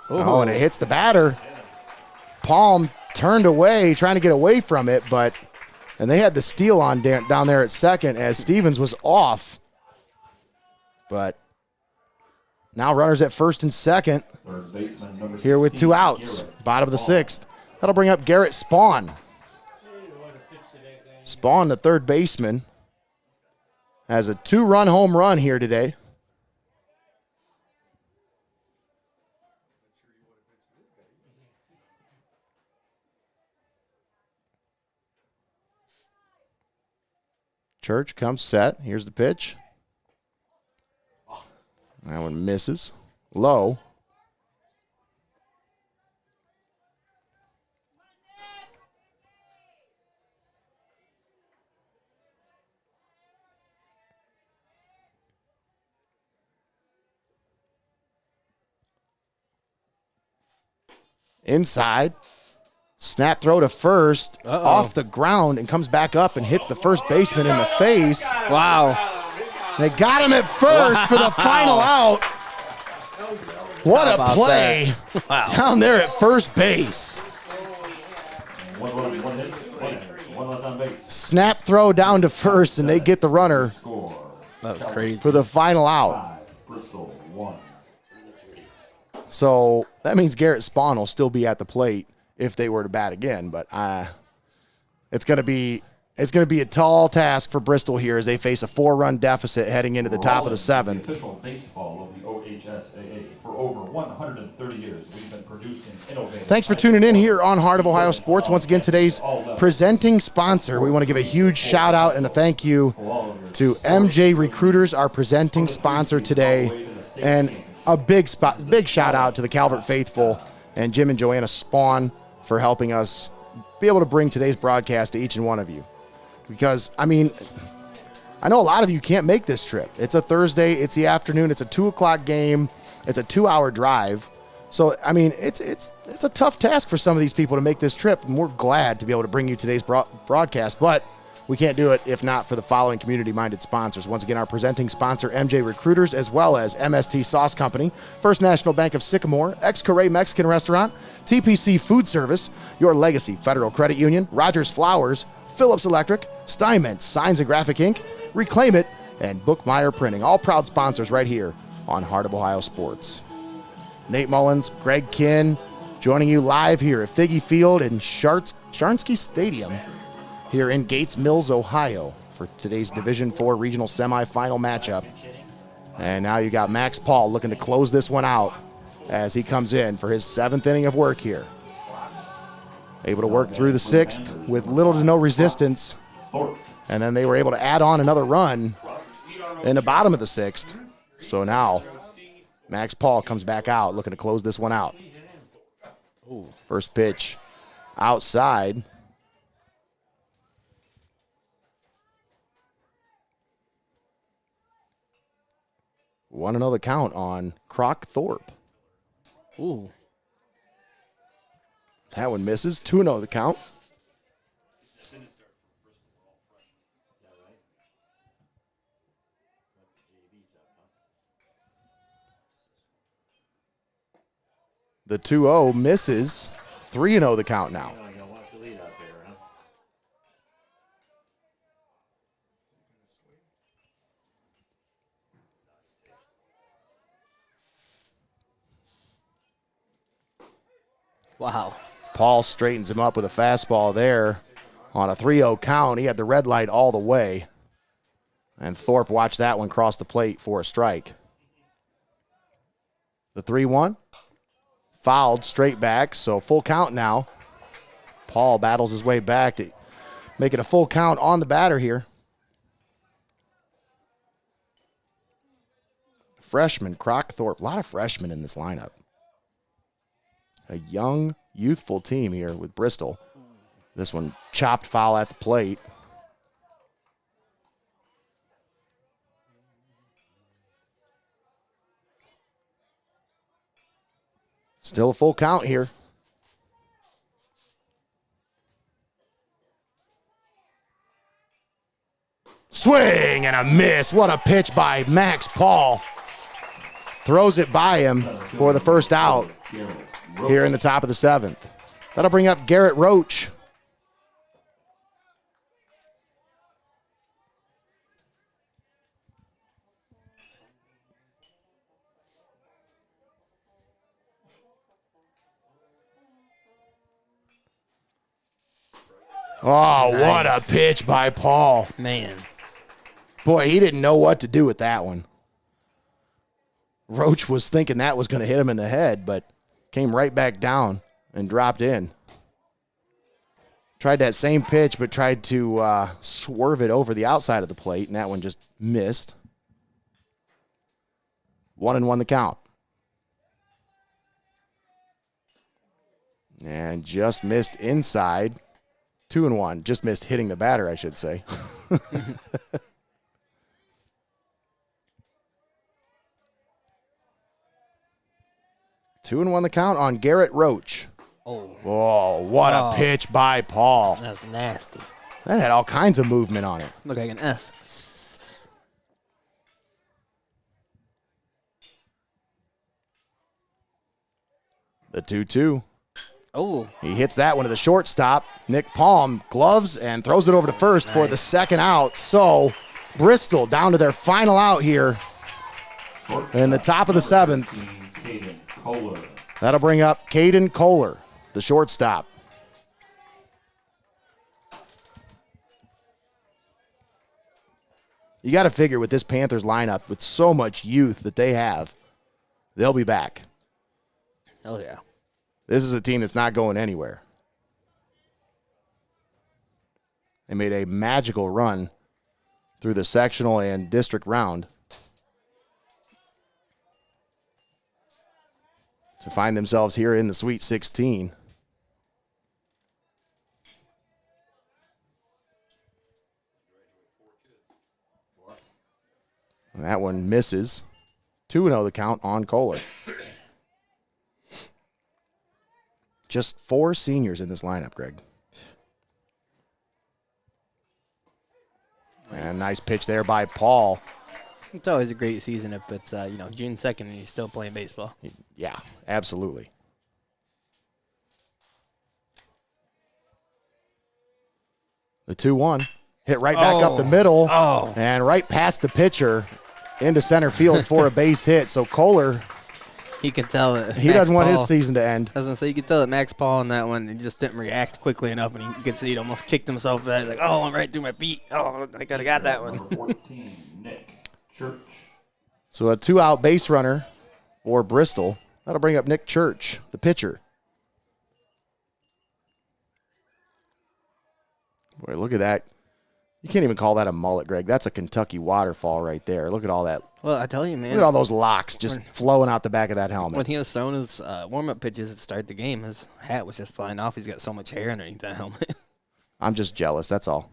Speaker 2: Oh, and it hits the batter. Palm turned away, trying to get away from it, and they had the steal on down there at second as Stevens was off. But now runners at first and second here with 2 outs. Bottom of the 6th. That'll bring up Garrett Spawn. Spawn, the third baseman, has a 2-run home run here today. Church comes set. Here's the pitch. That one misses. Low. Inside. Snap throw to first, off the ground, and comes back up and hits the first baseman in the face.
Speaker 3: Wow.
Speaker 2: They got him at first for the final out. What a play down there at first base. Snap throw down to first, and they get the runner
Speaker 3: That was crazy.
Speaker 2: for the final out. So that means Garrett Spawn will still be at the plate if they were to bat again, but it's going to be a tall task for Bristol here as they face a 4-run deficit heading into the top of the 7th.
Speaker 1: Official baseball of the OHSAA. For over 130 years, we've been producing innovative.
Speaker 2: Thanks for tuning in here on Heart of Ohio Sports. Once again, today's presenting sponsor. We want to give a huge shout out and a thank you to MJ Recruiters, our presenting sponsor today, and a big shout out to the Calvert faithful and Jim and Joanna Spawn for helping us be able to bring today's broadcast to each and one of you. Because, I mean, I know a lot of you can't make this trip. It's a Thursday. It's the afternoon. It's a 2 o'clock game. It's a 2-hour drive. So, I mean, it's a tough task for some of these people to make this trip, and we're glad to be able to bring you today's broadcast, but we can't do it if not for the following community-minded sponsors. Once again, our presenting sponsor, MJ Recruiters, as well as MST Sauce Company, First National Bank of Sycamore, Xcaret Mexican Restaurant, TPC Food Service, Your Legacy Federal Credit Union, Rodgers Flowers, Phillips Electric, Steinmetz Signs and Graphic Ink, Reclaim It, and Bookmeyer Printing, all proud sponsors right here on Heart of Ohio Sports. Nate Mullins, Greg Kinn, joining you live here at Figge Field in Sharnsky Stadium here in Gates Mills, Ohio for today's Division IV Regional Semifinal matchup. And now you got Max Paul looking to close this one out as he comes in for his 7th inning of work here. Able to work through the 6th with little to no resistance. And then they were able to add on another run in the bottom of the 6th. So now Max Paul comes back out looking to close this one out. First pitch outside. 1-0 the count on Croc Thorpe.
Speaker 3: Ooh.
Speaker 2: That one misses. 2-0 the count. The 2-0 misses. 3-0 the count now.
Speaker 3: Wow.
Speaker 2: Paul straightens him up with a fastball there on a 3-0 count. He had the red light all the way. And Thorpe watched that one cross the plate for a strike. The 3-1. Fouled straight back, so full count now. Paul battles his way back to make it a full count on the batter here. Freshman, Croc Thorpe. A lot of freshmen in this lineup. A young, youthful team here with Bristol. This one chopped foul at the plate. Still a full count here. Swing and a miss. What a pitch by Max Paul. Throws it by him for the first out here in the top of the 7th. That'll bring up Garrett Roach. Oh, nice. What a pitch by Paul.
Speaker 3: Man.
Speaker 2: Boy, he didn't know what to do with that one. Roach was thinking that was going to hit him in the head, but came right back down and dropped in. Tried that same pitch, but tried to swerve it over the outside of the plate, and that one just missed. 1-1 the count. And just missed inside. 2-1. Just missed hitting the batter, I should say. Two and 1 the count on Garrett Roach. Oh, what a pitch by Paul.
Speaker 3: That was nasty.
Speaker 2: That had all kinds of movement on it.
Speaker 3: Looked like an S.
Speaker 2: The 2-2.
Speaker 3: Oh.
Speaker 2: He hits that one to the shortstop. Nick Palm gloves and throws it over to first for the second out. So Bristol down to their final out here in the top of the 7th. That'll bring up Caden Kohler, the shortstop. You got to figure with this Panthers lineup, with so much youth that they have, they'll be back.
Speaker 3: Oh, yeah.
Speaker 2: This is a team that's not going anywhere. They made a magical run through the sectional and district round to find themselves here in the Sweet 16. That one misses. 2-0 the count on Kohler. Just 4 seniors in this lineup, Greg. And nice pitch there by Paul.
Speaker 3: It's always a great season if it's June 2nd and he's still playing baseball.
Speaker 2: Yeah, absolutely. The 2-1 hit right back up the middle and right past the pitcher into center field for a base hit. So Kohler,
Speaker 3: he can tell that
Speaker 2: he doesn't want his season to end.
Speaker 3: I was going to say, you could tell that Max Paul on that one, he just didn't react quickly enough, and you could see he almost kicked himself back. He's like, oh, I'm right through my feet. Oh, I could have got that one.
Speaker 1: Number 14, Nick Church.
Speaker 2: So a 2-out base runner for Bristol. That'll bring up Nick Church, the pitcher. Boy, look at that. You can't even call that a mullet, Greg. That's a Kentucky waterfall right there. Look at all that.
Speaker 3: Well, I tell you, man.
Speaker 2: Look at all those locks just flowing out the back of that helmet.
Speaker 3: When he was throwing his warm-up pitches at the start of the game, his hat was just flying off. He's got so much hair underneath that helmet.
Speaker 2: I'm just jealous, that's all.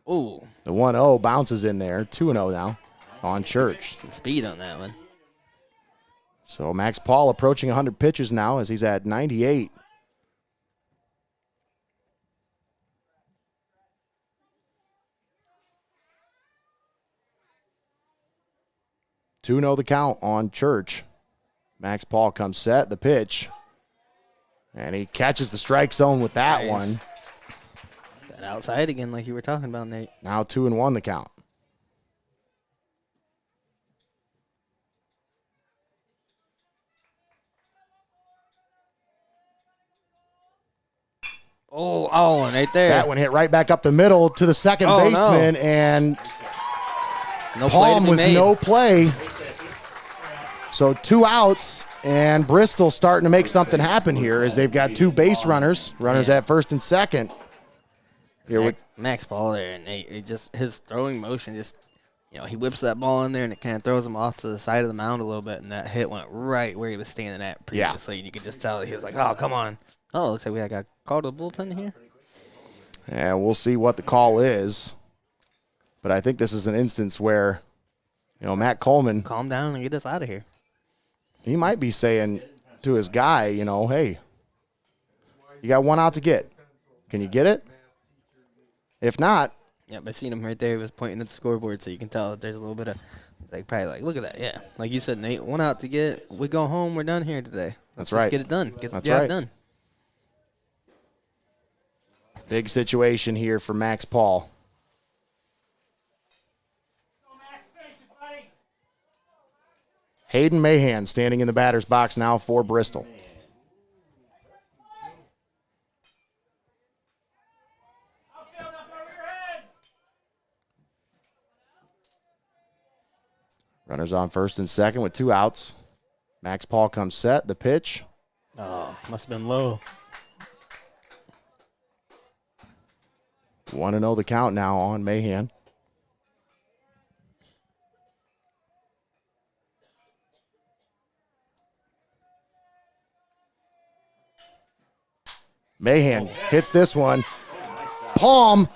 Speaker 3: Ooh.
Speaker 2: The 1-0 bounces in there. 2-0 now on Church.
Speaker 3: Some speed on that one.
Speaker 2: So Max Paul approaching 100 pitches now as he's at 98. The count on Church. Max Paul comes set, the pitch. And he catches the strike zone with that one.
Speaker 3: That outside again like you were talking about, Nate.
Speaker 2: Now 2-1 the count.
Speaker 3: Oh, and right there.
Speaker 2: That one hit right back up the middle to the second baseman, and
Speaker 3: no
Speaker 2: Palm with no play. So 2 outs, and Bristol starting to make something happen here as they've got 2 base runners at first and second. Here with
Speaker 3: Max Paul there, and his throwing motion just, he whips that ball in there, and it kind of throws him off to the side of the mound a little bit, and that hit went right where he was standing at previously, and you could just tell he was like, oh, come on. Oh, looks like we got called to the bullpen here.
Speaker 2: And we'll see what the call is. But I think this is an instance where, Matt Coleman,
Speaker 3: calm down and get us out of here.
Speaker 2: He might be saying to his guy, hey, you got 1 out to get. Can you get it? If not.
Speaker 3: Yep, I seen him right there. He was pointing at the scoreboard, so you can tell that there's a little bit of, look at that. Yeah. Like you said, Nate, 1 out to get. We go home. We're done here today.
Speaker 2: Let's
Speaker 3: just get it done. Get the job done.
Speaker 2: Big situation here for Max Paul. Hayden Mahan standing in the batter's box now for Bristol. Runners on first and second with 2 outs. Max Paul comes set. The pitch.
Speaker 3: Oh, must have been low.
Speaker 2: 1-0 the count now on Mahan. Mahan hits this one. Palm,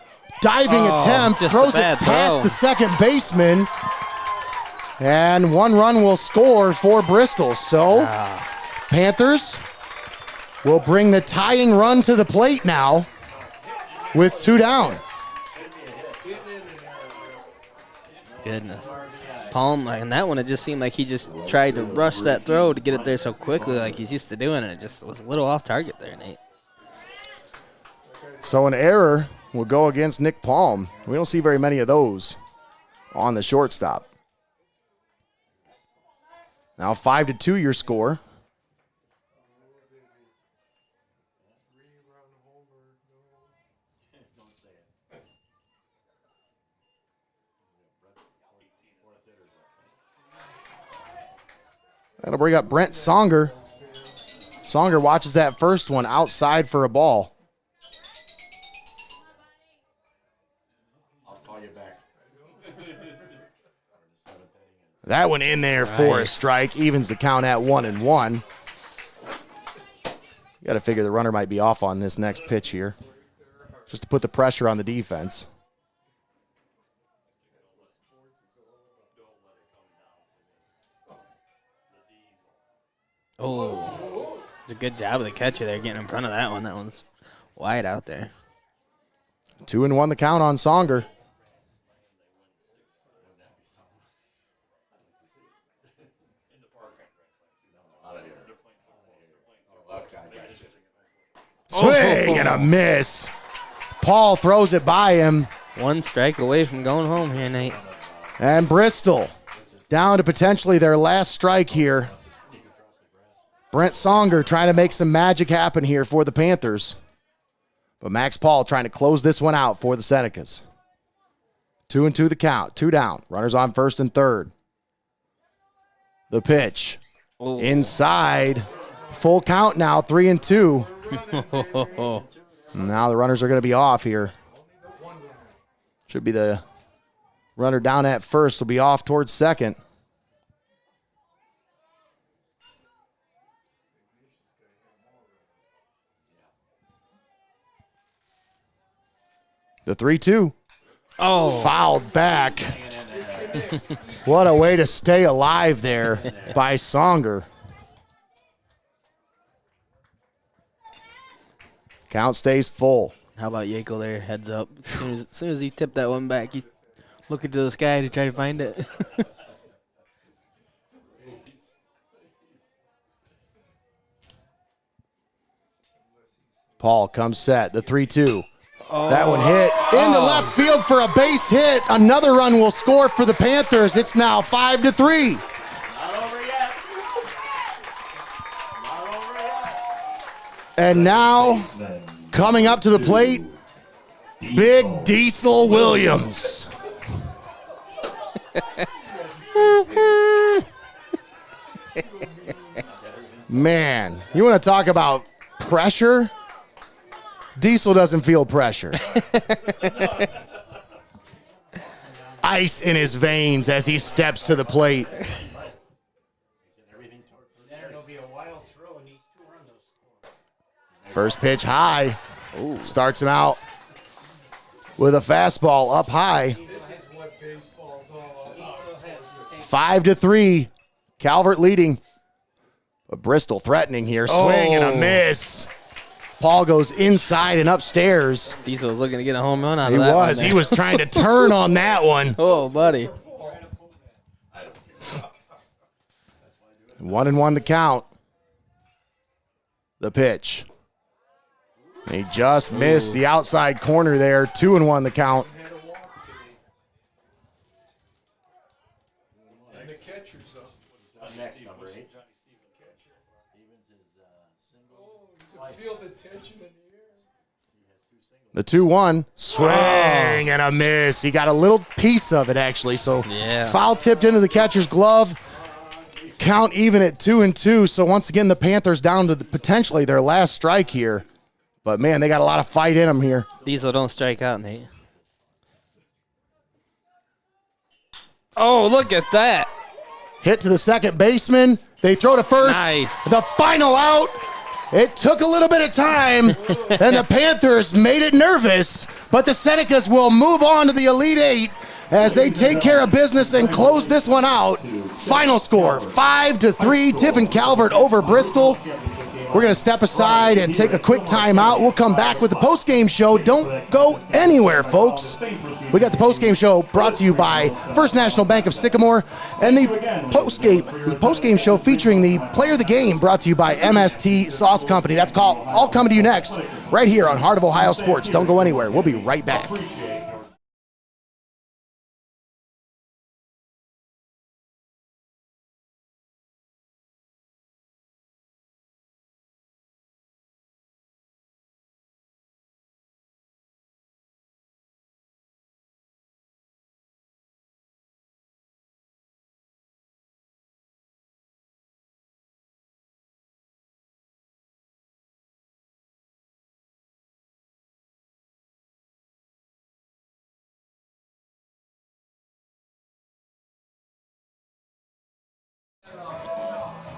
Speaker 2: diving attempt, throws it past the second baseman. And 1 run will score for Bristol. So Panthers will bring the tying run to the plate now with 2 down.
Speaker 3: Goodness. Palm, and that one, it just seemed like he just tried to rush that throw to get it there so quickly like he's used to doing, and it just was a little off target there, Nate.
Speaker 2: So an error will go against Nick Palm. We don't see very many of those on the shortstop. Now 5-2 your score. That'll bring up Brent Songer. Songer watches that first one outside for a ball. That one in there for a strike. Evens the count at 1-1. You got to figure the runner might be off on this next pitch here, just to put the pressure on the defense.
Speaker 3: Oh, it's a good job of the catcher there getting in front of that one. That one's wide out there.
Speaker 2: 2-1 the count on Songer. Swing and a miss. Paul throws it by him.
Speaker 3: One strike away from going home here, Nate.
Speaker 2: And Bristol down to potentially their last strike here. Brent Songer trying to make some magic happen here for the Panthers. But Max Paul trying to close this one out for the Senecas. 2-2 the count. 2 down. Runners on first and third. The pitch.
Speaker 3: Oh.
Speaker 2: Inside. Full count now. 3-2. Now the runners are going to be off here. Should be the runner down at first will be off towards second. The 3-2.
Speaker 3: Oh.
Speaker 2: Fouled back. What a way to stay alive there by Songer. Count stays full.
Speaker 3: How about Yako there? Heads up. As soon as he tipped that one back, he's looking to the sky to try to find it.
Speaker 2: Paul comes set. The 3-2. That one hit into left field for a base hit. Another run will score for the Panthers. It's now 5-3.
Speaker 1: Not over yet. Not over yet.
Speaker 2: And now, coming up to the plate, Big Diesel Williams. Man, you want to talk about pressure? Diesel doesn't feel pressure. Ice in his veins as he steps to the plate. First pitch high. Starts him out with a fastball up high. 5-3. Calvert leading. But Bristol threatening here. Swing and a miss. Paul goes inside and upstairs.
Speaker 3: Diesel was looking to get a home run out of that one.
Speaker 2: He was trying to turn on that one.
Speaker 3: Oh, buddy.
Speaker 2: 1-1 the count. The pitch. He just missed the outside corner there. 2-1 the count. The 2-1, swing and a miss. He got a little piece of it, actually. So foul tipped into the catcher's glove. Count even at 2-2. So once again, the Panthers down to potentially their last strike here. But, man, they got a lot of fight in them here.
Speaker 3: Diesel don't strike out, Nate. Oh, look at that.
Speaker 2: Hit to the second baseman. They throw to first.
Speaker 3: Nice.
Speaker 2: The final out. It took a little bit of time, and the Panthers made it nervous, but the Senecas will move on to the Elite Eight as they take care of business and close this one out. Final score, 5-3, Tiffin Calvert over Bristol. We're going to step aside and take a quick timeout. We'll come back with the postgame show. Don't go anywhere, folks. We got the postgame show brought to you by First National Bank of Sycamore, and the postgame show featuring the player of the game brought to you by MST Sauce Company. That's all coming to you next, right here on Heart of Ohio Sports. Don't go anywhere. We'll be right back.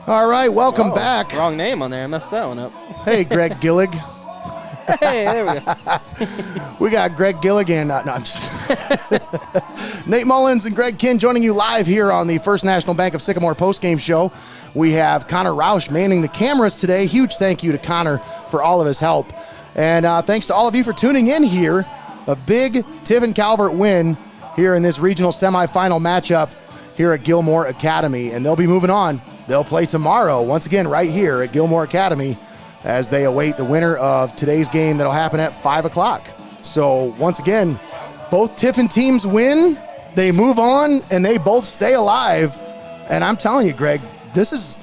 Speaker 2: All right, welcome back.
Speaker 3: Wrong name on there. I messed that one up.
Speaker 2: Hey, Greg Gillig.
Speaker 3: Hey, there we go.
Speaker 2: We got Greg Gilligan. No, I'm just Nate Mullins and Greg Kinn joining you live here on the First National Bank of Sycamore postgame show. We have Connor Roush manning the cameras today. Huge thank you to Connor for all of his help. And thanks to all of you for tuning in here. A big Tiffin Calvert win here in this regional semifinal matchup here at Gilmour Academy. And they'll be moving on. They'll play tomorrow, once again, right here at Gilmour Academy as they await the winner of today's game that'll happen at 5 o'clock. So, once again, both Tiffin teams win, they move on, and they both stay alive. And I'm telling you, Greg, this is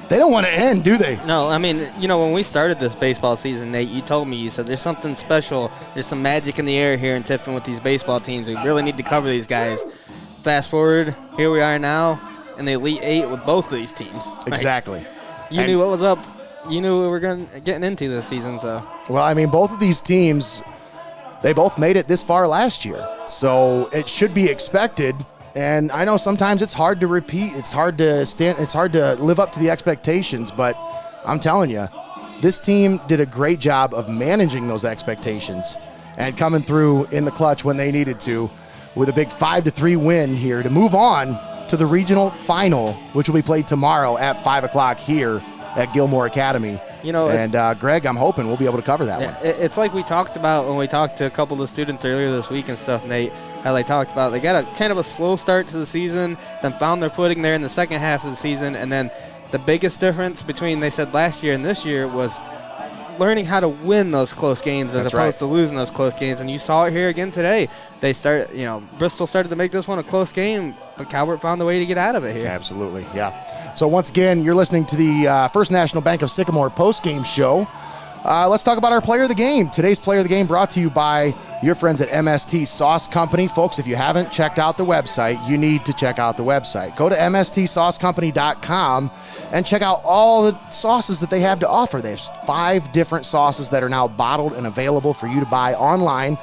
Speaker 2: they don't want to end, do they?
Speaker 3: No, I mean, you know, when we started this baseball season, Nate, you told me, you said there's something special, there's some magic in the air here in Tiffin with these baseball teams. We really need to cover these guys. Fast forward, here we are now in the Elite Eight with both of these teams.
Speaker 2: Exactly.
Speaker 3: You knew what was up. You knew what we were getting into this season. So.
Speaker 2: Well, I mean, both of these teams, they both made it this far last year. So it should be expected. And I know sometimes it's hard to repeat. It's hard to live up to the expectations. But I'm telling you, this team did a great job of managing those expectations and coming through in the clutch when they needed to with a big 5-3 win here to move on to the regional final, which will be played tomorrow at 5 o'clock here at Gilmour Academy.
Speaker 3: You know,
Speaker 2: and Greg, I'm hoping we'll be able to cover that one.
Speaker 3: It's like we talked about when we talked to a couple of the students earlier this week and stuff, Nate, how they talked about they got a kind of a slow start to the season, then found their footing there in the second half of the season, and then the biggest difference between, they said, last year and this year was learning how to win those close games as opposed to losing those close games. And you saw it here again today. They started, you know, Bristol started to make this one a close game, but Calvert found a way to get out of it here.
Speaker 2: Absolutely, yeah. So once again, you're listening to the First National Bank of Sycamore postgame show. Let's talk about our player of the game. Today's player of the game brought to you by your friends at MST Sauce Company. Folks, if you haven't checked out the website, you need to check out the website. Go to mstsaucecompany.com and check out all the sauces that they have to offer. There's 5 different sauces that are now bottled and available for you to buy online.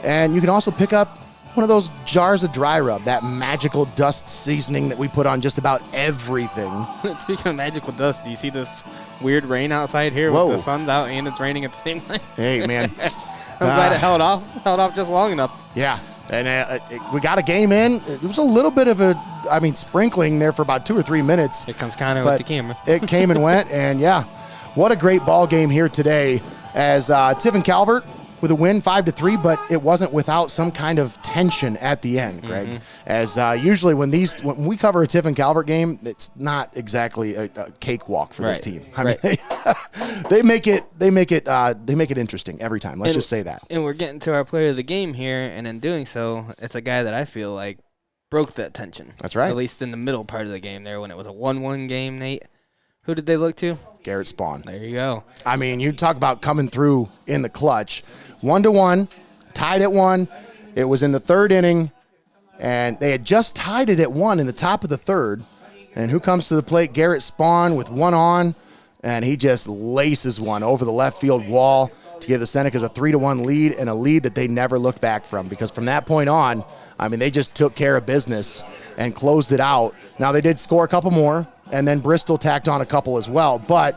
Speaker 2: And you can also pick up one of those jars of dry rub, that magical dust seasoning that we put on just about everything.
Speaker 3: Speaking of magical dust, do you see this weird rain outside here
Speaker 2: Whoa.
Speaker 3: with the sun's out and it's raining at the same time?
Speaker 2: Hey, man.
Speaker 3: I'm glad it held off just long enough.
Speaker 2: Yeah, and we got a game in. It was a little bit of sprinkling there for about 2 or 3 minutes.
Speaker 3: Here comes Connor with the camera.
Speaker 2: It came and went, and yeah, what a great ball game here today as Tiffin Calvert with a win 5-3, but it wasn't without some kind of tension at the end, Greg. Mm-hmm. As usually when we cover a Tiffin Calvert game, it's not exactly a cakewalk for this team. I mean, they make it interesting every time. Let's just say that.
Speaker 3: And we're getting to our player of the game here, and in doing so, it's a guy that I feel like broke that tension.
Speaker 2: That's right.
Speaker 3: At least in the middle part of the game there when it was a 1-1 game, Nate. Who did they look to?
Speaker 2: Garrett Spawn.
Speaker 3: There you go.
Speaker 2: I mean, you talk about coming through in the clutch. 1-1, tied at 1. It was in the 3rd inning, and they had just tied it at 1 in the top of the 3rd. And who comes to the plate? Garrett Spawn with 1 on, and he just laces one over the left field wall to give the Senecas a 3-1 lead, and a lead that they never looked back from, because from that point on, I mean, they just took care of business and closed it out. Now, they did score a couple more, and then Bristol tacked on a couple as well. But,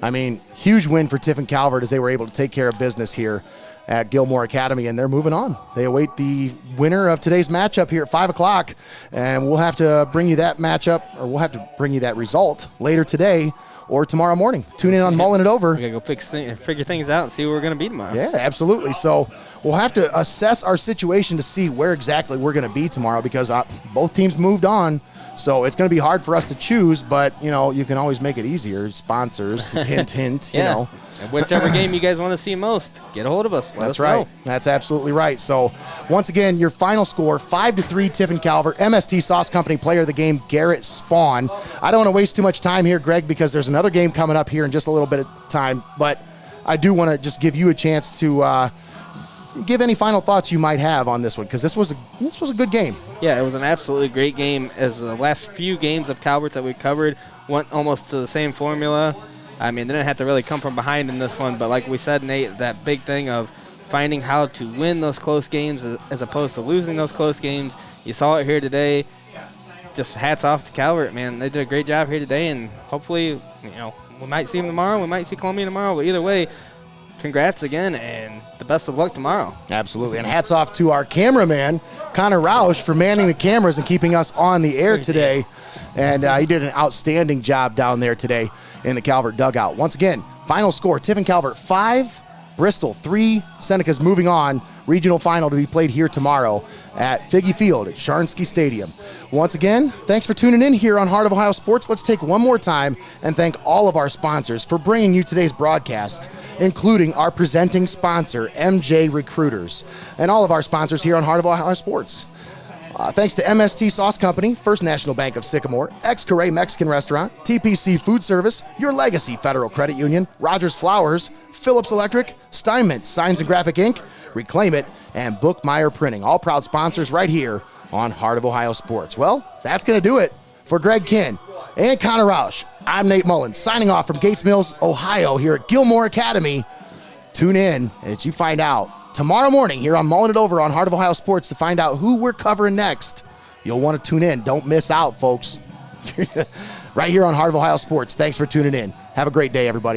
Speaker 2: I mean, huge win for Tiffin Calvert as they were able to take care of business here at Gilmour Academy, and they're moving on. They await the winner of today's matchup here at 5 o'clock, and we'll have to bring you that matchup, or we'll have to bring you that result later today or tomorrow morning. Tune in on Mulling It Over.
Speaker 3: We got to go figure things out and see where we're going to be tomorrow.
Speaker 2: Yeah, absolutely. So we'll have to assess our situation to see where exactly we're going to be tomorrow, because both teams moved on. So it's going to be hard for us to choose, but, you know, you can always make it easier. Sponsors, hint, hint, you know.
Speaker 3: And whichever game you guys want to see most, get a hold of us. Let us know.
Speaker 2: That's absolutely right. So, once again, your final score, 5-3 Tiffin Calvert. MST Sauce Company player of the game, Garrett Spawn. I don't want to waste too much time here, Greg, because there's another game coming up here in just a little bit of time. But I do want to just give you a chance to give any final thoughts you might have on this one, because this was a good game.
Speaker 3: Yeah, it was an absolutely great game. As the last few games of Calvert's that we covered went almost to the same formula. I mean, they didn't have to really come from behind in this one, but like we said, Nate, that big thing of finding how to win those close games as opposed to losing those close games. You saw it here today. Just hats off to Calvert, man. They did a great job here today, and hopefully, you know, we might see them tomorrow. We might see Columbia tomorrow, but either way, congrats again, and the best of luck tomorrow.
Speaker 2: Absolutely. And hats off to our cameraman, Connor Roush, for manning the cameras and keeping us on the air today. And he did an outstanding job down there today in the Calvert dugout. Once again, final score, Tiffin Calvert 5, Bristol 3. Seneca's moving on. Regional final to be played here tomorrow at Figge Field at Sharnsky Stadium. Once again, thanks for tuning in here on Heart of Ohio Sports. Let's take one more time and thank all of our sponsors for bringing you today's broadcast, including our presenting sponsor, MJ Recruiters, and all of our sponsors here on Heart of Ohio Sports. Thanks to MST Sauce Company, First National Bank of Sycamore, Xcaret Mexican Restaurant, TPC Food Service, Your Legacy Federal Credit Union, Rodgers Flowers, Phillips Electric, Steinmetz Signs and Graphic Inc., Reclaim It, and Bookmeyer Printing, all proud sponsors right here on Heart of Ohio Sports. Well, that's going to do it for Greg Kinn and Connor Roush. I'm Nate Mullins, signing off from Gates Mills, Ohio, here at Gilmour Academy. Tune in as you find out tomorrow morning here on Mulling It Over on Heart of Ohio Sports to find out who we're covering next. You'll want to tune in. Don't miss out, folks. Right here on Heart of Ohio Sports. Thanks for tuning in. Have a great day, everybody.